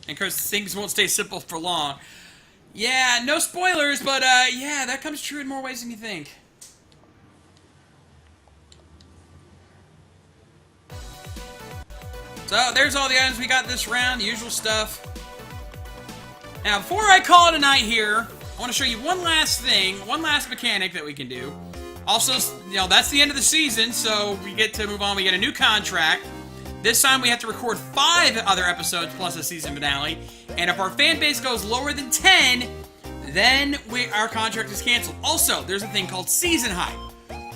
And of course, things won't stay simple for long. Yeah, no spoilers, but yeah, that comes true in more ways than you think. So, there's all the items we got this round, the usual stuff. Now, before I call it a night here, I want to show you one last thing, one last mechanic that we can do. Also, that's the end of the season, so we get to move on. We get a new contract. This time we have to record 5 other episodes plus a season finale. And if our fan base goes lower than 10, then our contract is canceled. Also, there's a thing called season hype.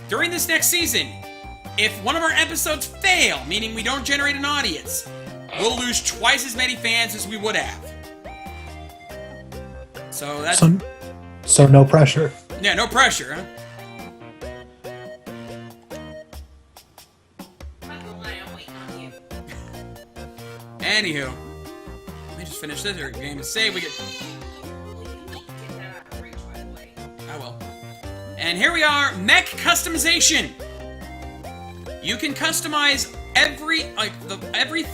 During this next season, if one of our episodes fail, meaning we don't generate an audience, we'll lose twice as many fans as we would have. So that's... So no pressure. Yeah, no pressure, huh? Anywho, let me just finish this game and save. We get... I will. And here we are, mech customization. You can customize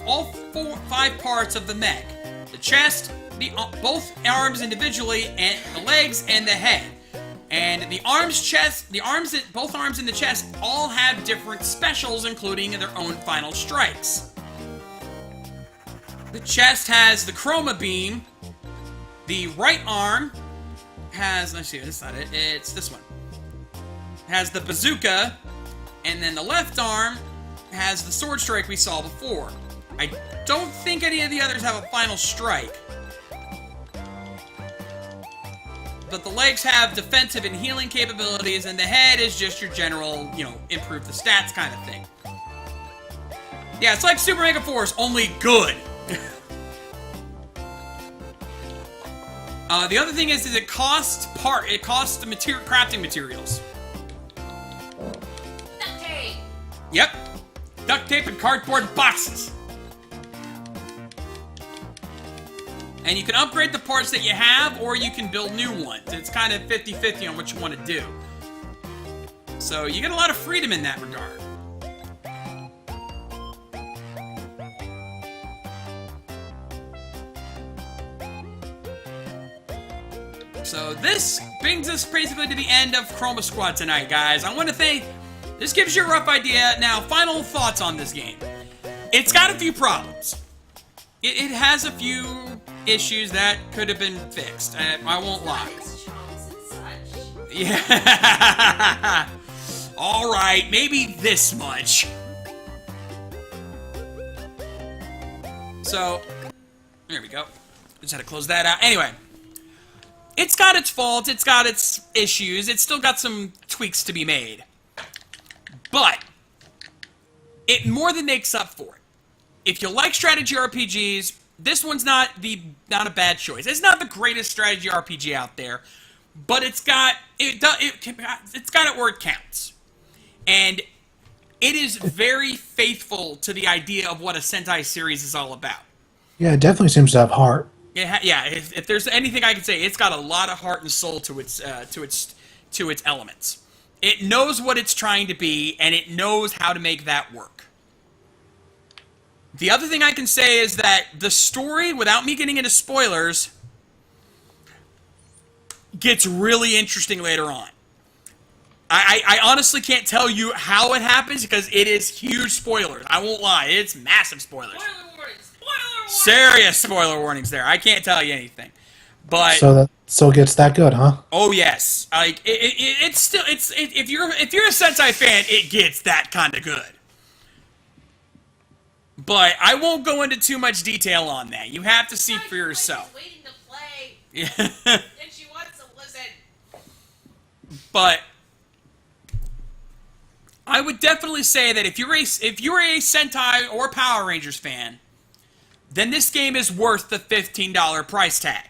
all 5 parts of the mech: the chest, both arms individually, and the legs and the head. And both arms and the chest all have different specials, including their own final strikes. The chest has the Chroma beam. The right arm has, let's see, that's not it. It's this one. has the bazooka, and then the left arm has the sword strike we saw before. I don't think any of the others have a final strike. But the legs have defensive and healing capabilities, and the head is just your general, improve the stats kind of thing. Yeah, it's like Super Mega Force, only good. The other thing is it costs the crafting materials. Duct tape. Yep. Duct tape and cardboard boxes. And you can upgrade the parts that you have, or you can build new ones. It's kind of 50-50 on what you want to do. So you get a lot of freedom in that regard. So this brings us basically to the end of Chroma Squad tonight, guys. I want to thank... This gives you a rough idea. Now, final thoughts on this game. It's got a few problems. It has a few issues that could have been fixed. I won't lie. Yeah. All right, maybe this much. So, there we go. Just had to close that out. Anyway, it's got its faults. It's got its issues. It's still got some tweaks to be made. But it more than makes up for it. If you like strategy RPGs, this one's not a bad choice. It's not the greatest strategy RPG out there, but it's got it where it counts, and it is very faithful to the idea of what a Sentai series is all about. Yeah, it definitely seems to have heart. Yeah. If there's anything I can say, it's got a lot of heart and soul to its elements. It knows what it's trying to be, and it knows how to make that work. The other thing I can say is that the story, without me getting into spoilers, gets really interesting later on. I honestly can't tell you how it happens because it is huge spoilers. I won't lie. It's massive spoilers. Spoiler warnings. Spoiler warnings. Serious spoiler warnings there. I can't tell you anything. But So it gets that good, huh? oh yes. Like if you're a Sentai fan, it gets that kind of good. But I won't go into too much detail on that. You have to see for yourself. She's waiting to play. Yeah. And she wants to listen. But I would definitely say that if you're a Sentai or Power Rangers fan, then this game is worth the $15 price tag.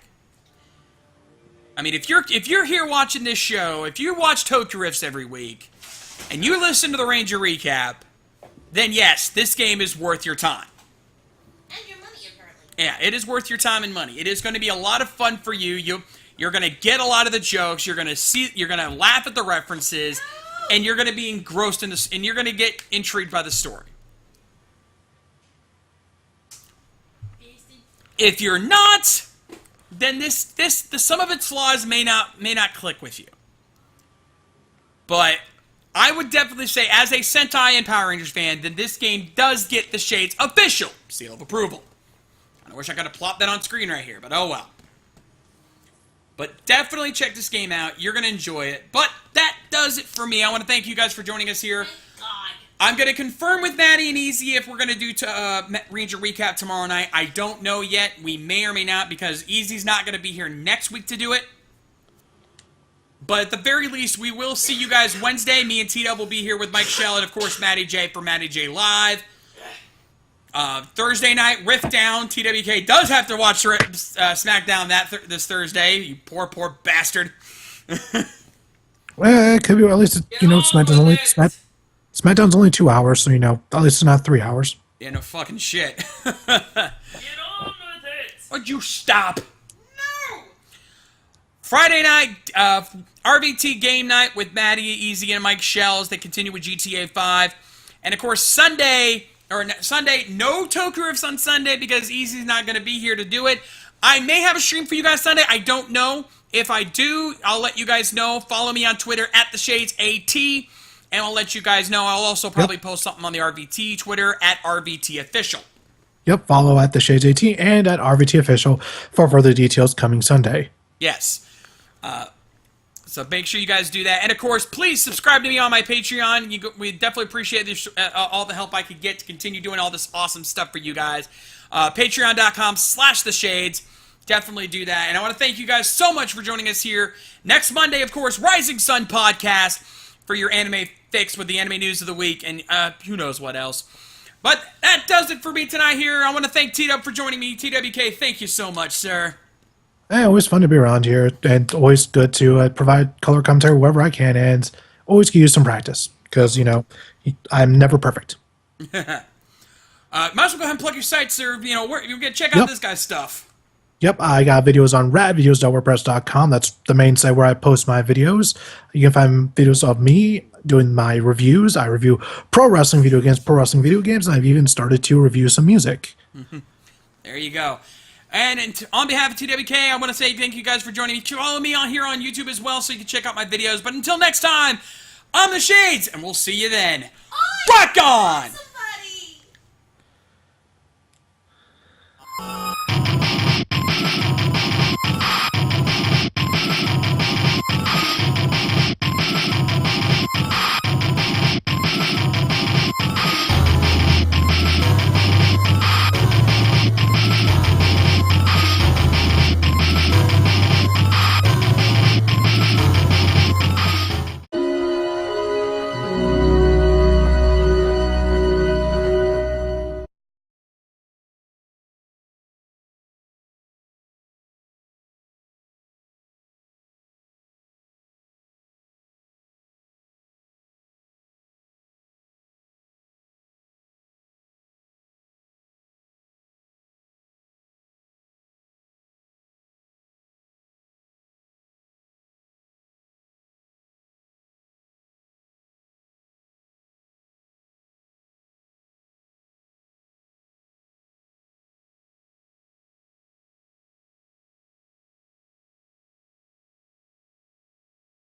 I mean, if you're here watching this show, if you watch Tokyo Rifts every week, and you listen to the Ranger recap, then yes, this game is worth your time. And your money, apparently. Yeah, it is worth your time and money. It is going to be a lot of fun for you. You're going to get a lot of the jokes. You're going to laugh at the references, and you're going to be engrossed in this, and you're going to get intrigued by the story. If you're not, then the some of its flaws may not click with you. But I would definitely say, as a Sentai and Power Rangers fan, then this game does get the Shade's official seal of approval. I wish I could have plopped that on screen right here, but oh well. But definitely check this game out. You're going to enjoy it. But that does it for me. I want to thank you guys for joining us here. Thank God. I'm going to confirm with Maddie and Easy if we're going to do Ranger Recap tomorrow night. I don't know yet. We may or may not, because Easy's not going to be here next week to do it. But at the very least, we will see you guys Wednesday. Me and T-Dub will be here with Mike Shell and, of course, Matty J for Matty J Live. Thursday night, Rift Down. TWK does have to watch SmackDown this Thursday. You poor bastard. Well, it could be, or at least, SmackDown's only 2 hours, so, at least it's not 3 hours. Yeah, no fucking shit. Get on with it. Would you stop? No. Friday night, RVT game night with Maddie, Easy, and Mike Shell as they continue with GTA 5. And, of course, Sunday, no Tokyo Rifts on Sunday because Easy's not going to be here to do it. I may have a stream for you guys Sunday. I don't know. If I do, I'll let you guys know. Follow me on Twitter at TheShadesAT, and I'll let you guys know. I'll also probably post something on the RVT Twitter at RVTOfficial. Yep, follow at TheShadesAT and at RVTOfficial for further details coming Sunday. Yes. So make sure you guys do that. And, of course, please subscribe to me on my Patreon. We definitely appreciate this, all the help I could get to continue doing all this awesome stuff for you guys. Patreon.com/theshades. Definitely do that. And I want to thank you guys so much for joining us here. Next Monday, of course, Rising Sun Podcast for your anime fix with the anime news of the week. And who knows what else. But that does it for me tonight here. I want to thank T-Dub for joining me. TWK, thank you so much, sir. Hey, always fun to be around here, and always good to provide color commentary wherever I can, and always give you some practice, because, you know, I'm never perfect. Might as well go ahead and plug your site, sir. You know, you can check out this guy's stuff. Yep, I got videos on radvideos.wordpress.com. That's the main site where I post my videos. You can find videos of me doing my reviews. I review pro wrestling video games, and I've even started to review some music. There you go. And on behalf of TWK, I want to say thank you guys for joining me. Follow me on here on YouTube as well so you can check out my videos. But until next time, I'm the Shades, and we'll see you then. Rock on!